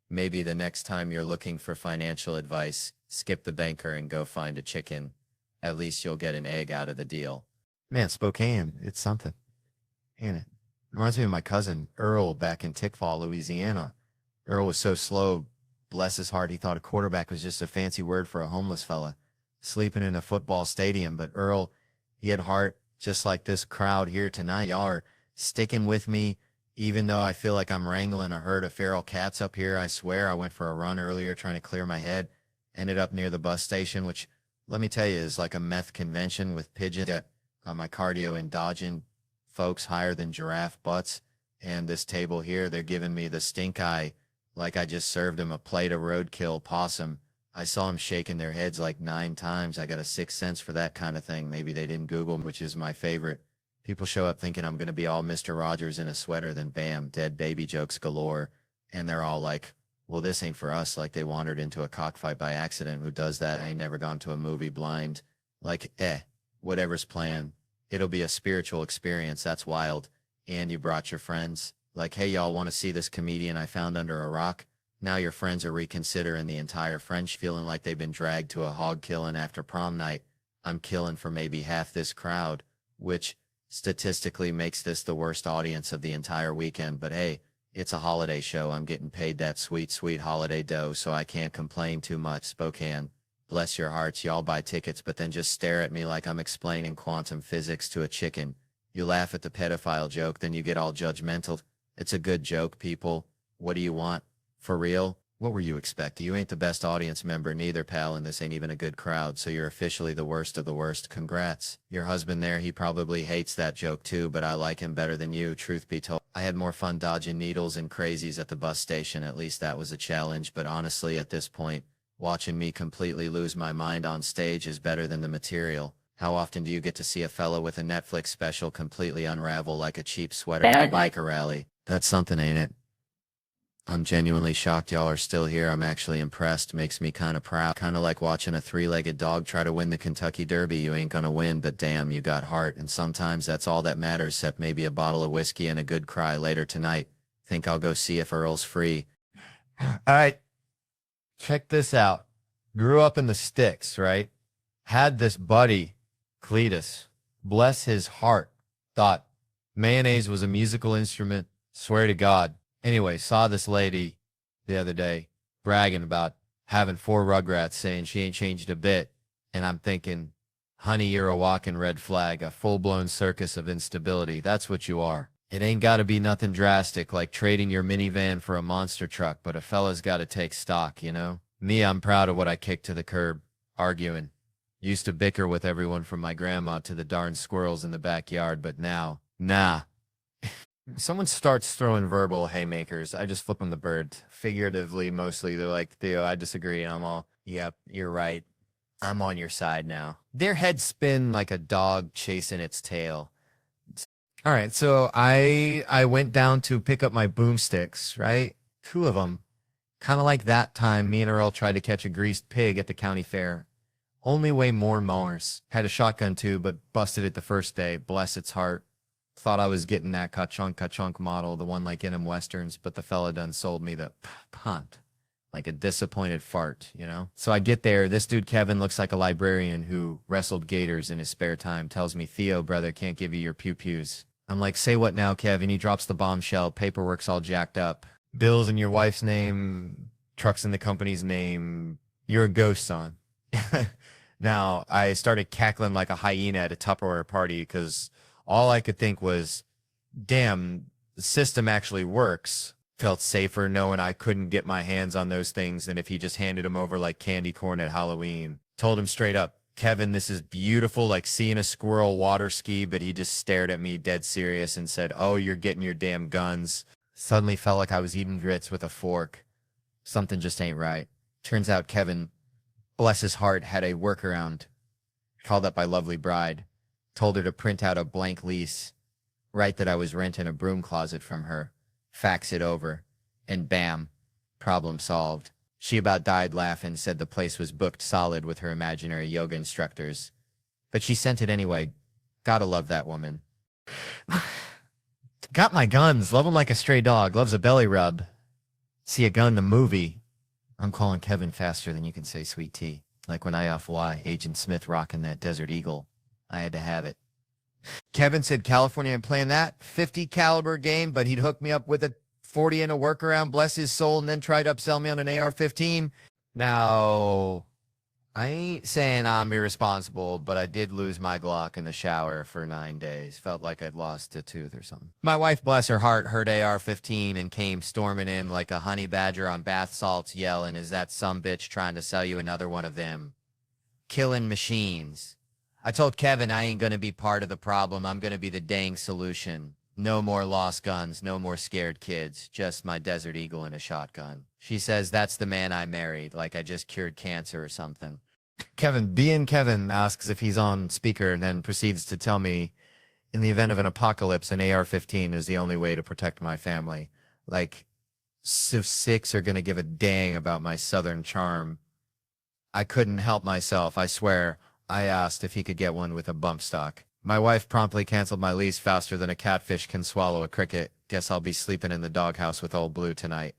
maybe the next time you're looking for financial advice, skip the banker and go find a chicken. At least you'll get an egg out of the deal. Man, Spokane, it's something. Ain't it? Reminds me of my cousin Earl back in Tickfaw, Louisiana. Earl was so slow, bless his heart, he thought a quarterback was just a fancy word for a homeless fella sleeping in a football stadium. But Earl, he had heart just like this crowd here tonight. Y'all are sticking with me, even though I feel like I'm wrangling a herd of feral cats up here. I swear I went for a run earlier trying to clear my head. Ended up near the bus station, which, let me tell you, is like a meth convention with pigeons. Got my cardio in dodging folks higher than giraffe butts. And this table here, they're giving me the stink eye like I just served them a plate of roadkill possum. I saw them shaking their heads like 9 times. I got a sixth sense for that kind of thing. Maybe they didn't Google, which is my favorite. People show up thinking I'm going to be all Mr. Rogers in a sweater, then bam, dead baby jokes galore. And they're all like, well, this ain't for us. Like they wandered into a cockfight by accident. Who does that? I ain't never gone to a movie blind. Like, whatever's planned. It'll be a spiritual experience. That's wild. And you brought your friends. Like, hey, y'all want to see this comedian I found under a rock? Now your friends are reconsidering the entire French, feeling like they've been dragged to a hog killing after prom night. I'm killing for maybe half this crowd, which statistically makes this the worst audience of the entire weekend. But hey, it's a holiday show. I'm getting paid that sweet, sweet holiday dough, so I can't complain too much. Spokane, bless your hearts. Y'all buy tickets, but then just stare at me like I'm explaining quantum physics to a chicken.
You laugh at the pedophile joke, then you get all judgmental. It's a good joke, people. What do you want? For real? What were you expecting? You ain't the best audience member neither, pal, and this ain't even a good crowd, so you're officially the worst of the worst. Congrats. Your husband there, he probably hates that joke too, but I like him better than you, truth be told. I had more fun dodging needles and crazies at the bus station. At least that was a challenge, but honestly, at this point, watching me completely lose my mind on stage is better than the material. How often do you get to see a fella with a Netflix special completely unravel like a cheap sweater at a biker rally? That's something, ain't it? I'm genuinely shocked y'all are still here. I'm actually impressed. Makes me kind of proud. Kind of like watching a three-legged dog try to win the Kentucky Derby. You ain't gonna win, but damn, you got heart. And sometimes that's all that matters, except maybe a bottle of whiskey and a good cry later tonight. Think I'll go see if Earl's free.
All right. Check this out. Grew up in the sticks, right? Had this buddy, Cletus, bless his heart, thought mayonnaise was a musical instrument. Swear to God. Anyway, saw this lady the other day bragging about having 4 Rugrats, saying she ain't changed a bit. And I'm thinking, honey, you're a walking red flag, a full-blown circus of instability. That's what you are. It ain't got to be nothing drastic like trading your minivan for a monster truck, but a fella's got to take stock, you know? Me, I'm proud of what I kicked to the curb, arguing. Used to bicker with everyone from my grandma to the darn squirrels in the backyard, but now, nah. Someone starts throwing verbal haymakers, I just flip them the bird. Figuratively, mostly, they're like, Theo, I disagree. And I'm all, yep, you're right. I'm on your side now. Their heads spin like a dog chasing its tail. All right, so I went down to pick up my boomsticks, right? 2 of them. Kind of like that time me and Earl tried to catch a greased pig at the county fair. Only way more mowers. Had a shotgun too, but busted it the first day. Bless its heart. Thought I was getting that ka-chunk model, the one like in them westerns, but the fella done sold me the punt. Like a disappointed fart, you know? So I get there. This dude, Kevin, looks like a librarian who wrestled gators in his spare time. Tells me, Theo, brother, can't give you your pew-pews. I'm like, say what now, Kevin? He drops the bombshell. Paperwork's all jacked up. Bills in your wife's name. Trucks in the company's name. You're a ghost, son. Now, I started cackling like a hyena at a Tupperware party because all I could think was, damn, the system actually works. Felt safer knowing I couldn't get my hands on those things than if he just handed them over like candy corn at Halloween. Told him straight up, Kevin, this is beautiful, like seeing a squirrel water ski, but he just stared at me dead serious and said, oh, you're getting your damn guns. Suddenly felt like I was eating grits with a fork. Something just ain't right. Turns out Kevin, bless his heart, had a workaround. Called up my lovely bride. Told her to print out a blank lease. Write that I was renting a broom closet from her. Fax it over. And bam, problem solved. She about died laughing, said the place was booked solid with her imaginary yoga instructors. But she sent it anyway. Gotta love that woman. Got my guns. Love him like a stray dog. Loves a belly rub. See a gun in the movie. I'm calling Kevin faster than you can say sweet tea. Like when I off-Y, Agent Smith rocking that Desert Eagle. I had to have it. Kevin said California ain't playing that 50 caliber game, but he'd hook me up with a 40 and a workaround, bless his soul, and then try to upsell me on an AR-15. Now, I ain't saying I'm irresponsible, but I did lose my Glock in the shower for 9 days. Felt like I'd lost a tooth or something. My wife, bless her heart, heard AR-15 and came storming in like a honey badger on bath salts yelling, is that some bitch trying to sell you another one of them? Killing machines. I told Kevin I ain't going to be part of the problem. I'm going to be the dang solution. No more lost guns, no more scared kids, just my Desert Eagle and a shotgun. She says that's the man I married, like I just cured cancer or something. Kevin asks if he's on speaker and then proceeds to tell me, in the event of an apocalypse, an AR-15 is the only way to protect my family. Like, Civ 6 are going to give a dang about my southern charm. I couldn't help myself, I swear. I asked if he could get one with a bump stock. My wife promptly canceled my lease faster than a catfish can swallow a cricket. Guess I'll be sleeping in the doghouse with old Blue tonight.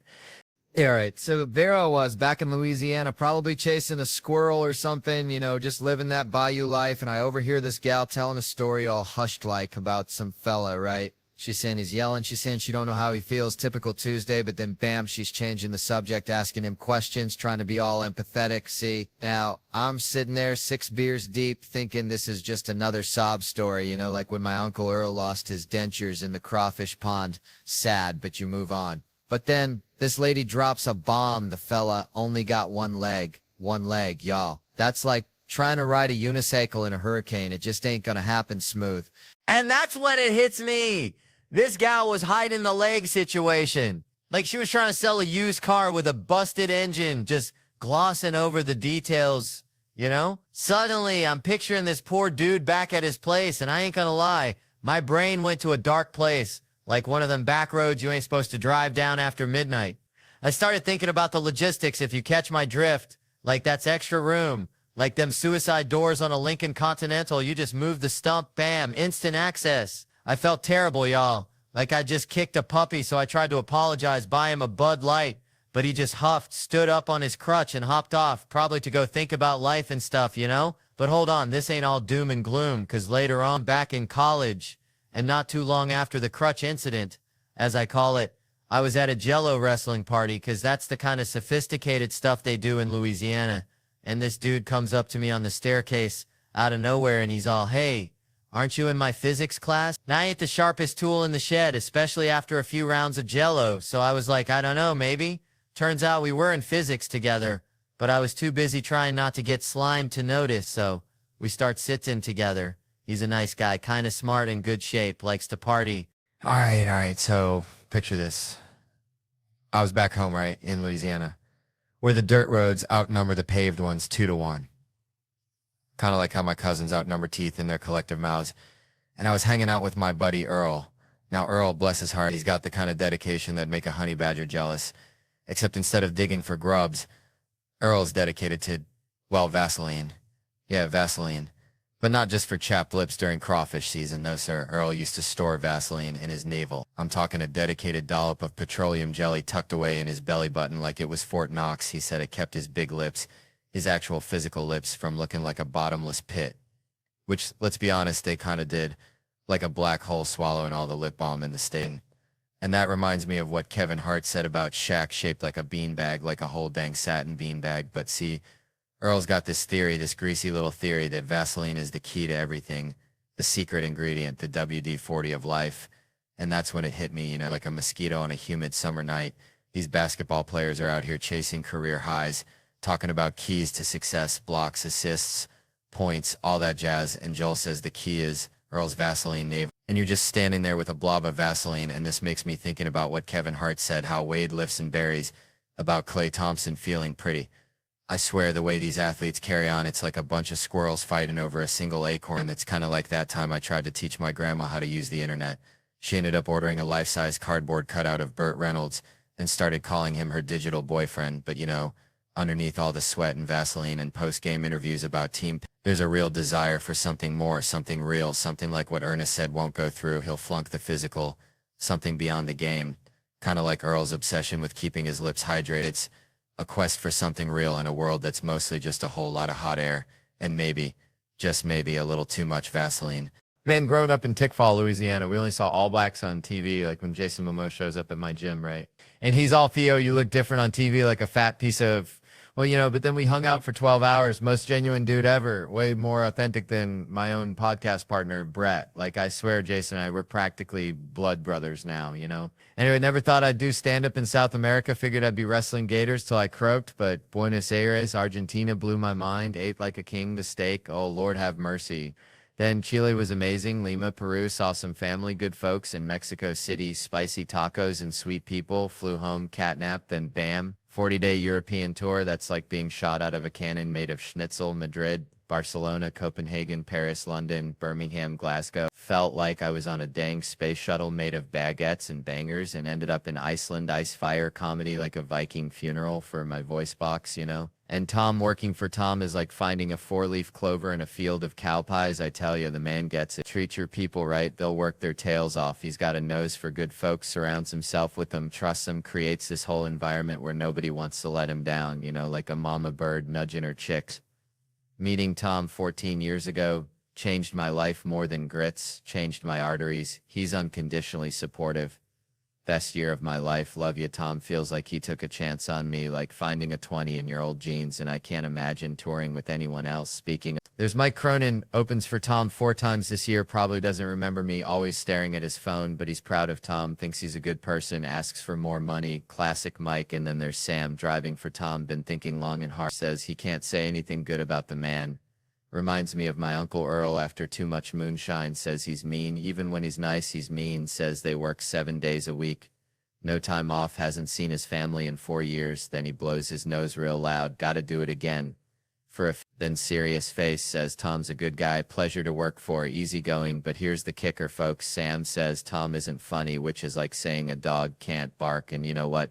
Yeah, all right. So there I was back in Louisiana, probably chasing a squirrel or something, you know, just living that bayou life. And I overhear this gal telling a story all hushed like about some fella, right?
She's saying he's yelling. She's saying she don't know how he feels. Typical Tuesday, but then bam, she's changing the subject, asking him questions, trying to be all empathetic. See, now I'm sitting there 6 beers deep thinking this is just another sob story, you know, like when my Uncle Earl lost his dentures in the crawfish pond. Sad, but you move on. But then this lady drops a bomb. The fella only got one leg. One leg, y'all. That's like trying to ride a unicycle in a hurricane. It just ain't gonna happen smooth.
And that's when it hits me. This gal was hiding the leg situation. Like she was trying to sell a used car with a busted engine, just glossing over the details, you know? Suddenly, I'm picturing this poor dude back at his place, and I ain't gonna lie, my brain went to a dark place, like one of them back roads you ain't supposed to drive down after midnight. I started thinking about the logistics, if you catch my drift, like that's extra room, like them suicide doors on a Lincoln Continental, you just move the stump, bam, instant access. I felt terrible, y'all. Like I just kicked a puppy, so I tried to apologize, buy him a Bud Light, but he just huffed, stood up on his crutch, and hopped off, probably to go think about life and stuff, you know? But hold on, this ain't all doom and gloom, because later on, back in college, and not too long after the crutch incident, as I call it, I was at a Jello wrestling party, because that's the kind of sophisticated stuff they do in Louisiana. And this dude comes up to me on the staircase out of nowhere, and he's all, "Hey, aren't you in my physics class?" And I ain't the sharpest tool in the shed, especially after a few rounds of Jello. So I was like, I don't know, maybe. Turns out we were in physics together, but I was too busy trying not to get slimed to notice, so we start sitting together. He's a nice guy, kind of smart, in good shape, likes to party. All right, so picture this. I was back home, right, in Louisiana, where the dirt roads outnumber the paved ones 2-1. Kind of like how my cousins outnumber teeth in their collective mouths. And I was hanging out with my buddy Earl. Now Earl, bless his heart, he's got the kind of dedication that'd make a honey badger jealous. Except instead of digging for grubs, Earl's dedicated to, well, Vaseline. Yeah, Vaseline. But not just for chapped lips during crawfish season, no sir. Earl used to store Vaseline in his navel. I'm talking a dedicated dollop of petroleum jelly tucked away in his belly button like it was Fort Knox. He said it kept his big lips, his actual physical lips, from looking like a bottomless pit. Which, let's be honest, they kind of did. Like a black hole swallowing all the lip balm in the state. And that reminds me of what Kevin Hart said about Shaq shaped like a beanbag, like a whole dang satin beanbag. But see, Earl's got this theory, this greasy little theory, that Vaseline is the key to everything, the secret ingredient, the WD-40 of life. And that's when it hit me, you know, like a mosquito on a humid summer night. These basketball players are out here chasing career highs, talking about keys to success, blocks, assists, points, all that jazz. And Joel says the key is Earl's Vaseline navel. And you're just standing there with a blob of Vaseline, and this makes me thinking about what Kevin Hart said, how Wade lifts and buries, about Klay Thompson feeling pretty. I swear the way these athletes carry on, it's like a bunch of squirrels fighting over a single acorn. It's kind of like that time I tried to teach my grandma how to use the internet. She ended up ordering a life-size cardboard cutout of Burt Reynolds and started calling him her digital boyfriend. But you know, underneath all the sweat and Vaseline and post-game interviews about team, there's a real desire for something more, something real, something like what Ernest said won't go through. He'll flunk the physical, something beyond the game. Kind of like Earl's obsession with keeping his lips hydrated. It's a quest for something real in a world that's mostly just a whole lot of hot air and maybe, just maybe, a little too much Vaseline.
Man, growing up in Tickfall, Louisiana, we only saw All Blacks on TV, like when Jason Momoa shows up at my gym, right? And he's all, "Theo, you look different on TV, like a fat piece of..." Well, you know, but then we hung out for 12 hours. Most genuine dude ever. Way more authentic than my own podcast partner, Brett. Like, I swear, Jason and I, we're practically blood brothers now, you know? Anyway, never thought I'd do stand-up in South America. Figured I'd be wrestling gators till I croaked. But Buenos Aires, Argentina blew my mind. Ate like a king the steak. Oh, Lord have mercy. Then Chile was amazing. Lima, Peru, saw some family, good folks. In Mexico City, spicy tacos and sweet people. Flew home, catnap, then bam. 40-day European tour. That's like being shot out of a cannon made of schnitzel. Madrid, Barcelona, Copenhagen, Paris, London, Birmingham, Glasgow. Felt like I was on a dang space shuttle made of baguettes and bangers, and ended up in Iceland. Ice fire comedy, like a Viking funeral for my voice box, you know? And Tom, working for Tom is like finding a 4-leaf clover in a field of cow pies. I tell you, the man gets it. Treat your people right, they'll work their tails off. He's got a nose for good folks, surrounds himself with them, trusts them, creates this whole environment where nobody wants to let him down, you know, like a mama bird nudging her chicks. Meeting Tom 14 years ago,
changed my life more than grits, changed my arteries. He's unconditionally supportive. Best year of my life. Love you, Tom. Feels like he took a chance on me, like finding a 20-year-old jeans, and I can't imagine touring with anyone else. Speaking of, there's Mike Cronin, opens for Tom 4 times this year, probably doesn't remember me, always staring at his phone, but he's proud of Tom, thinks he's a good person, asks for more money. Classic Mike. And then there's Sam, driving for Tom, been thinking long and hard, says he can't say anything good about the man. Reminds me of my Uncle Earl after too much moonshine, says he's mean. Even when he's nice, he's mean, says they work 7 days a week. No time off, hasn't seen his family in 4 years. Then he blows his nose real loud. Gotta do it again. Then serious face, says Tom's a good guy, pleasure to work for, easygoing. But here's the kicker, folks. Sam says Tom isn't funny, which is like saying a dog can't bark. And you know what?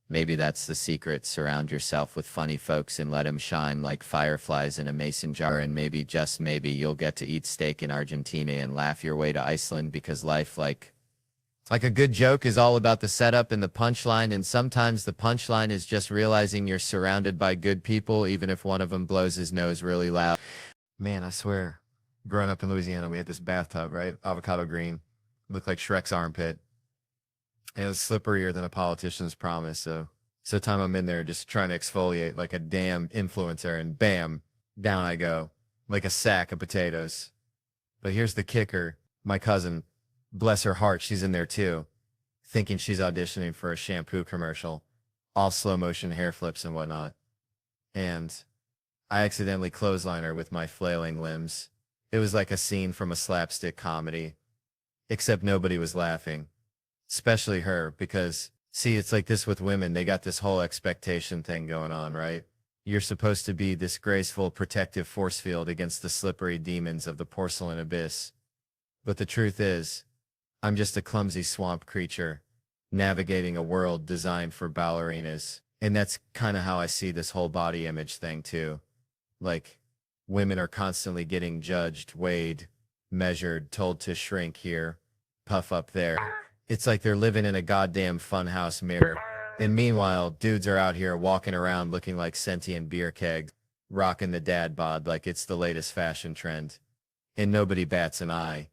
Maybe that's the secret. Surround yourself with funny folks and let them shine like fireflies in a mason jar. And maybe, just maybe, you'll get to eat steak in Argentina and laugh your way to Iceland, because life, like a good joke, is all about the setup and the punchline. And sometimes the punchline is just realizing you're surrounded by good people, even if one of them blows his nose really loud.
Man, I swear, growing up in Louisiana, we had this bathtub, right? Avocado green. Looked like Shrek's armpit. And it was slipperier than a politician's promise. So time I'm in there just trying to exfoliate like a damn influencer, and bam, down I go like a sack of potatoes. But here's the kicker. My cousin, bless her heart, she's in there too, thinking she's auditioning for a shampoo commercial, all slow motion hair flips and whatnot. And I accidentally clothesline her with my flailing limbs. It was like a scene from a slapstick comedy, except nobody was laughing. Especially her, because, see, it's like this with women. They got this whole expectation thing going on, right? You're supposed to be this graceful, protective force field against the slippery demons of the porcelain abyss. But the truth is, I'm just a clumsy swamp creature, navigating a world designed for ballerinas. And that's kind of how I see this whole body image thing, too. Like, women are constantly getting judged, weighed, measured, told to shrink here, puff up there. It's like they're living in a goddamn funhouse mirror. And meanwhile, dudes are out here walking around looking like sentient beer kegs, rocking the dad bod like it's the latest fashion trend. And nobody bats an eye.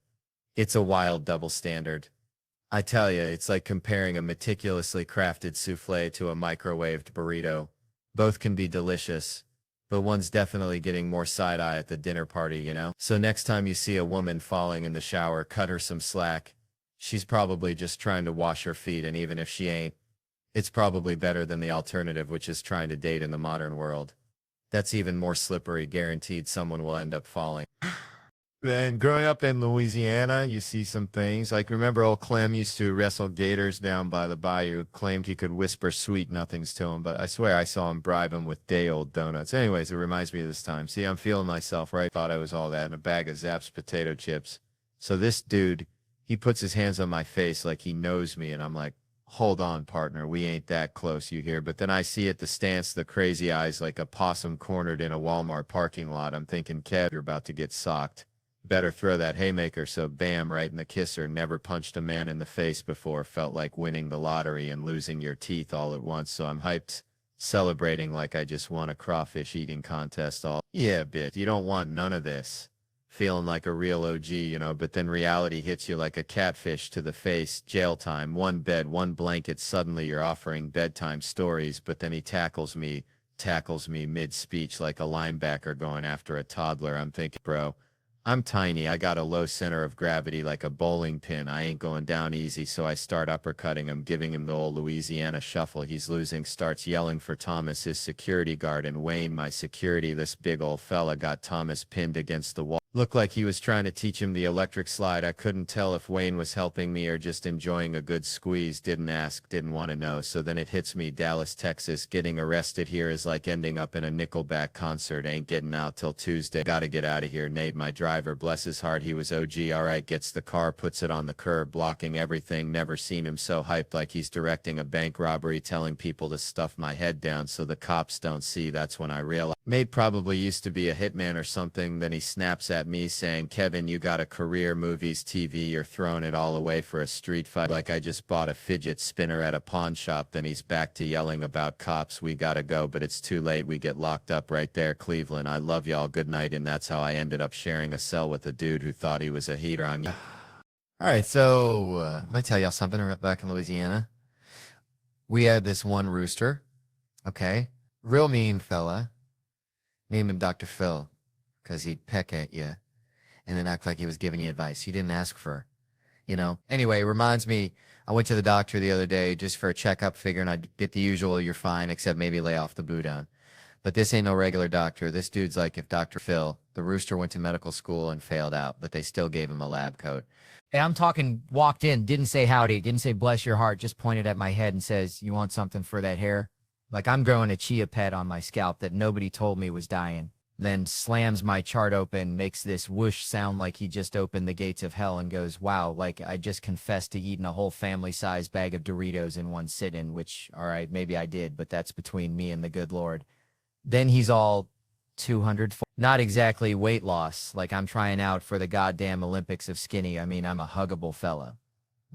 It's a wild double standard. I tell you, it's like comparing a meticulously crafted souffle to a microwaved burrito. Both can be delicious, but one's definitely getting more side-eye at the dinner party, you know? So next time you see a woman falling in the shower, cut her some slack. She's probably just trying to wash her feet, and even if she ain't, it's probably better than the alternative, which is trying to date in the modern world. That's even more slippery, guaranteed someone will end up falling. Then growing up in Louisiana, you see some things. Like, remember old Clem used to wrestle gators down by the bayou, claimed he could whisper sweet nothings to him, but I swear I saw him bribe him with day-old donuts. Anyways, it reminds me of this time. See, I'm feeling myself, right? Thought I was all that in a bag of Zapp's potato chips. So this dude, he puts his hands on my face like he knows me, and I'm like, hold on, partner, we ain't that close, you hear? But then I see at the stance the crazy eyes like a possum cornered in a Walmart parking lot. I'm thinking, Kev, you're about to get socked. Better throw that haymaker. So bam, right in the kisser. Never punched a man in the face before. Felt like winning the lottery and losing your teeth all at once. So I'm hyped, celebrating like I just won a crawfish eating contest. All, yeah, bitch, you don't want none of this. Feeling like a real OG, you know, but then reality hits you like a catfish to the face. Jail time, one bed, one blanket. Suddenly you're offering bedtime stories, but then he tackles me mid-speech like a linebacker going after a toddler. I'm thinking, bro, I'm tiny. I got a low center of gravity like a bowling pin. I ain't going down easy, so I start uppercutting him, giving him the old Louisiana shuffle. He's losing, starts yelling for Thomas, his security guard, and Wayne, my security. This big old fella got Thomas pinned against the wall. Looked like he was trying to teach him the electric slide. I couldn't tell if Wayne was helping me or just enjoying a good squeeze. Didn't ask, didn't want to know. So then it hits me, Dallas, Texas. Getting arrested here is like ending up in a Nickelback concert. Ain't getting out till Tuesday. Gotta get out of here. Nate, my driver, bless his heart, he was OG. Alright, gets the car, puts it on the curb, blocking everything. Never seen him so hyped, like he's directing a bank robbery, telling people to stuff my head down so the cops don't see. That's when I realized Nate probably used to be a hitman or something. Then he snaps at at me saying, Kevin, you got a career, movies, TV, you're throwing it all away for a street fight. Like I just bought a fidget spinner at a pawn shop. Then he's back to yelling about cops. We gotta go, but it's too late. We get locked up right there, Cleveland. I love y'all. Good night. And that's how I ended up sharing a cell with a dude who thought he was a heater on you.
All right, so let me tell y'all something. Right back in Louisiana, we had this one rooster, okay? Real mean fella. Name him Dr. Phil, because he'd peck at you and then act like he was giving you advice. He didn't ask for, you know? Anyway, it reminds me, I went to the doctor the other day just for a checkup, figuring I'd get the usual, you're fine, except maybe lay off the boudin. But this ain't no regular doctor. This dude's like if Dr. Phil, the rooster, went to medical school and failed out, but they still gave him a lab coat. And I'm talking, walked in, didn't say howdy, didn't say bless your heart, just pointed at my head and says, you want something for that hair? Like I'm growing a chia pet on my scalp that nobody told me was dying. Then slams my chart open, makes this whoosh sound like he just opened the gates of hell and goes, wow, like I just confessed to eating a whole family-sized bag of Doritos in one sit-in, which, all right, maybe I did, but that's between me and the good Lord. Then he's all 200, not exactly weight loss, like I'm trying out for the goddamn Olympics of skinny. I mean, I'm a huggable fella,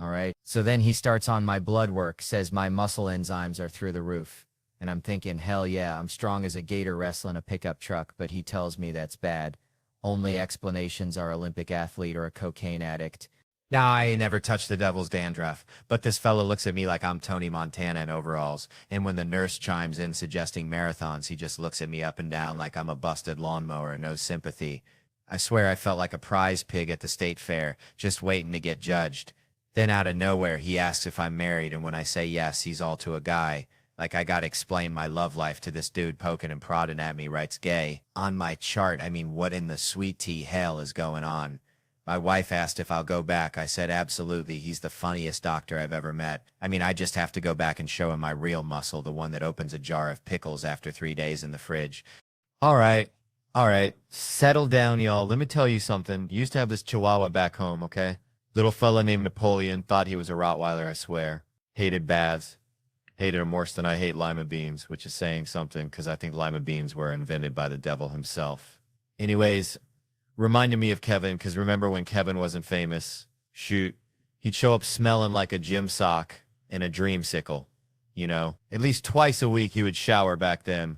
all right? So then he starts on my blood work, says my muscle enzymes are through the roof. And I'm thinking, hell yeah, I'm strong as a gator wrestling a pickup truck, but he tells me that's bad. Only explanations are Olympic athlete or a cocaine addict. Now, I ain't never touched the devil's dandruff, but this fella looks at me like I'm Tony Montana in overalls. And when the nurse chimes in suggesting marathons, he just looks at me up and down like I'm a busted lawnmower, no sympathy. I swear I felt like a prize pig at the state fair, just waiting to get judged. Then out of nowhere, he asks if I'm married, and when I say yes, he's all to a guy. Like I gotta explain my love life to this dude poking and prodding at me, writes gay. On my chart, I mean, what in the sweet tea hell is going on? My wife asked if I'll go back. I said, absolutely. He's the funniest doctor I've ever met. I mean, I just have to go back and show him my real muscle, the one that opens a jar of pickles after 3 days in the fridge. All right. Settle down, y'all. Let me tell you something. Used to have this chihuahua back home, okay? Little fella named Napoleon, thought he was a Rottweiler, I swear. Hated baths. Hated him worse than I hate lima beans, which is saying something because I think lima beans were invented by the devil himself. Anyways, reminded me of Kevin because remember when Kevin wasn't famous? Shoot, he'd show up smelling like a gym sock and a dreamsicle, you know? At least twice a week he would shower back then.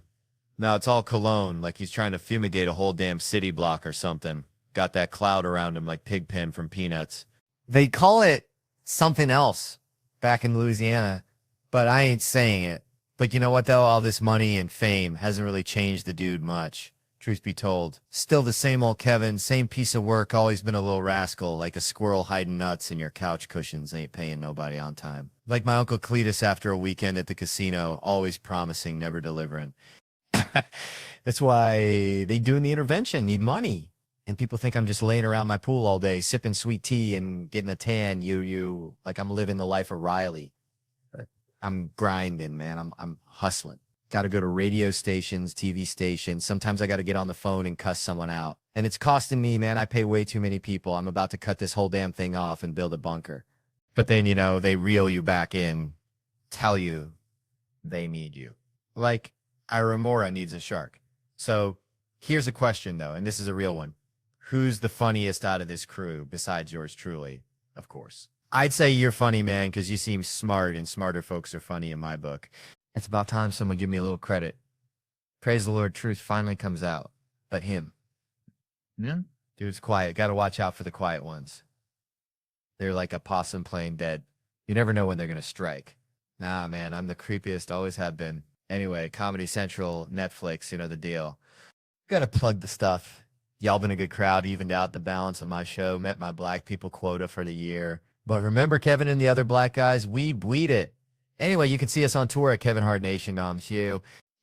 Now it's all cologne, like he's trying to fumigate a whole damn city block or something. Got that cloud around him like Pigpen from Peanuts. They call it something else back in Louisiana. But I ain't saying it. But you know what, though? All this money and fame hasn't really changed the dude much. Truth be told. Still the same old Kevin, same piece of work, always been a little rascal, like a squirrel hiding nuts in your couch cushions, ain't paying nobody on time. Like my Uncle Cletus after a weekend at the casino, always promising, never delivering. That's why they doing the intervention, need money. And people think I'm just laying around my pool all day, sipping sweet tea and getting a tan, like I'm living the life of Riley. I'm grinding, man. I'm hustling. Got to go to radio stations, TV stations. Sometimes I got to get on the phone and cuss someone out. And it's costing me, man. I pay way too many people. I'm about to cut this whole damn thing off and build a bunker. But then, you know, they reel you back in, tell you they need you. Like Iramora needs a shark. So here's a question, though, and this is a real one. Who's the funniest out of this crew besides yours truly, of course? I'd say you're funny, man, because you seem smart, and smarter folks are funny in my book. It's about time someone give me a little credit. Praise the Lord, truth finally comes out. But him.
Yeah.
Dude's quiet. Got to watch out for the quiet ones. They're like a possum playing dead. You never know when they're going to strike. Nah, man, I'm the creepiest, always have been. Anyway, Comedy Central, Netflix, you know the deal. Got to plug the stuff. Y'all been a good crowd, evened out the balance of my show, met my black people quota for the year. But remember, Kevin and the other black guys, we bleed it. Anyway, you can see us on tour at Kevin Hart Nation.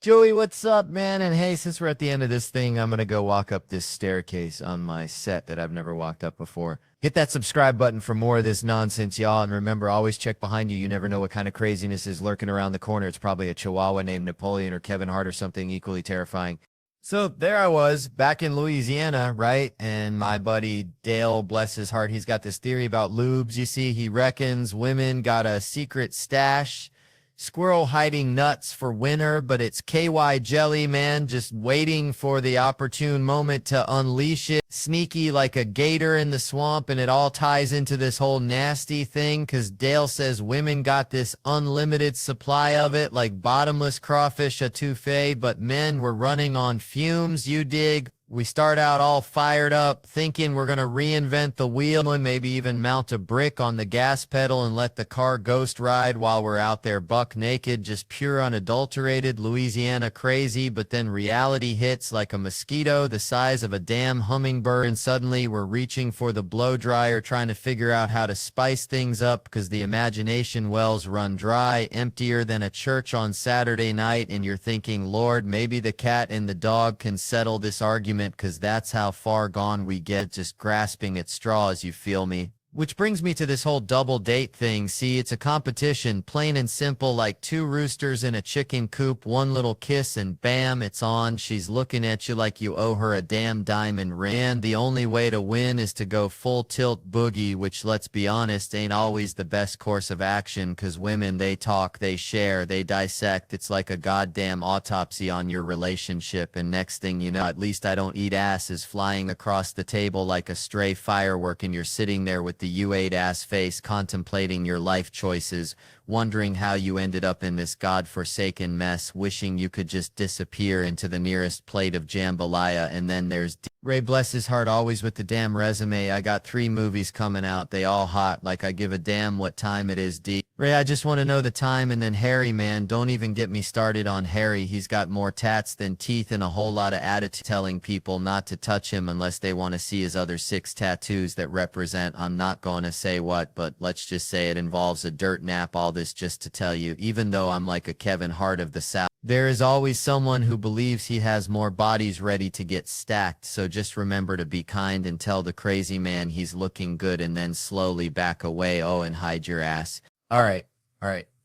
Joey, what's up, man? And hey, since we're at the end of this thing, I'm going to go walk up this staircase on my set that I've never walked up before. Hit that subscribe button for more of this nonsense, y'all. And remember, always check behind you. You never know what kind of craziness is lurking around the corner. It's probably a chihuahua named Napoleon or Kevin Hart or something equally terrifying. So there I was back in Louisiana, right? And my buddy Dale, bless his heart, he's got this theory about lubes. You see, he reckons women got a secret stash
Squirrel hiding nuts for winter, but it's KY jelly, man, just waiting for the opportune moment to unleash it. Sneaky like a gator in the swamp, and it all ties into this whole nasty thing because Dale says women got this unlimited supply of it like bottomless crawfish etouffee, but men were running on fumes, you dig? We start out all fired up, thinking we're going to reinvent the wheel and maybe even mount a brick on the gas pedal and let the car ghost ride while we're out there buck naked, just pure unadulterated Louisiana crazy. But then reality hits like a mosquito the size of a damn hummingbird, and suddenly we're reaching for the blow dryer, trying to figure out how to spice things up because the imagination wells run dry, emptier than a church on Saturday night, and you're thinking, Lord, maybe the cat and the dog can settle this argument because that's how far gone we get, just grasping at straws, you feel me? Which brings me to this whole double date thing. See, it's a competition, plain and simple, like two roosters in a chicken coop, one little kiss and bam, it's on. She's looking at you like you owe her a damn diamond ring. And the only way to win is to go full tilt boogie, which, let's be honest, ain't always the best course of action because women, they talk, they share, they dissect. It's like a goddamn autopsy on your relationship, and next thing you know, at least I don't eat ass is flying across the table like a stray firework, and you're sitting there with the U8 ass face contemplating your life choices, wondering how you ended up in this godforsaken mess, wishing you could just disappear into the nearest plate of jambalaya. And then there's Ray, bless his heart, always with the damn resume. I got 3 movies coming out, they all hot, like I give a damn what time it is, D. Ray, I just want to know the time. And then Harry, man, don't even get me started on Harry. He's got more tats than teeth and a whole lot of attitude, telling people not to touch him unless they want to see his other 6 tattoos that represent, I'm not going to say what, but let's just say it involves a dirt nap. All this just to tell you, even though I'm like a Kevin Hart of the South, there is always someone who believes he has more bodies ready to get stacked. So just remember to be kind and tell the crazy man he's looking good, and then slowly back away. Oh, and hide your ass.
All right.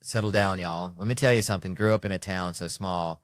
Settle down, y'all. Let me tell you something. Grew up in a town so small.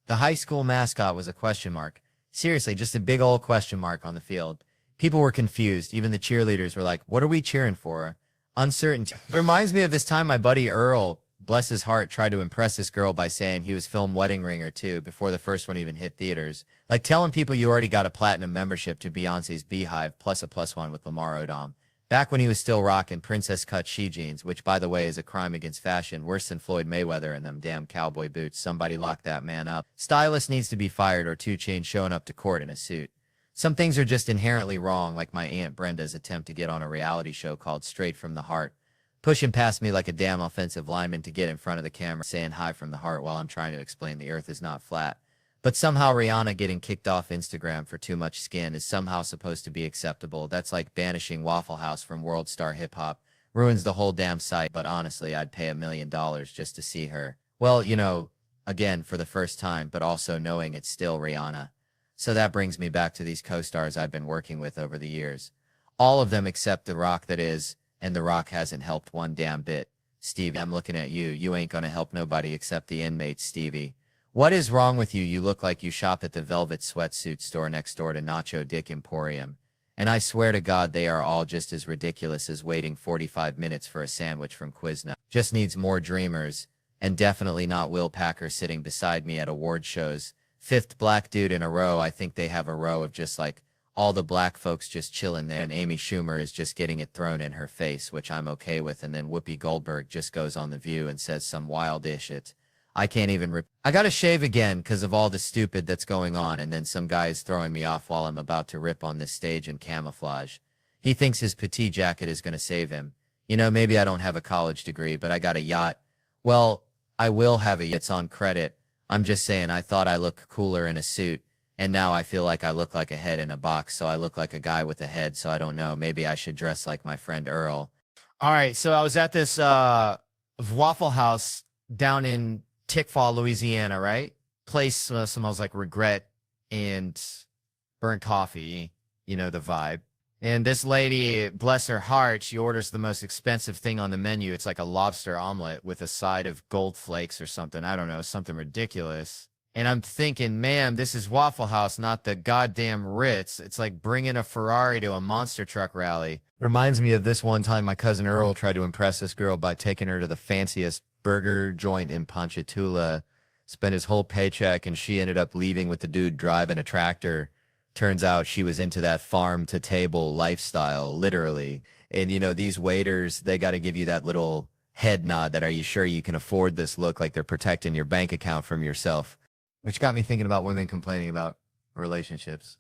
The high school mascot was a question mark. Seriously, just a big old question mark on the field. People were confused. Even the cheerleaders were like, what are we cheering for? Uncertainty. It reminds me of this time my buddy Earl, bless his heart, tried to impress this girl by saying he was film Wedding Ring or 2 before the first one even hit theaters. Like telling people you already got a platinum membership to Beyonce's Beehive plus a +1 with Lamar Odom. Back when he was still rocking princess cut she jeans, which by the way is a crime against fashion, worse than Floyd Mayweather and them damn cowboy boots. Somebody lock that man up. Stylist needs to be fired, or 2 Chainz showing up to court in a suit. Some things are just inherently wrong, like my Aunt Brenda's attempt to get on a reality show called Straight from the Heart, pushing past me like a damn offensive lineman to get in front of the camera, saying hi from the heart while I'm trying to explain the earth is not flat. But somehow Rihanna getting kicked off Instagram for too much skin is somehow supposed to be acceptable. That's like banishing Waffle House from World Star Hip Hop. Ruins the whole damn site, but honestly, I'd pay $1 million just to see her. Well, you know, again, for the first time, but also knowing it's still Rihanna. So that brings me back to these co-stars I've been working with over the years. All of them except The Rock, that is, and The Rock hasn't helped one damn bit. Stevie, I'm looking at you. You ain't gonna help nobody except the inmates, Stevie. What is wrong with you? You look like you shop at the Velvet Sweatsuit store next door to Nacho Dick Emporium. And I swear to God, they are all just as ridiculous as waiting 45 minutes for a sandwich from Quiznos. Just needs more dreamers, and definitely not Will Packer sitting beside me at award shows. 5th black dude in a row. I think they have a row of just like all the black folks just chilling there, and Amy Schumer is just getting it thrown in her face, which I'm okay with. And then Whoopi Goldberg just goes on The View and says some wild shit. I can't even I gotta shave again because of all the stupid that's going on, and then some guy is throwing me off while I'm about to rip on this stage in camouflage. He thinks his petite jacket is gonna save him. You know, maybe I don't have a college degree, but I got a yacht. Well, I will have a yacht. It's on credit. I'm just saying, I thought I looked cooler in a suit, and now I feel like I look like a head in a box, so I look like a guy with a head, so I don't know. Maybe I should dress like my friend Earl.
All right, so I was at this Waffle House down in Tickfaw, Louisiana, right? Place smells like regret and burnt coffee, you know, the vibe. And this lady, bless her heart, she orders the most expensive thing on the menu. It's like a lobster omelet with a side of gold flakes or something. I don't know, something ridiculous. And I'm thinking, man, this is Waffle House, not the goddamn Ritz. It's like bringing a Ferrari to a monster truck rally.
Reminds me of this one time my cousin Earl tried to impress this girl by taking her to the fanciest
burger joint in Ponchatoula, spent his whole paycheck, and she ended up leaving with the dude driving a tractor. Turns out she was into that farm to table lifestyle, literally. And, you know, these waiters, they got to give you that little head nod that, are you sure you can afford this look, like they're protecting your bank account from yourself. Which got me thinking about women complaining about relationships.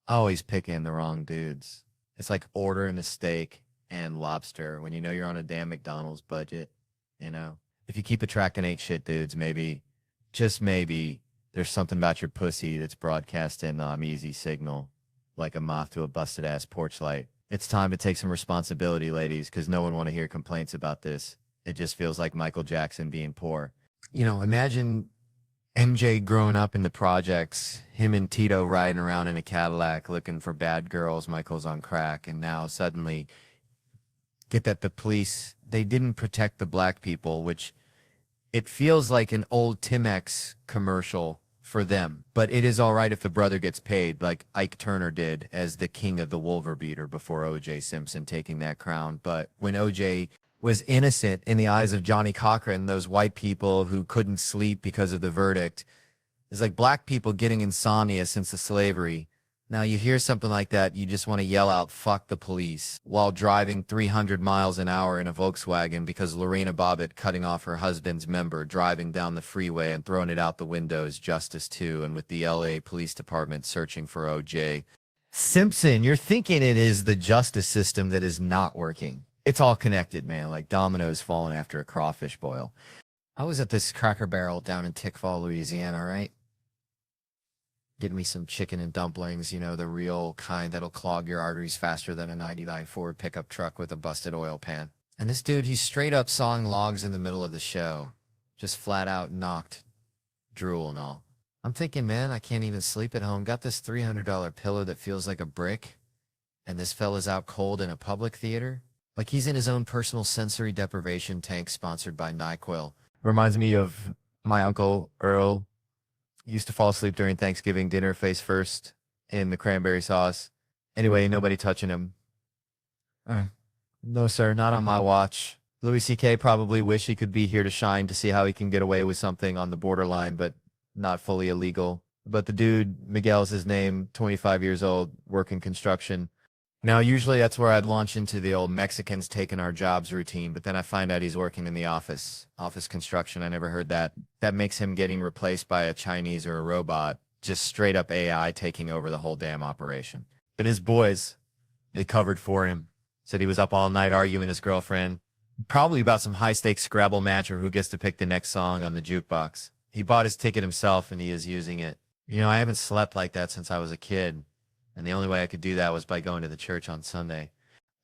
Always picking the wrong dudes. It's like ordering a steak and lobster when you know you're on a damn McDonald's budget, you know? If you keep attracting ain't shit dudes, maybe, just maybe, there's something about your pussy that's broadcasting easy signal, like a moth to a busted-ass porch light. It's time to take some responsibility, ladies, because no one want to hear complaints about this. It just feels like Michael Jackson being poor. You know, imagine MJ growing up in the projects, him and Tito riding around in a Cadillac looking for bad girls, Michael's on crack, and now suddenly get that the police, they didn't protect the black people, which it feels like an old Timex commercial for them. But it is all right if the brother gets paid, like Ike Turner did as the king of the Wolverbeater before O.J. Simpson taking that crown. But when O.J. was innocent in the eyes of Johnny Cochran, those white people who couldn't sleep because of the verdict, it's like black people getting insomnia since the slavery. Now you hear something like that, you just want to yell out, fuck the police, while driving 300 miles an hour in a Volkswagen because Lorena Bobbitt cutting off her husband's member, driving down the freeway and throwing it out the windows, Justice 2, and with the LA Police Department searching for OJ. Simpson, you're thinking it is the justice system that is not working. It's all connected, man, like dominoes falling after a crawfish boil. I was at this Cracker Barrel down in Tickfall, Louisiana, right? Getting me some chicken and dumplings, you know, the real kind that'll clog your arteries faster than a 99 Ford pickup truck with a busted oil pan. And this dude, he's straight up sawing logs in the middle of the show. Just flat out knocked, drool and all. I'm thinking, man, I can't even sleep at home. Got this $300 pillow that feels like a brick. And this fella's out cold in a public theater. Like he's in his own personal sensory deprivation tank sponsored by NyQuil. Reminds me of my uncle Earl. Used to fall asleep during Thanksgiving dinner face first in the cranberry sauce. Anyway, nobody touching him. No, sir, not on my watch. Louis C.K. probably wish he could be here to shine to see how he can get away with something on the borderline, but not fully illegal. But the dude, Miguel's his name, 25 years old, working construction. Now, usually that's where I'd launch into the old Mexicans taking our jobs routine, but then I find out he's working in the office construction. I never heard that. That makes him getting replaced by a Chinese or a robot, just straight up AI taking over the whole damn operation. But his boys, they covered for him. Said he was up all night arguing with his girlfriend, probably about some high-stakes Scrabble match or who gets to pick the next song on the jukebox. He bought his ticket himself and he is using it. You know, I haven't slept like that since I was a kid. And the only way I could do that was by going to the church on Sunday.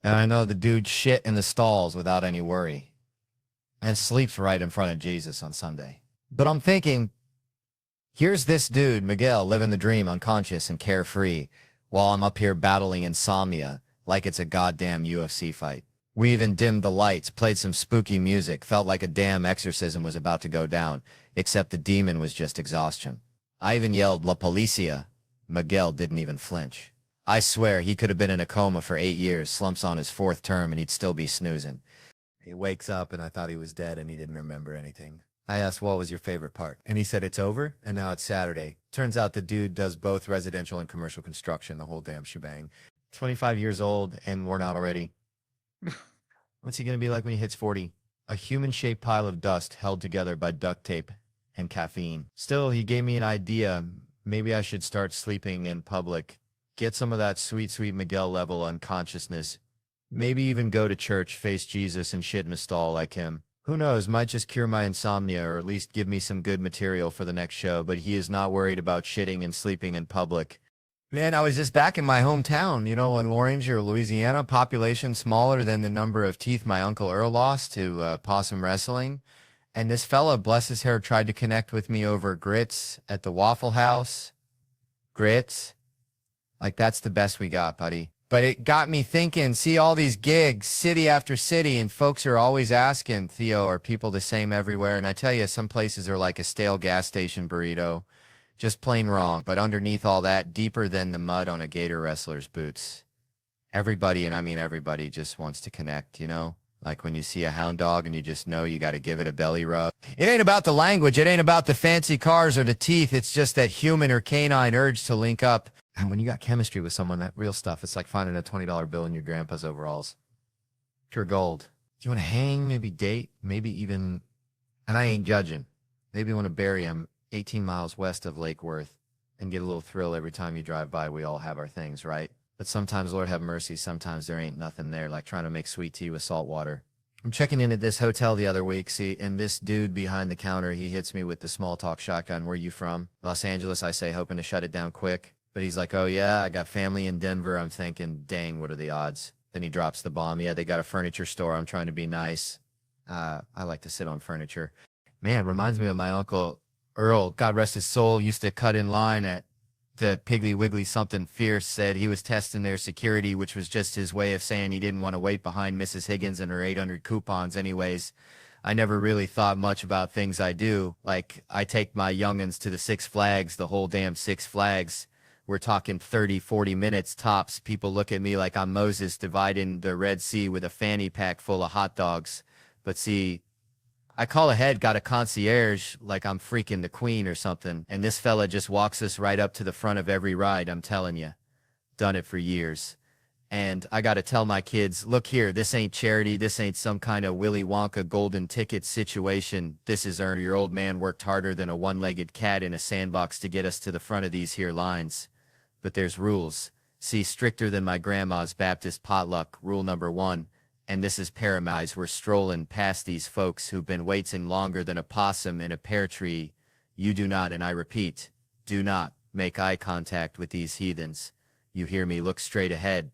And I know the dude shit in the stalls without any worry. And sleeps right in front of Jesus on Sunday. But I'm thinking, here's this dude, Miguel, living the dream, unconscious and carefree, while I'm up here battling insomnia like it's a goddamn UFC fight. We even dimmed the lights, played some spooky music, felt like a damn exorcism was about to go down, except the demon was just exhaustion. I even yelled, La Policia. Miguel didn't even flinch. I swear he could have been in a coma for 8 years, slumps on his 4th term, and he'd still be snoozing. He wakes up, and I thought he was dead, and he didn't remember anything. I asked, what was your favorite part? And he said, it's over, and now it's Saturday. Turns out the dude does both residential and commercial construction, the whole damn shebang. 25 years old, and worn out already. What's he going to be like when he hits 40? A human-shaped pile of dust held together by duct tape and caffeine. Still, he gave me an idea. Maybe I should start sleeping in public. Get some of that sweet, sweet Miguel level unconsciousness. Maybe even go to church, face Jesus, and shit in a stall like him. Who knows, might just cure my insomnia or at least give me some good material for the next show, but he is not worried about shitting and sleeping in public. Man, I was just back in my hometown, you know, in Lawrenceville, Louisiana, population smaller than the number of teeth my Uncle Earl lost to possum wrestling. And this fella, bless his hair, tried to connect with me over grits at the Waffle House. Grits. Like, that's the best we got, buddy. But it got me thinking, see all these gigs, city after city, and folks are always asking, Theo, are people the same everywhere? And I tell you, some places are like a stale gas station burrito. Just plain wrong. But underneath all that, deeper than the mud on a gator wrestler's boots. Everybody, and I mean everybody, just wants to connect, you know? Like when you see a hound dog and you just know you got to give it a belly rub. It ain't about the language. It ain't about the fancy cars or the teeth. It's just that human or canine urge to link up. And when you got chemistry with someone, that real stuff, it's like finding a $20 bill in your grandpa's overalls. Pure gold. Do you want to hang, maybe date, maybe even, and I ain't judging, maybe you want to bury him 18 miles west of Lake Worth and get a little thrill every time you drive by. We all have our things, right? But sometimes, Lord have mercy, sometimes there ain't nothing there, like trying to make sweet tea with salt water. I'm checking in at this hotel the other week, see, and this dude behind the counter, he hits me with the small talk shotgun. Where you from? Los Angeles, I say, hoping to shut it down quick. But he's like, oh yeah, I got family in Denver. I'm thinking, dang, what are the odds? Then he drops the bomb. Yeah, they got a furniture store. I'm trying to be nice. I like to sit on furniture. Man, reminds me of my uncle Earl, God rest his soul, used to cut in line at the Piggly Wiggly something fierce. Said he was testing their security, which was just his way of saying he didn't want to wait behind Mrs. Higgins and her 800 coupons anyways. I never really thought much about things I do. Like, I take my youngins to the Six Flags, the whole damn Six Flags. We're talking 30, 40 minutes tops. People look at me like I'm Moses dividing the Red Sea with a fanny pack full of hot dogs. But see, I call ahead, got a concierge, like I'm freaking the queen or something. And this fella just walks us right up to the front of every ride, I'm telling you. Done it for years. And I got to tell my kids, look here, this ain't charity. This ain't some kind of Willy Wonka golden ticket situation. This is earned. Your old man worked harder than a one-legged cat in a sandbox to get us to the front of these here lines. But there's rules. See, stricter than my grandma's Baptist potluck, rule number 1. And this is paramount. We're strolling past these folks who've been waiting longer than a possum in a pear tree. You do not, and I repeat, do not make eye contact with these heathens. You hear me? Look straight ahead,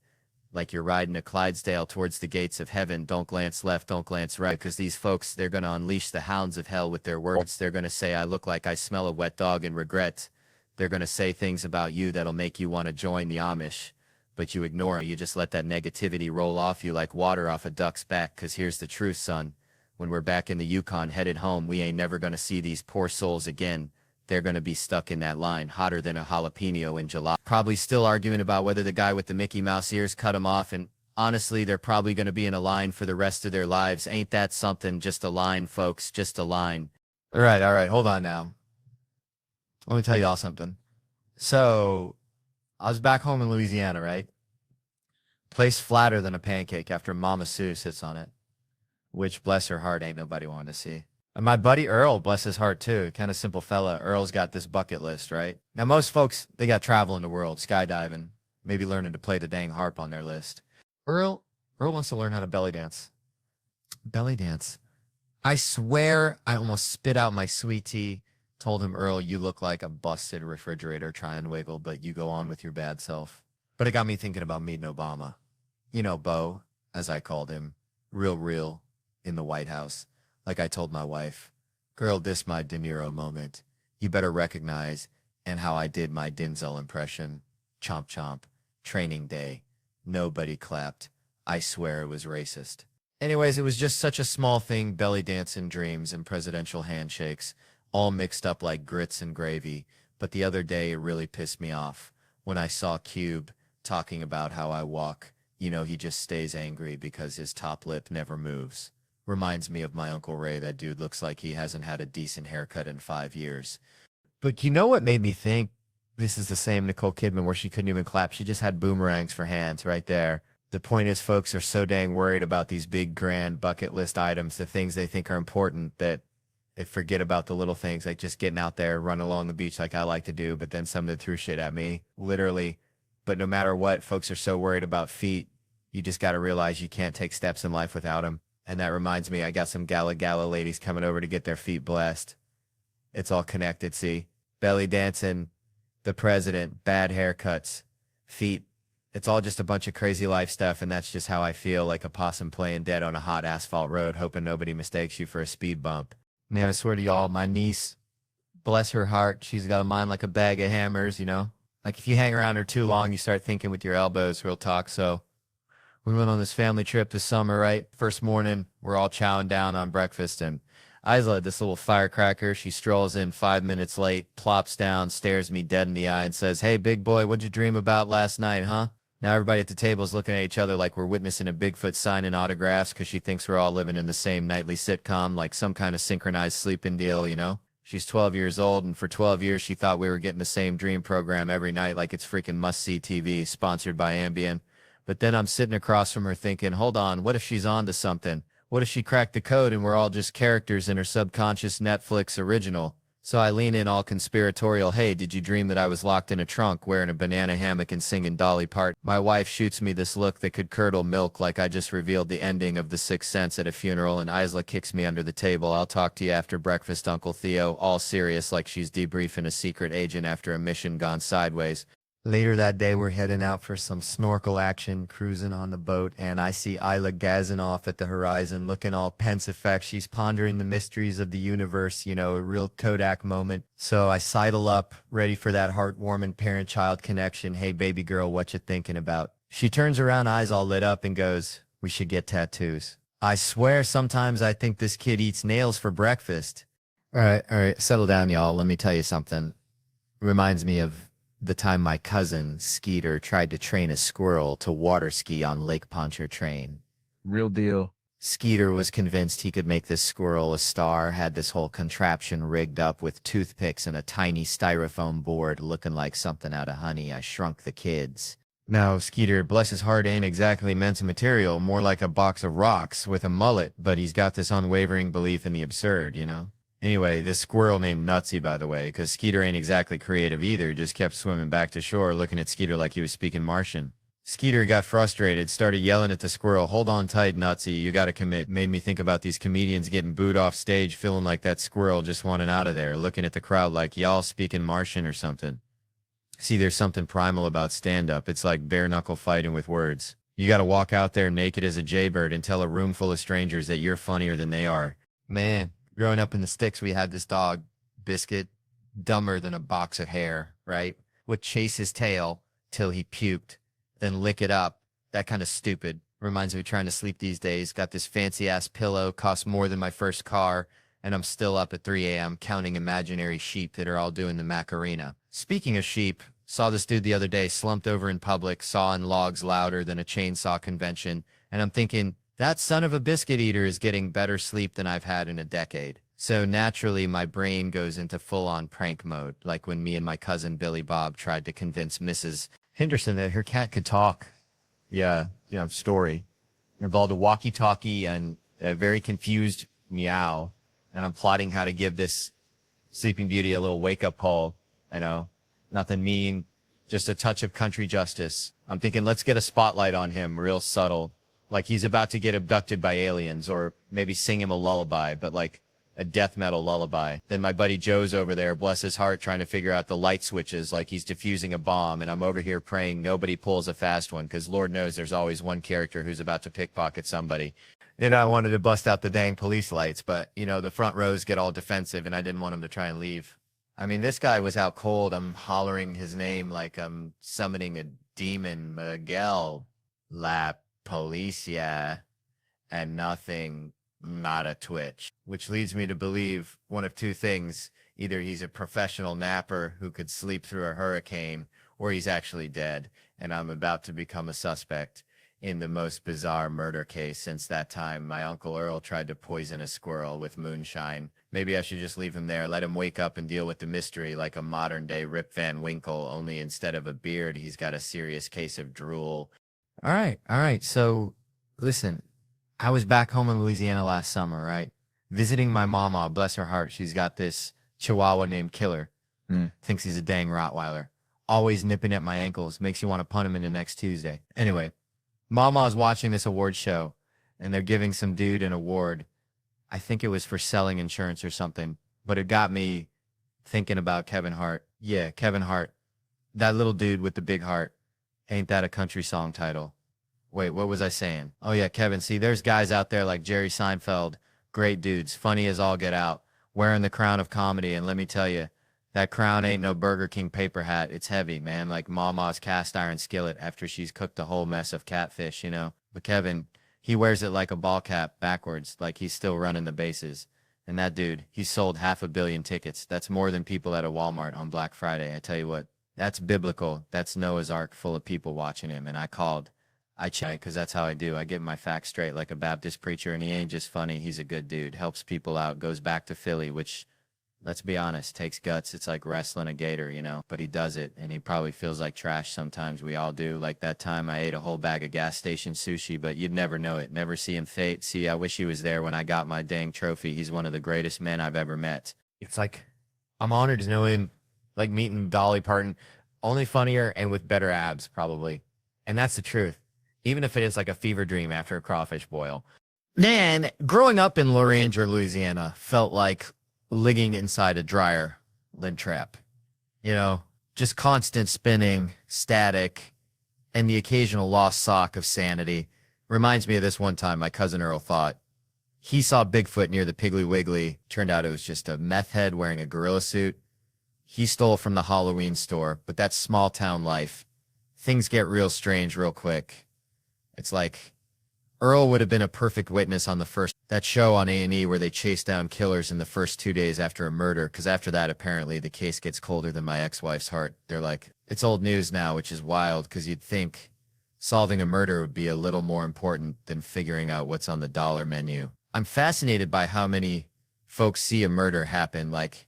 like you're riding a Clydesdale towards the gates of heaven. Don't glance left, don't glance right, because these folks, they're going to unleash the hounds of hell with their words. They're going to say, I look like I smell a wet dog and regret. They're going to say things about you that'll make you want to join the Amish. But you ignore it. You just let that negativity roll off you like water off a duck's back. Because here's the truth, son. When we're back in the Yukon headed home, we ain't never going to see these poor souls again. They're going to be stuck in that line, hotter than a jalapeno in July. Probably still arguing about whether the guy with the Mickey Mouse ears cut him off. And honestly, they're probably going to be in a line for the rest of their lives. Ain't that something? Just a line, folks. Just a line.
All right. Hold on now. Let me tell y'all something. So, I was back home in Louisiana, right? Place flatter than a pancake after Mama Sue sits on it, which, bless her heart, ain't nobody wanted to see. And my buddy Earl, bless his heart too, kind of simple fella. Earl's got this bucket list, right? Now, most folks, they got traveling the world, skydiving, maybe learning to play the dang harp on their list. Earl wants to learn how to belly dance. Belly dance. I swear I almost spit out my sweet tea. Told him, Earl, you look like a busted refrigerator. Try and wiggle, but you go on with your bad self. But it got me thinking about meeting Obama. You know, Bo, as I called him, real, in the White House. Like I told my wife, girl, this my De Niro moment. You better recognize, and how I did my Denzel impression. Chomp chomp. Training day. Nobody clapped. I swear it was racist. Anyways, it was just such a small thing, belly dancing dreams and presidential handshakes. All mixed up like grits and gravy. But the other day, it really pissed me off when I saw Cube talking about how I walk. You know, he just stays angry because his top lip never moves. Reminds me of my Uncle Ray. That dude looks like he hasn't had a decent haircut in 5 years. But you know what made me think this is the same Nicole Kidman where she couldn't even clap? She just had boomerangs for hands right there. The point is, folks are so dang worried about these big, grand bucket list items, the things they think are important, that they forget about the little things, like just getting out there, running along the beach like I like to do, but then somebody threw shit at me, literally. But no matter what, folks are so worried about feet, you just got to realize you can't take steps in life without them. And that reminds me, I got some gala ladies coming over to get their feet blessed. It's all connected, see? Belly dancing, the president, bad haircuts, feet. It's all just a bunch of crazy life stuff, and that's just how I feel, like a possum playing dead on a hot asphalt road, hoping nobody mistakes you for a speed bump. Man, I swear to y'all, my niece, bless her heart, she's got a mind like a bag of hammers, you know? Like, if you hang around her too long, you start thinking with your elbows, real talk. So we went on this family trip this summer, right? First morning, we're all chowing down on breakfast, and Isla, this little firecracker, she strolls in 5 minutes late, plops down, stares me dead in the eye, and says, hey, big boy, what'd you dream about last night, huh? Now everybody at the table is looking at each other like we're witnessing a Bigfoot signing autographs because she thinks we're all living in the same nightly sitcom, like some kind of synchronized sleeping deal, you know? She's 12 years old, and for 12 years she thought we were getting the same dream program every night like it's freaking must-see TV, sponsored by Ambien. But then I'm sitting across from her thinking, hold on, what if she's on to something? What if she cracked the code and we're all just characters in her subconscious Netflix original? So I lean in all conspiratorial, hey, did you dream that I was locked in a trunk wearing a banana hammock and singing Dolly Parton? My wife shoots me this look that could curdle milk like I just revealed the ending of The Sixth Sense at a funeral, and Isla kicks me under the table. I'll talk to you after breakfast, Uncle Theo, all serious like she's debriefing a secret agent after a mission gone sideways. Later that day, we're heading out for some snorkel action, cruising on the boat, and I see Isla gazing off at the horizon, looking all pensive. She's pondering the mysteries of the universe, you know, a real Kodak moment. So I sidle up, ready for that heartwarming parent-child connection. Hey, baby girl, what you thinking about? She turns around, eyes all lit up, and goes, we should get tattoos. I swear sometimes I think this kid eats nails for breakfast. All right, settle down, y'all. Let me tell you something. Reminds me of the time my cousin, Skeeter, tried to train a squirrel to water ski on Lake Pontchartrain.
Real deal.
Skeeter was convinced he could make this squirrel a star, had this whole contraption rigged up with toothpicks and a tiny styrofoam board looking like something out of Honey, I Shrunk the Kids. Now, Skeeter, bless his heart, ain't exactly men's material, more like a box of rocks with a mullet, but he's got this unwavering belief in the absurd, you know? Anyway, this squirrel named Nutsy, by the way, because Skeeter ain't exactly creative either, just kept swimming back to shore looking at Skeeter like he was speaking Martian. Skeeter got frustrated, started yelling at the squirrel, hold on tight, Nutsy, you gotta commit. Made me think about these comedians getting booed off stage, feeling like that squirrel just wanted out of there, looking at the crowd like y'all speaking Martian or something. See, there's something primal about stand-up. It's like bare-knuckle fighting with words. You gotta walk out there naked as a jaybird and tell a room full of strangers that you're funnier than they are. Man. Growing up in the sticks, we had this dog, Biscuit, dumber than a box of hair, right? Would chase his tail till he puked, then lick it up. That kind of stupid. Reminds me of trying to sleep these days. Got this fancy-ass pillow, cost more than my first car, and I'm still up at 3 a.m. counting imaginary sheep that are all doing the Macarena. Speaking of sheep, saw this dude the other day slumped over in public, sawing logs louder than a chainsaw convention, and I'm thinking, that son of a biscuit eater is getting better sleep than I've had in a decade. So naturally, my brain goes into full-on prank mode, like when me and my cousin Billy Bob tried to convince Mrs. Henderson that her cat could talk. Yeah, story. It involved a walkie-talkie and a very confused meow, and I'm plotting how to give this Sleeping Beauty a little wake-up call. I know, nothing mean, just a touch of country justice. I'm thinking, let's get a spotlight on him, real subtle. Like he's about to get abducted by aliens, or maybe sing him a lullaby, but like a death metal lullaby. Then my buddy Joe's over there, bless his heart, trying to figure out the light switches like he's defusing a bomb, and I'm over here praying nobody pulls a fast one, because Lord knows there's always one character who's about to pickpocket somebody. And I wanted to bust out the dang police lights, but, you know, the front rows get all defensive, and I didn't want him to try and leave. I mean, this guy was out cold. I'm hollering his name like I'm summoning a demon, Miguel. La Policia, and nothing, not a twitch. Which leads me to believe one of two things. Either he's a professional napper who could sleep through a hurricane, or he's actually dead, and I'm about to become a suspect in the most bizarre murder case since that time my Uncle Earl tried to poison a squirrel with moonshine. Maybe I should just leave him there, let him wake up and deal with the mystery like a modern-day Rip Van Winkle, only instead of a beard, he's got a serious case of drool. All right. So, listen, I was back home in Louisiana last summer, right? Visiting my mama, bless her heart. She's got this Chihuahua named Killer. Thinks he's a dang Rottweiler. Always nipping at my ankles. Makes you want to punt him into next Tuesday. Anyway, Mama's watching this award show, and they're giving some dude an award. I think it was for selling insurance or something, but it got me thinking about Kevin Hart. Yeah, Kevin Hart. That little dude with the big heart. Ain't that a country song title? Wait, what was I saying? Oh yeah, Kevin. See, there's guys out there like Jerry Seinfeld, great dudes, funny as all get out, wearing the crown of comedy, and let me tell you, that crown ain't no Burger King paper hat. It's heavy, man, like Mama's cast iron skillet after she's cooked a whole mess of catfish, you know? But Kevin, he wears it like a ball cap backwards, like he's still running the bases. And that dude, he sold 500 million tickets. That's more than people at a Walmart on Black Friday, I tell you what. That's biblical. That's Noah's Ark full of people watching him. And I check because that's how I do. I get my facts straight like a Baptist preacher, and he ain't just funny. He's a good dude, helps people out, goes back to Philly, which, let's be honest, takes guts. It's like wrestling a gator, you know, but he does it, and he probably feels like trash sometimes. We all do. Like that time I ate a whole bag of gas station sushi, but you'd never know it. Never see him fate. See, I wish he was there when I got my dang trophy. He's one of the greatest men I've ever met.
It's like, I'm honored to know him, like meeting Dolly Parton, only funnier and with better abs, probably. And that's the truth. Even if it is like a fever dream after a crawfish boil. Man, growing up in Loranger, Louisiana, felt like living inside a dryer lid trap. You know, just constant spinning, static, and the occasional lost sock of sanity. Reminds me of this one time my cousin Earl thought he saw Bigfoot near the Piggly Wiggly. Turned out it was just a meth head wearing a gorilla suit. He stole from the Halloween store, but that's small town life. Things get real strange real quick. It's like Earl would have been a perfect witness on that show on A&E where they chase down killers in the first 2 days after a murder, because after that, apparently, the case gets colder than my ex-wife's heart. They're like, it's old news now, which is wild, because you'd think solving a murder would be a little more important than figuring out what's on the dollar menu. I'm fascinated by how many folks see a murder happen. Like,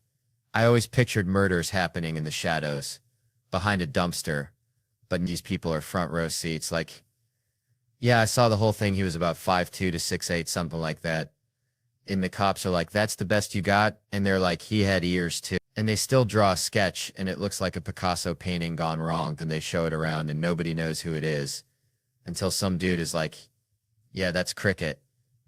I always pictured murders happening in the shadows, behind a dumpster, but these people are front row seats. Like, yeah, I saw the whole thing. He was about 5'2" to 6'8", something like that. And the cops are like, that's the best you got? And they're like, he had ears too. And they still draw a sketch, and it looks like a Picasso painting gone wrong. Then they show it around, and nobody knows who it is. Until some dude is like, yeah, that's Cricket.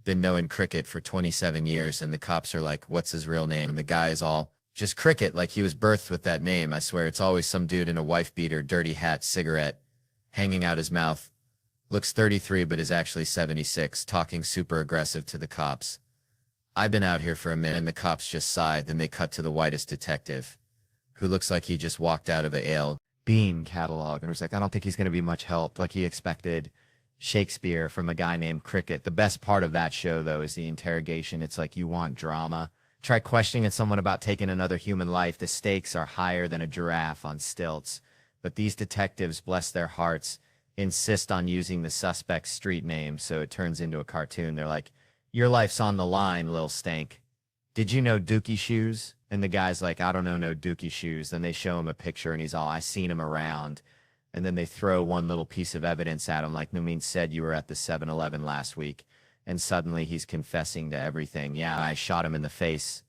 Been knowing Cricket for 27 years. And the cops are like, what's his real name? And the guy is all, just Cricket, like he was birthed with that name. I swear, it's always some dude in a wife beater, dirty hat, cigarette, hanging out his mouth. Looks 33, but is actually 76, talking super aggressive to the cops. I've been out here for a minute, and the cops just sigh. Then they cut to the whitest detective, who looks like he just walked out of a ale Bean catalog. And was like, I don't think he's going to be much help. Like he expected Shakespeare from a guy named Cricket. The best part of that show, though, is the interrogation. It's like, you want drama? Try questioning someone about taking another human life. The stakes are higher than a giraffe on stilts. But these detectives, bless their hearts, insist on using the suspect's street name, so it turns into a cartoon. They're like, your life's on the line, Lil Stank. Did you know Dookie Shoes? And the guy's like, I don't know no Dookie Shoes. Then they show him a picture, and he's all, I seen him around. And then they throw one little piece of evidence at him, like, Numin said you were at the 7-Eleven last week. And suddenly he's confessing to everything. Yeah, I shot him in the face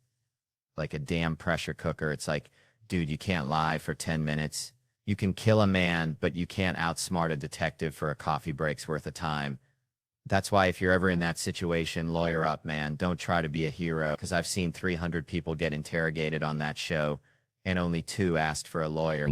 like a damn pressure cooker. It's like, dude, you can't lie for 10 minutes. You can kill a man, but you can't outsmart a detective for a coffee break's worth of time. That's why if you're ever in that situation, lawyer up, man. Don't try to be a hero, because I've seen 300 people get interrogated on that show, and only 2 asked for a lawyer.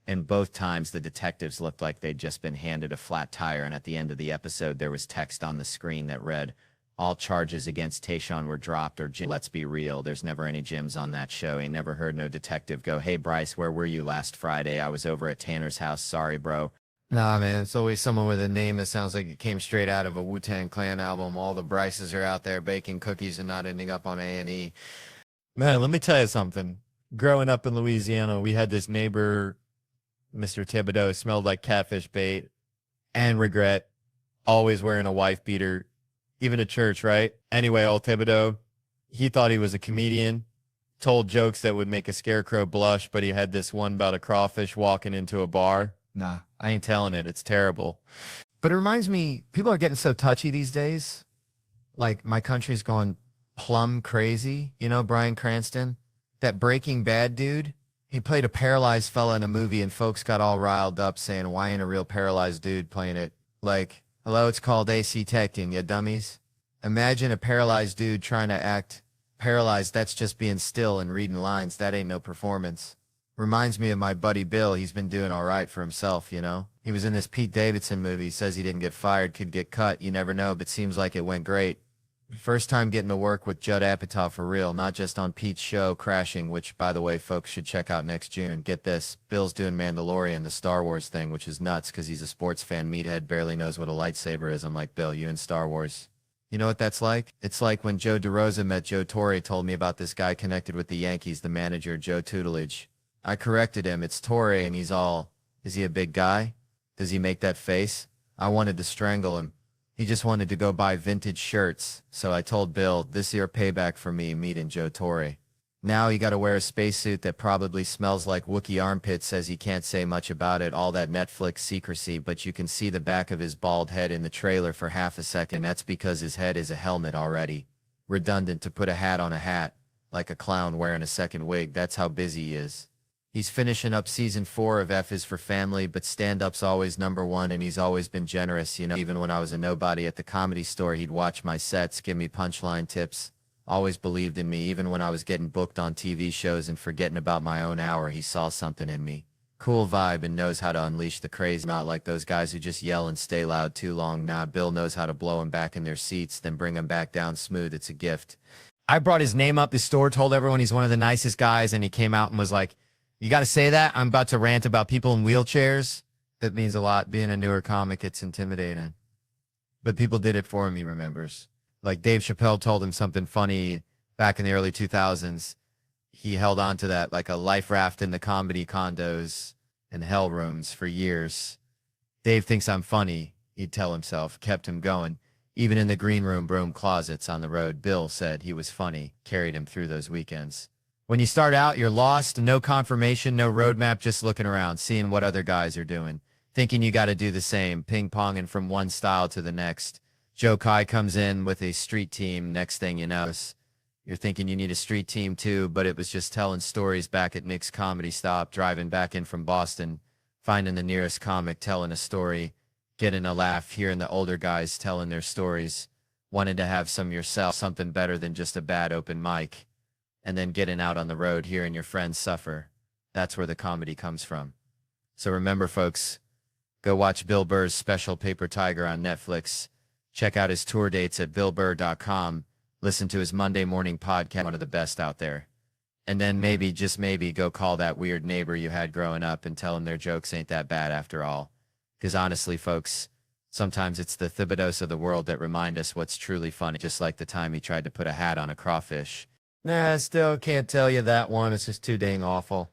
And both times the detectives looked like they'd just been handed a flat tire, and at the end of the episode, there was text on the screen that read, all charges against Tayshaun were dropped, or let's be real, there's never any Jims on that show. Ain't never heard no detective go, hey, Bryce, where were you last Friday? I was over at Tanner's house. Sorry, bro. Nah, man, it's always someone with a name that sounds like it came straight out of a Wu-Tang Clan album. All the Bryces are out there baking cookies and not ending up on A&E. Man, let me tell you something. Growing up in Louisiana, we had this neighbor, Mr. Thibodeau, smelled like catfish bait and regret, always wearing a wife beater. Even at church, right? Anyway, old Thibodeau, he thought he was a comedian, told jokes that would make a scarecrow blush, but he had this one about a crawfish walking into a bar. Nah, I ain't telling it. It's terrible. But it reminds me, people are getting so touchy these days. Like, my country's going plumb crazy. You know, Bryan Cranston, that Breaking Bad dude? He played a paralyzed fella in a movie, and folks got all riled up saying, why ain't a real paralyzed dude playing it? Like, hello, it's called AC Techting, you dummies. Imagine a paralyzed dude trying to act paralyzed. That's just being still and reading lines. That ain't no performance. Reminds me of my buddy Bill. He's been doing all right for himself, you know? He was in this Pete Davidson movie. He says he didn't get fired, could get cut. You never know, but seems like it went great. First time getting to work with Judd Apatow for real, not just on Pete's show, Crashing, which, by the way, folks should check out next June. Get this, Bill's doing Mandalorian, the Star Wars thing, which is nuts because he's a sports fan. Meathead barely knows what a lightsaber is. I'm like, Bill, you in Star Wars. You know what that's like? It's like when Joe DeRosa met Joe Torre, told me about this guy connected with the Yankees, the manager, Joe Tutelage. I corrected him. It's Torre, and he's all, is he a big guy? Does he make that face? I wanted to strangle him. He just wanted to go buy vintage shirts, so I told Bill, this here payback for me meeting Joe Torre. Now he gotta wear a spacesuit that probably smells like Wookiee armpits, says he can't say much about it, all that Netflix secrecy, but you can see the back of his bald head in the trailer for half a second. That's because his head is a helmet already. Redundant to put a hat on a hat, like a clown wearing a second wig. That's how busy he is. He's finishing up season 4 of F is for Family, but stand-up's always #1, and he's always been generous. You know, even when I was a nobody at the Comedy Store, he'd watch my sets, give me punchline tips. Always believed in me, even when I was getting booked on TV shows and forgetting about my own hour, he saw something in me. Cool vibe and knows how to unleash the crazy. Not like those guys who just yell and stay loud too long. Nah, Bill knows how to blow them back in their seats, then bring them back down smooth. It's a gift. I brought his name up the store, told everyone he's one of the nicest guys, and he came out and was like, you got to say that? I'm about to rant about people in wheelchairs. That means a lot. Being a newer comic, it's intimidating. But people did it for him, he remembers. Like Dave Chappelle told him something funny back in the early 2000s. He held on to that like a life raft in the comedy condos and hell rooms for years. Dave thinks I'm funny, he'd tell himself, kept him going. Even in the green room broom closets on the road, Bill said he was funny, carried him through those weekends. When you start out, you're lost, no confirmation, no roadmap, just looking around, seeing what other guys are doing, thinking you got to do the same, ping-ponging from one style to the next. Joe Kai comes in with a street team. Next thing you know, you're thinking you need a street team too, but it was just telling stories back at Nick's Comedy Stop, driving back in from Boston, finding the nearest comic, telling a story, getting a laugh, hearing the older guys telling their stories, wanting to have some yourself, something better than just a bad open mic. And then getting out on the road, hearing your friends suffer. That's where the comedy comes from. So remember, folks, go watch Bill Burr's special Paper Tiger on Netflix. Check out his tour dates at billburr.com. Listen to his Monday morning podcast, one of the best out there. And then maybe, just maybe, go call that weird neighbor you had growing up and tell him their jokes ain't that bad after all. Because honestly, folks, sometimes it's the Thibodeaus of the world that remind us what's truly funny, just like the time he tried to put a hat on a crawfish. Nah, I still can't tell you that one. It's just too dang awful.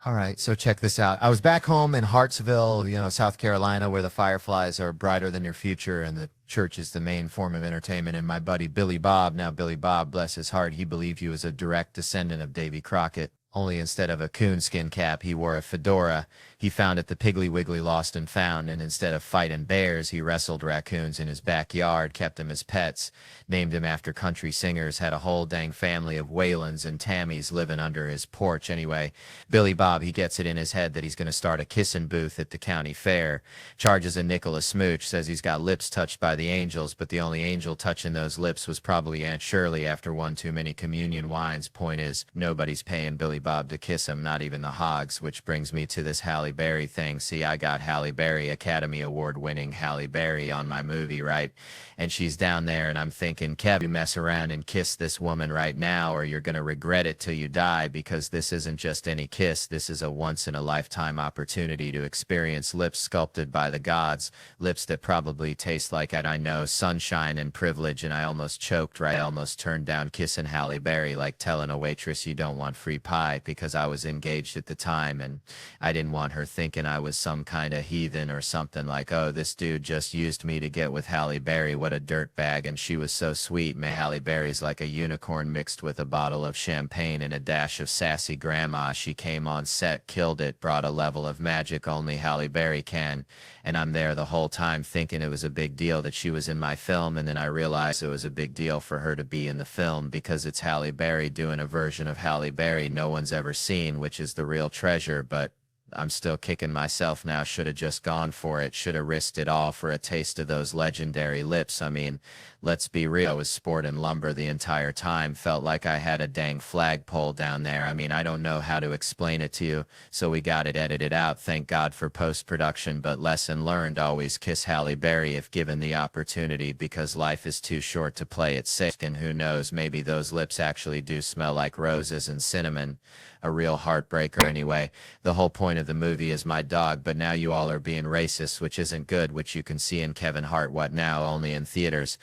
All right, so check this out. I was back home in Hartsville, South Carolina, where the fireflies are brighter than your future and the church is the main form of entertainment. And my buddy Billy Bob, now Billy Bob, bless his heart, he believed he was a direct descendant of Davy Crockett. Only instead of a coonskin cap, he wore a fedora. He found it the Piggly Wiggly Lost and Found, and instead of fighting bears, he wrestled raccoons in his backyard, kept them as pets, named him after country singers, had a whole dang family of Whalens and Tammys living under his porch. Anyway, Billy Bob, he gets it in his head that he's going to start a kissing booth at the county fair, charges a nickel a smooch, says he's got lips touched by the angels, but the only angel touching those lips was probably Aunt Shirley after one too many communion wines. Point is, nobody's paying Billy Bob to kiss him, not even the hogs, which brings me to this Halle Berry thing. See, I got Halle Berry, Academy Award winning Halle Berry on my movie, right? And she's down there and I'm thinking, Kev, you mess around and kiss this woman right now or you're going to regret it till you die, because this isn't just any kiss. This is a once in a lifetime opportunity to experience lips sculpted by the gods, lips that probably taste like, I know, sunshine and privilege. And I almost choked, right? I almost turned down kissing Halle Berry, like telling a waitress you don't want free pie, because I was engaged at the time and I didn't want her thinking I was some kind of heathen or something, like, oh, this dude just used me to get with Halle Berry, what a dirtbag. And she was so sweet, man. Halle Berry's like a unicorn mixed with a bottle of champagne and a dash of sassy grandma. She came on set, killed it, brought a level of magic only Halle Berry can. And I'm there the whole time thinking it was a big deal that she was in my film, and then I realized it was a big deal for her to be in the film because it's Halle Berry doing a version of Halle Berry no one's ever seen, which is the real treasure. But I'm still kicking myself now. Should have just gone for it. Should have risked it all for a taste of those legendary lips. I mean, let's be real. I was sporting lumber the entire time. Felt like I had a dang flagpole down there. I mean, I don't know how to explain it to you. So we got it edited out. Thank God for post-production. But lesson learned, always kiss Halle Berry if given the opportunity, because life is too short to play it safe. And who knows, maybe those lips actually do smell like roses and cinnamon. A real heartbreaker. Anyway, the whole point of the movie is my dog, but now you all are being racist, which isn't good, which you can see in Kevin Hart What Now, only in theaters.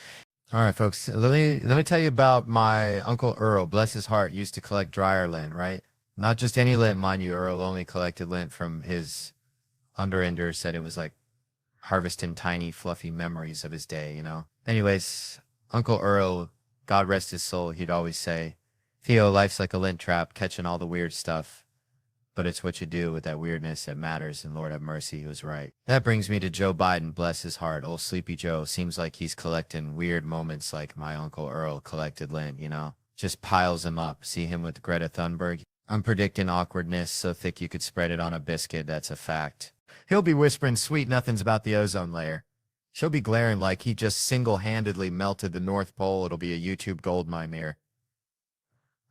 All right, folks, let me tell you about my Uncle Earl. Bless his heart, used to collect Dryerland, right?
Not just any lint, mind you. Earl only collected lint from his underender, said it was like harvesting tiny, fluffy memories of his day, you know? Anyways, Uncle Earl, God rest his soul, he'd always say, Theo, life's like a lint trap, catching all the weird stuff. But it's what you do with that weirdness that matters, and Lord have mercy, he was right. That brings me to Joe Biden, bless his heart. Old Sleepy Joe seems like he's collecting weird moments like my Uncle Earl collected lint, you know? Just piles them up. See him with Greta Thunberg? I'm predicting awkwardness so thick you could spread it on a biscuit, that's a fact. He'll be whispering sweet nothings about the ozone layer. She'll be glaring like he just single-handedly melted the North Pole. It'll be a YouTube goldmine mirror.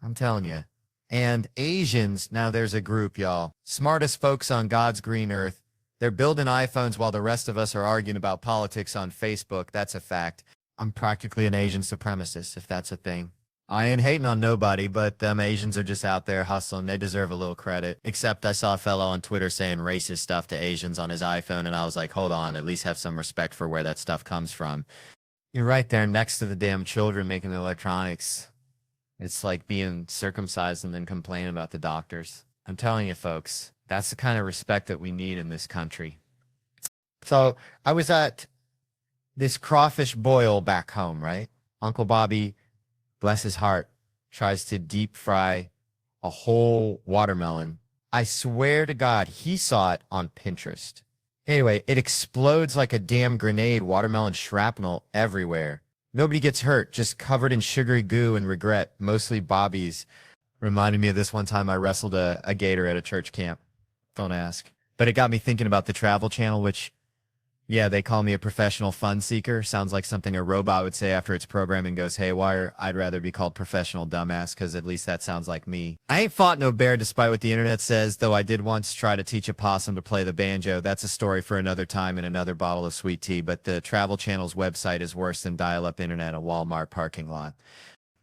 I'm telling you. And Asians, now there's a group, y'all. Smartest folks on God's green earth. They're building iPhones while the rest of us are arguing about politics on Facebook. That's a fact. I'm practically an Asian supremacist, if that's a thing. I ain't hating on nobody, but them Asians are just out there hustling. They deserve a little credit. Except I saw a fellow on Twitter saying racist stuff to Asians on his iPhone, and I was like, hold on, at least have some respect for where that stuff comes from. You're right there next to the damn children making the electronics. It's like being circumcised and then complaining about the doctors. I'm telling you, folks, that's the kind of respect that we need in this country. So I was at this crawfish boil back home, right? Uncle Bobby, bless his heart, tries to deep fry a whole watermelon. I swear to God, he saw it on Pinterest. Anyway, it explodes like a damn grenade, watermelon shrapnel everywhere. Nobody gets hurt, just covered in sugary goo and regret, mostly Bobby's. Reminded me of this one time I wrestled a gator at a church camp. Don't ask. But it got me thinking about the Travel Channel, which, yeah, they call me a professional fun seeker. Sounds like something a robot would say after its programming goes haywire. I'd rather be called professional dumbass, because at least that sounds like me. I ain't fought no bear despite what the internet says, though I did once try to teach a possum to play the banjo. That's a story for another time and another bottle of sweet tea, but the Travel Channel's website is worse than dial-up internet at a Walmart parking lot.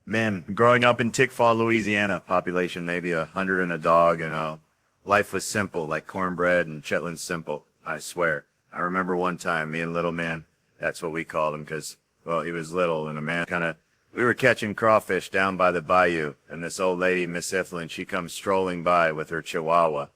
Man, growing up in Tickfaw, Louisiana, population maybe 100 and a dog, and life was simple, like cornbread and Chitlin Simple, I swear. I remember one time, me and Little Man, that's what we called him, because, well, he was little and a man we were catching crawfish down by the bayou, and this old lady, Miss Ethelyn, she comes strolling by with her chihuahua.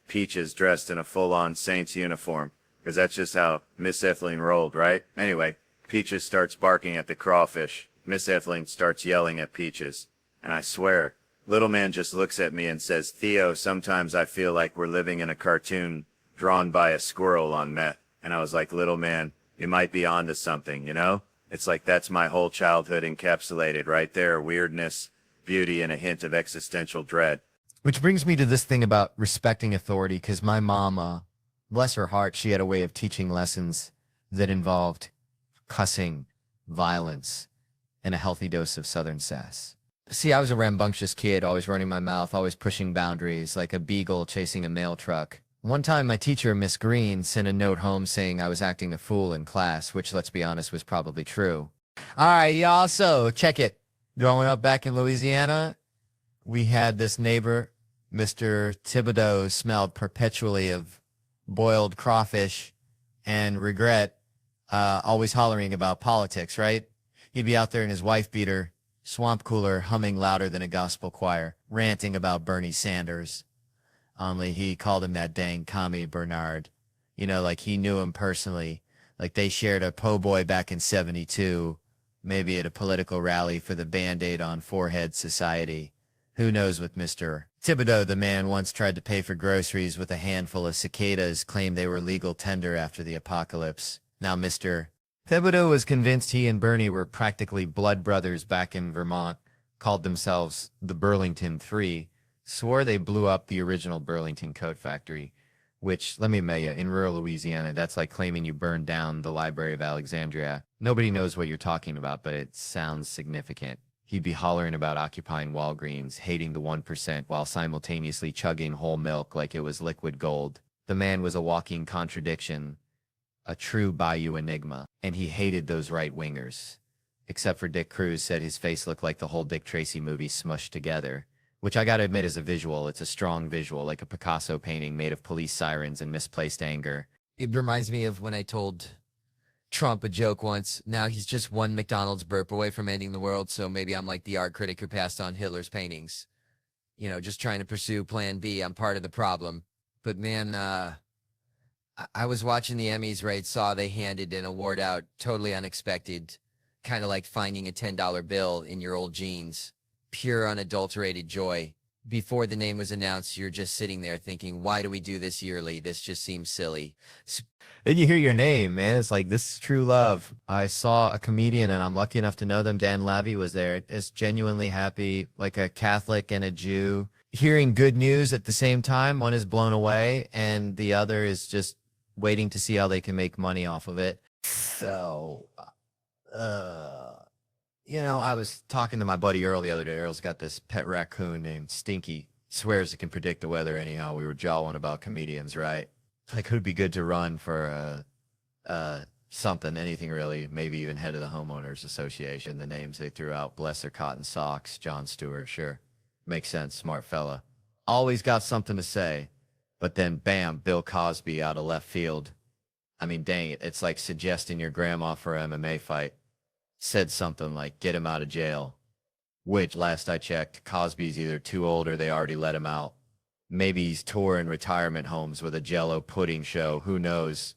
Peaches dressed in a full-on Saints uniform, because that's just how Miss Ethelyn rolled, right? Anyway, Peaches starts barking at the crawfish. Miss Ethelyn starts yelling at Peaches. And I swear, Little Man just looks at me and says, Theo, sometimes I feel like we're living in a cartoon drawn by a squirrel on meth. And I was like, Little Man, you might be onto something, you know? It's like that's my whole childhood encapsulated right there. Weirdness, beauty, and a hint of existential dread.
Which brings me to this thing about respecting authority, because my mom, bless her heart, she had a way of teaching lessons that involved cussing, violence, and a healthy dose of Southern sass. See, I was a rambunctious kid, always running my mouth, always pushing boundaries, like a beagle chasing a mail truck. One time, my teacher, Miss Green, sent a note home saying I was acting a fool in class, which, let's be honest, was probably true. All right, y'all, so check it. Growing up back in Louisiana, we had this neighbor, Mr. Thibodeau, smelled perpetually of boiled crawfish and regret, always hollering about politics, right? He'd be out there in his wife beater, swamp cooler, humming louder than a gospel choir, ranting about Bernie Sanders. Only he called him that dang commie Bernard. You know, like he knew him personally. Like they shared a po' boy back in 72, maybe at a political rally for the Band-Aid on Forehead Society. Who knows with Mr. Thibodeau, the man once tried to pay for groceries with a handful of cicadas, claimed they were legal tender after the apocalypse. Now Mr. Thibodeau was convinced he and Bernie were practically blood brothers back in Vermont, called themselves the Burlington Three, swore they blew up the original Burlington Coat Factory, which, let me admit you, in rural Louisiana, that's like claiming you burned down the Library of Alexandria. Nobody knows what you're talking about, but it sounds significant. He'd be hollering about occupying Walgreens, hating the 1%, while simultaneously chugging whole milk like it was liquid gold. The man was a walking contradiction, a true bayou enigma, and he hated those right-wingers. Except for Dick Cruz said his face looked like the whole Dick Tracy movie smushed together. Which I gotta admit is a visual. It's a strong visual, like a Picasso painting made of police sirens and misplaced anger. It reminds me of when I told Trump a joke once. Now he's just one McDonald's burp away from ending the world, so maybe I'm like the art critic who passed on Hitler's paintings.
just trying to pursue plan B. I'm part of the problem. But man, I was watching the Emmys, right? Saw they handed an award out, totally unexpected, kind of like finding a $10 bill in your old jeans. Pure unadulterated joy. Before the name was announced, you're just sitting there thinking, why do we do this yearly? This just seems silly.
Then you hear your name, man. It's like, this is true love. I saw a comedian and I'm lucky enough to know them. Dan Lavy was there. It's genuinely happy, like a Catholic and a Jew. Hearing good news at the same time, one is blown away and the other is just waiting to see how they can make money off of it. So, I was talking to my buddy Earl the other day. Earl's got this pet raccoon named Stinky. Swears it can predict the weather anyhow. We were jawing about comedians, right? Like, who'd be good to run for something, anything really, maybe even head of the homeowners association. The names they threw out, bless their cotton socks, Jon Stewart, sure. Makes sense, smart fella. Always got something to say. But then, bam, Bill Cosby out of left field. I mean, dang it, it's like suggesting your grandma for an MMA fight. Said something like, get him out of jail. Which, last I checked, Cosby's either too old or they already let him out. Maybe he's touring retirement homes with a Jell-O pudding show. Who knows?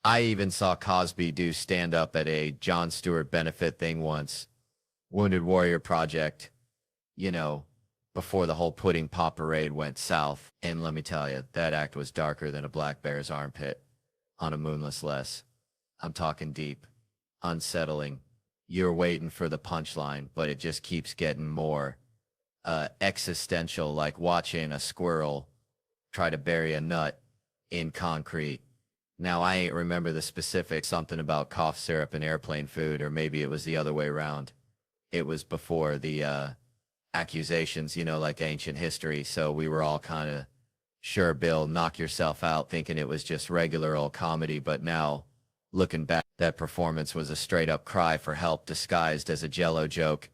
I even saw Cosby do stand-up at a Jon Stewart benefit thing once. Wounded Warrior Project. Before the whole pudding pop parade went south. And let me tell you, that act was darker than a black bear's armpit on a moonless less. I'm talking deep, unsettling. You're waiting for the punchline, but it just keeps getting more existential, like watching a squirrel try to bury a nut in concrete. Now, I ain't remember the specifics, something about cough syrup and airplane food, or maybe it was the other way around. It was before the accusations, like ancient history. So we were all kind of, sure, Bill, knock yourself out, thinking it was just regular old comedy. But now, looking back, that performance was a straight up cry for help disguised as a Jell-O joke.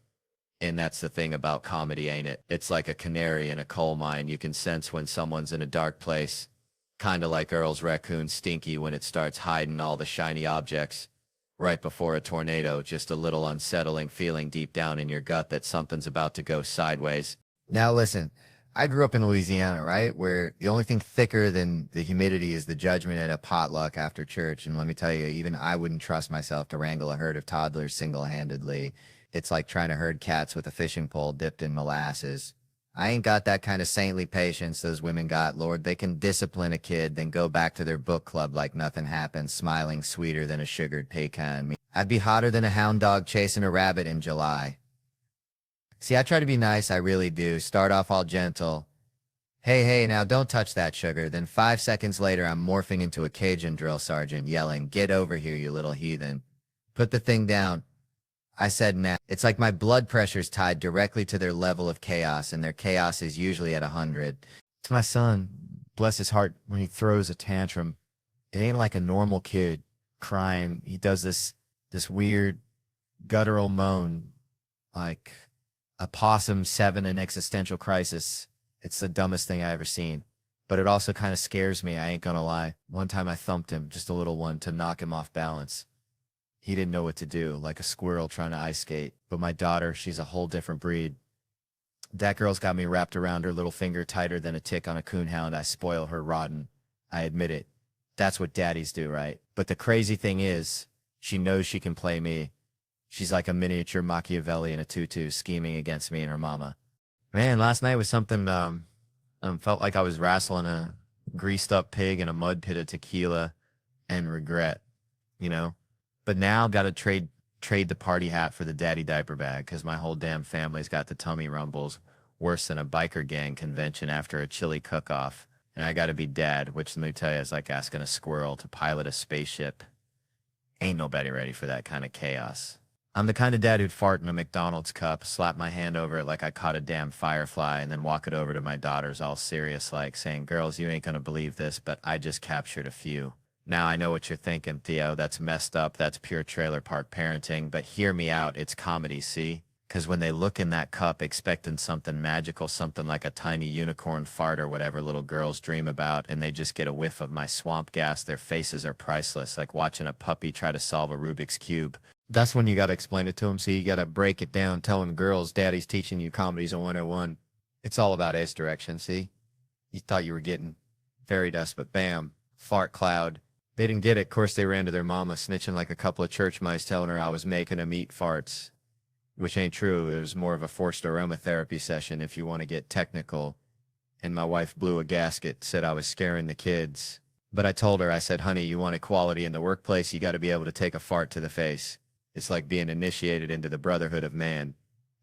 And that's the thing about comedy, ain't it? It's like a canary in a coal mine. You can sense when someone's in a dark place. Kind of like Earl's raccoon Stinky when it starts hiding all the shiny objects. Right before a tornado, just a little unsettling feeling deep down in your gut that something's about to go sideways.
Now listen, I grew up in Louisiana, right? Where the only thing thicker than the humidity is the judgment at a potluck after church. And let me tell you, even I wouldn't trust myself to wrangle a herd of toddlers single-handedly. It's like trying to herd cats with a fishing pole dipped in molasses. I ain't got that kind of saintly patience those women got, Lord. They can discipline a kid, then go back to their book club like nothing happened, smiling sweeter than a sugared pecan. I'd be hotter than a hound dog chasing a rabbit in July. See, I try to be nice, I really do. Start off all gentle. Hey, now don't touch that sugar. Then 5 seconds later, I'm morphing into a Cajun drill sergeant, yelling, get over here, you little heathen. Put the thing down. I said, nah. It's like my blood pressure's tied directly to their level of chaos, and their chaos is usually at 100.
It's my son, bless his heart, when he throws a tantrum. It ain't like a normal kid crying. He does this weird guttural moan, like a possum 7 in existential crisis. It's the dumbest thing I ever seen. But it also kind of scares me, I ain't gonna lie. One time I thumped him, just a little one, to knock him off balance. He didn't know what to do, like a squirrel trying to ice skate. But my daughter, she's a whole different breed. That girl's got me wrapped around her little finger tighter than a tick on a coonhound. I spoil her rotten. I admit it. That's what daddies do, right? But the crazy thing is, she knows she can play me. She's like a miniature Machiavelli in a tutu scheming against me and her mama. Man, last night was something, felt like I was wrestling a greased up pig in a mud pit of tequila and regret, But now got to trade the party hat for the daddy diaper bag because my whole damn family's got the tummy rumbles worse than a biker gang convention after a chili cook-off. And I got to be dad, which let me tell you is like asking a squirrel to pilot a spaceship. Ain't nobody ready for that kind of chaos. I'm the kind of dad who'd fart in a McDonald's cup, slap my hand over it like I caught a damn firefly, and then walk it over to my daughters all serious like saying, girls, you ain't gonna believe this, but I just captured a few. Now I know what you're thinking, Theo. That's messed up. That's pure trailer park parenting. But hear me out. It's comedy, see? Because when they look in that cup expecting something magical, something like a tiny unicorn fart or whatever little girls dream about, and they just get a whiff of my swamp gas, their faces are priceless, like watching a puppy try to solve a Rubik's Cube. That's when you got to explain it to them. See, you got to break it down, tell them, girls, daddy's teaching you comedy's a 101. It's all about ace direction, see? You thought you were getting fairy dust, but bam, fart cloud. They didn't get it. Of course, they ran to their mama, snitching like a couple of church mice, telling her I was making them eat farts, which ain't true. It was more of a forced aromatherapy session, if you want to get technical. And my wife blew a gasket, said I was scaring the kids. But I told her, I said, honey, you want equality in the workplace, you got to be able to take a fart to the face. It's like being initiated into the brotherhood of man.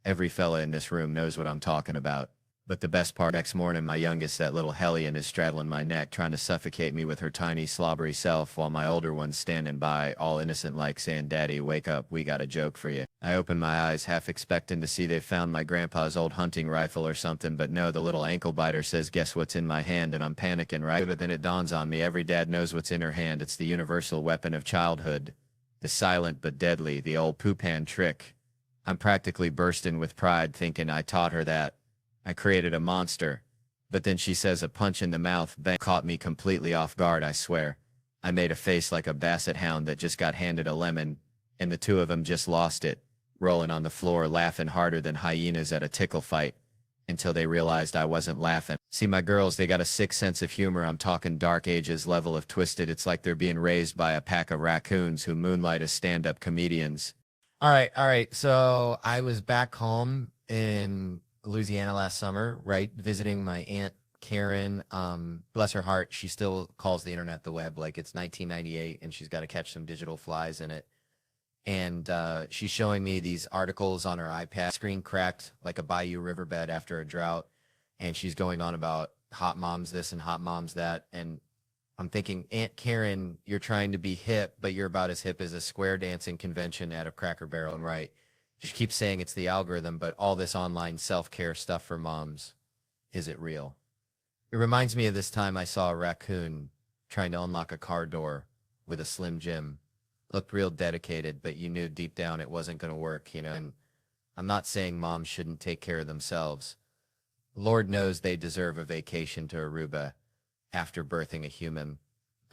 Every fella in this room knows what I'm talking about. But the best part, next morning, my youngest, that little hellion, is straddling my neck, trying to suffocate me with her tiny, slobbery self, while my older one's standing by, all innocent like, saying, Daddy, wake up, we got a joke for you. I open my eyes, half expecting to see they found my grandpa's old hunting rifle or something, but no, the little ankle biter says, guess what's in my hand, and I'm panicking, right? But then it dawns on me, every dad knows what's in her hand. It's the universal weapon of childhood. The silent but deadly, the old poop hand trick. I'm practically bursting with pride, thinking I taught her that. I created a monster. But then she says a punch in the mouth bang caught me completely off guard, I swear. I made a face like a basset hound that just got handed a lemon, and the two of them just lost it, rolling on the floor, laughing harder than hyenas at a tickle fight, until they realized I wasn't laughing. See, my girls, they got a sick sense of humor. I'm talking Dark Ages level of twisted. It's like they're being raised by a pack of raccoons who moonlight as stand-up comedians. All right. So I was back home in Louisiana last summer, right? Visiting my Aunt Karen. Bless her heart, she still calls the internet the web like it's 1998 and she's got to catch some digital flies in it. And she's showing me these articles on her iPad, screen cracked like a bayou riverbed after a drought. And she's going on about hot moms this and hot moms that. And I'm thinking, Aunt Karen, you're trying to be hip, but you're about as hip as a square dancing convention at a Cracker Barrel. And right, she keeps saying it's the algorithm, but all this online self-care stuff for moms, is it real? It reminds me of this time I saw a raccoon trying to unlock a car door with a Slim Jim. Looked real dedicated, but you knew deep down it wasn't going to work, you know? And I'm not saying moms shouldn't take care of themselves. Lord knows they deserve a vacation to Aruba after birthing a human.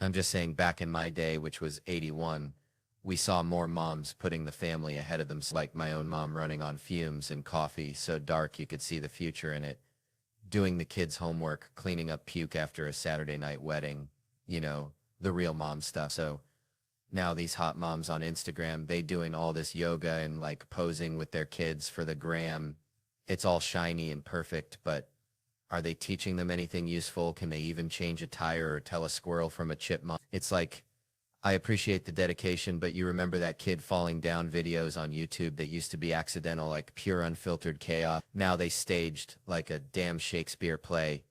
I'm just saying back in my day, which was 81, we saw more moms putting the family ahead of them, like my own mom running on fumes and coffee so dark you could see the future in it, doing the kids' homework, cleaning up puke after a Saturday night wedding, you know, the real mom stuff. So now these hot moms on Instagram, they doing all this yoga and like posing with their kids for the gram. It's all shiny and perfect, but are they teaching them anything useful? Can they even change a tire or tell a squirrel from a chipmunk? It's like, I appreciate the dedication, but you remember that kid falling down videos on YouTube that used to be accidental, like pure unfiltered chaos. Now they staged like a damn Shakespeare play.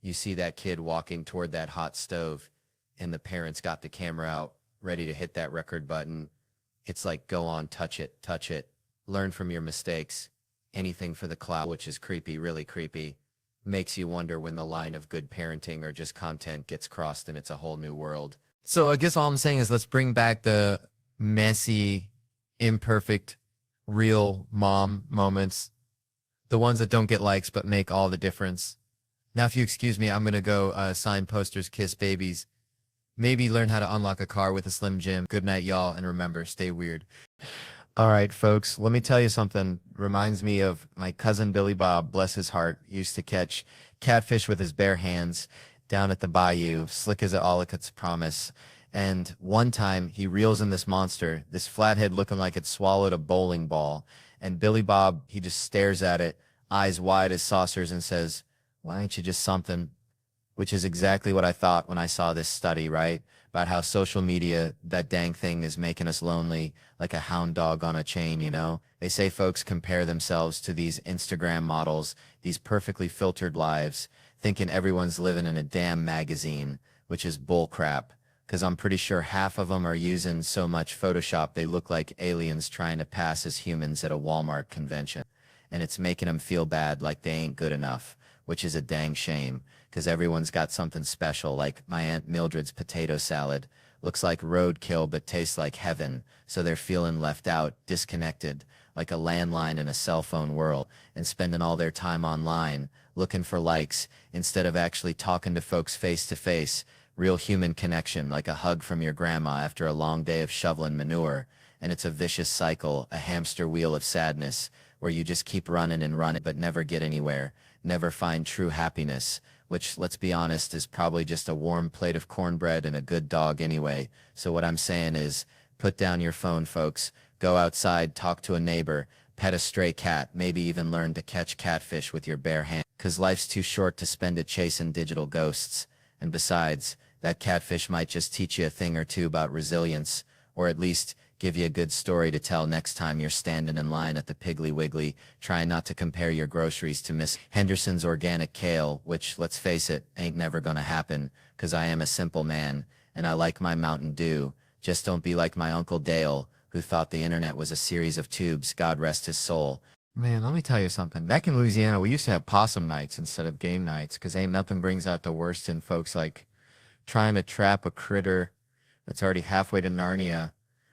You see that kid walking toward that hot stove and the parents got the camera out, ready to hit that record button. It's like, go on, touch it, learn from your mistakes. Anything for the clout, which is creepy, really creepy. Makes you wonder when the line of good parenting or just content gets crossed and it's a whole new world. So I guess all I'm saying is let's bring back the messy, imperfect, real mom moments. The ones that don't get likes but make all the difference. Now, if you excuse me, I'm going to go sign posters, kiss babies. Maybe learn how to unlock a car with a Slim Jim. Good night, y'all, and remember, stay weird. All right, folks, let me tell you something. Reminds me of my cousin Billy Bob, bless his heart, used to catch catfish with his bare hands down at the bayou, slick as all it could promise. And one time he reels in this monster, this flathead looking like it swallowed a bowling ball. And Billy Bob, he just stares at it, eyes wide as saucers, and says, why ain't you just something? Which is exactly what I thought when I saw this study, right? About how social media, that dang thing, is making us lonely like a hound dog on a chain, you know? They say folks compare themselves to these Instagram models, these perfectly filtered lives, thinking everyone's living in a damn magazine, which is bullcrap. Because I'm pretty sure half of them are using so much Photoshop they look like aliens trying to pass as humans at a Walmart convention. And it's making them feel bad like they ain't good enough, which is a dang shame. Because everyone's got something special, like my Aunt Mildred's potato salad. Looks like roadkill but tastes like heaven, so they're feeling left out, disconnected, like a landline in a cell phone world, and spending all their time online, looking for likes, instead of actually talking to folks face to face, real human connection, like a hug from your grandma after a long day of shoveling manure. And it's a vicious cycle, a hamster wheel of sadness, where you just keep running and running but never get anywhere. never find true happiness, which, let's be honest, is probably just a warm plate of cornbread and a good dog anyway. So what I'm saying is, put down your phone, folks. Go outside, talk to a neighbor, pet a stray cat, maybe even learn to catch catfish with your bare hand. 'Cause life's too short to spend it chasing digital ghosts. And besides, that catfish might just teach you a thing or two about resilience, or at least give you a good story to tell next time you're standing in line at the Piggly Wiggly, trying not to compare your groceries to Miss Henderson's organic kale, which, let's face it, ain't never gonna happen, 'cause I am a simple man, and I like my Mountain Dew. Just don't be like my Uncle Dale, who thought the internet was a series of tubes, God rest his soul. Man, let me tell you something. Back in Louisiana, we used to have possum nights instead of game nights, 'cause ain't nothing brings out the worst in folks like trying to trap a critter that's already halfway to Narnia.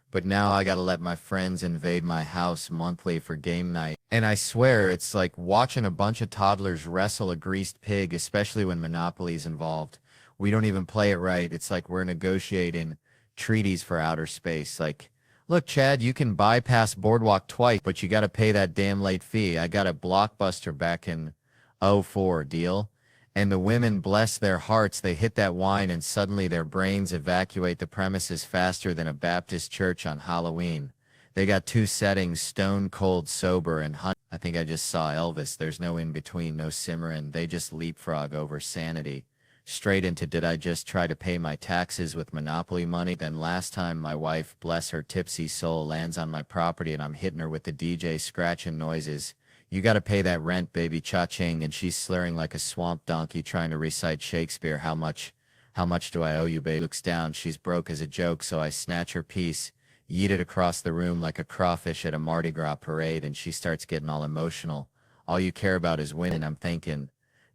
But now I gotta let my friends invade my house monthly for game night. And I swear, it's like watching a bunch of toddlers wrestle a greased pig, especially when Monopoly's involved. We don't even play it right. It's like we're negotiating treaties for outer space. Like, look, Chad, you can bypass Boardwalk twice, but you gotta pay that damn late fee. I got a Blockbuster back in '04, deal? And the women, bless their hearts, they hit that wine and suddenly their brains evacuate the premises faster than a Baptist church on Halloween. They got two settings, stone cold sober and hunt. I think I just saw Elvis. There's no in between, no simmering. They just leapfrog over sanity. Straight into, did I just try to pay my taxes with Monopoly money? Then last time my wife, bless her tipsy soul, lands on my property and I'm hitting her with the DJ scratching noises. You gotta pay that rent, baby, cha-ching, and she's slurring like a swamp donkey trying to recite Shakespeare. How much do I owe you, babe? Looks down, she's broke as a joke, so I snatch her piece, yeet it across the room like a crawfish at a Mardi Gras parade, and she starts getting all emotional. All you care about is winning. I'm thinking,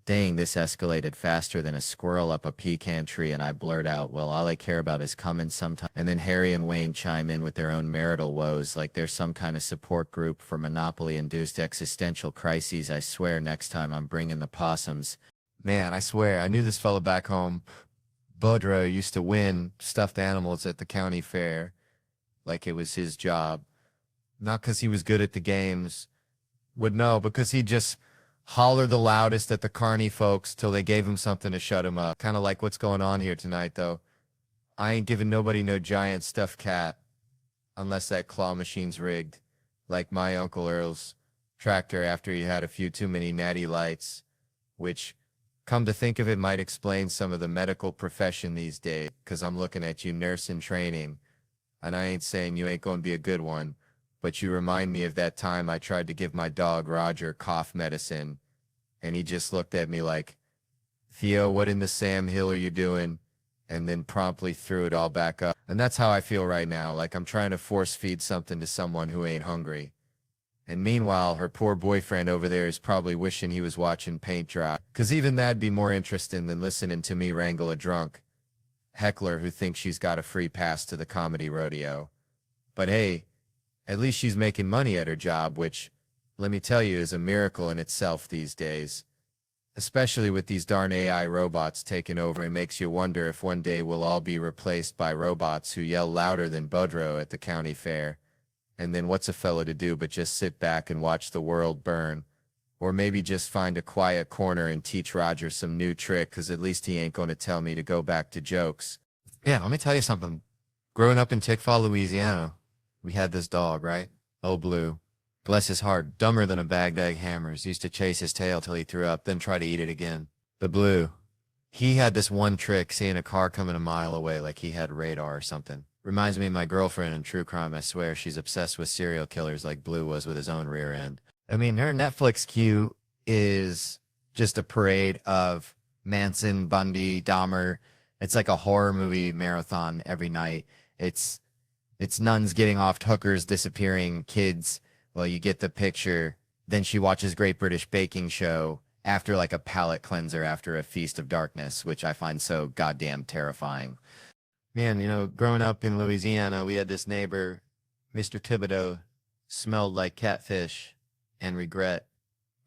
dang, this escalated faster than a squirrel up a pecan tree, and I blurt out, well, all I care about is coming sometime. And then Harry and Wayne chime in with their own marital woes, like they're some kind of support group for Monopoly-induced existential crises. I swear next time I'm bringing the possums. Man, I swear, I knew this fella back home. Boudreaux used to win stuffed animals at the county fair like it was his job. Not because he was good at the games. Would know, because he just holler the loudest at the carny folks till they gave him something to shut him up. Kind of like what's going on here tonight, though. I ain't giving nobody no giant stuffed cat unless that claw machine's rigged, like my Uncle Earl's tractor after he had a few too many natty lights, which, come to think of it, might explain some of the medical profession these days, 'cause I'm looking at you, nurse in training, and I ain't saying you ain't gonna be a good one, but you remind me of that time I tried to give my dog Roger cough medicine, and he just looked at me like, Theo, what in the Sam Hill are you doing? And then promptly threw it all back up. And that's how I feel right now, like I'm trying to force feed something to someone who ain't hungry. And meanwhile, her poor boyfriend over there is probably wishing he was watching paint dry, 'cause even that'd be more interesting than listening to me wrangle a drunk heckler who thinks she's got a free pass to the comedy rodeo. But hey, at least she's making money at her job, which, let me tell you, is a miracle in itself these days. Especially with these darn AI robots taking over, it makes you wonder if one day we'll all be replaced by robots who yell louder than Boudreaux at the county fair. And then what's a fella to do but just sit back and watch the world burn? Or maybe just find a quiet corner and teach Roger some new trick, 'cause at least he ain't going to tell me to go back to jokes. Yeah, let me tell you something. Growing up in Tickfaw, Louisiana, we had this dog, right? Oh, Blue. Bless his heart, dumber than a bagged egg hammers. Used to chase his tail till he threw up, then try to eat it again. But Blue, he had this one trick, seeing a car coming a mile away like he had radar or something. Reminds me of my girlfriend in true crime, I swear. She's obsessed with serial killers like Blue was with his own rear end. I mean, her Netflix queue is just a parade of Manson, Bundy, Dahmer. It's like a horror movie marathon every night. It's nuns getting off, hookers disappearing, kids. Well, you get the picture. Then she watches Great British Baking Show after like a palate cleanser after a Feast of Darkness, which I find so goddamn terrifying. Man, you know, growing up in Louisiana, we had this neighbor, Mr. Thibodeau, smelled like catfish and regret.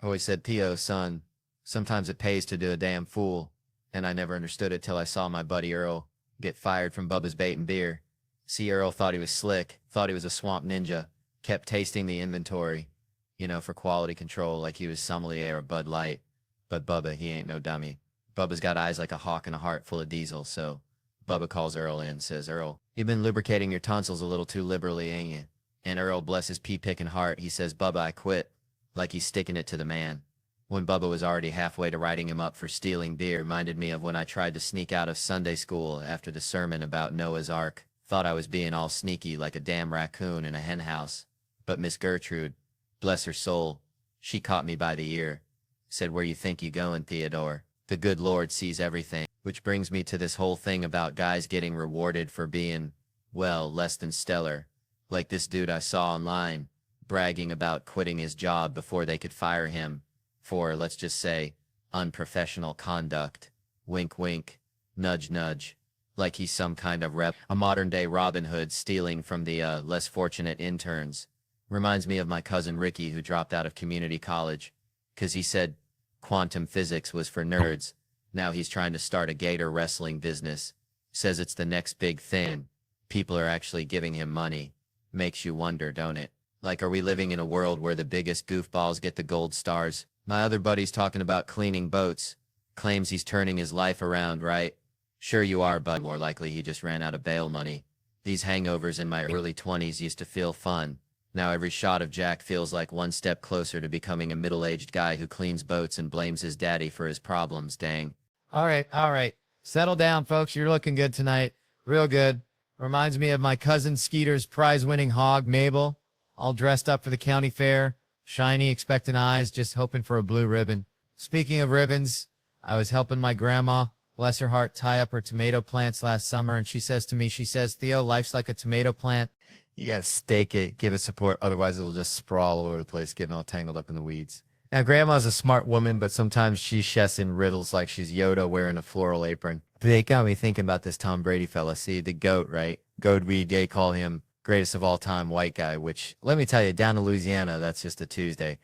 Always said, Theo, son, sometimes it pays to do a damn fool. And I never understood it till I saw my buddy Earl get fired from Bubba's Bait and Beer. See, Earl thought he was slick, thought he was a swamp ninja, kept tasting the inventory, you know, for quality control like he was sommelier or Bud Light. But Bubba, he ain't no dummy. Bubba's got eyes like a hawk and a heart full of diesel, so Bubba calls Earl in and says, Earl, you've been lubricating your tonsils a little too liberally, ain't you? And Earl, bless his pea-picking heart, he says, Bubba, I quit, like he's sticking it to the man. When Bubba was already halfway to writing him up for stealing beer, reminded me of when I tried to sneak out of Sunday school after the sermon about Noah's Ark. Thought I was being all sneaky like a damn raccoon in a hen house. But Miss Gertrude, bless her soul, she caught me by the ear. Said, where you think you going, Theodore? The good Lord sees everything. Which brings me to this whole thing about guys getting rewarded for being, well, less than stellar. Like this dude I saw online, bragging about quitting his job before they could fire him for, let's just say, unprofessional conduct. Wink, wink. Nudge, nudge. Like he's some kind of rep. A modern-day Robin Hood stealing from the less fortunate interns. Reminds me of my cousin Ricky who dropped out of community college. 'Cause he said quantum physics was for nerds. Now he's trying to start a gator wrestling business. Says it's the next big thing. People are actually giving him money. Makes you wonder, don't it? Like, are we living in a world where the biggest goofballs get the gold stars? My other buddy's talking about cleaning boats. Claims he's turning his life around, right? Sure you are, bud. More likely he just ran out of bail money. These hangovers in my early 20s used to feel fun. Now every shot of Jack feels like one step closer to becoming a middle-aged guy who cleans boats and blames his daddy for his problems, dang.
All right. Settle down, folks. You're looking good tonight. Real good. Reminds me of my cousin Skeeter's prize-winning hog, Mabel, all dressed up for the county fair. Shiny, expectant eyes, just hoping for a blue ribbon. Speaking of ribbons, I was helping my grandma, bless her heart, tie up her tomato plants last summer, and she says to me, Theo, life's like a tomato plant.
You gotta stake it, give it support, otherwise it'll just sprawl all over the place, getting all tangled up in the weeds. Now, Grandma's a smart woman, but sometimes she chests in riddles like she's Yoda wearing a floral apron. They got me thinking about this Tom Brady fella. See, the GOAT, right? GOAT, they call him greatest of all time white guy, which, let me tell you, down in Louisiana, that's just a Tuesday.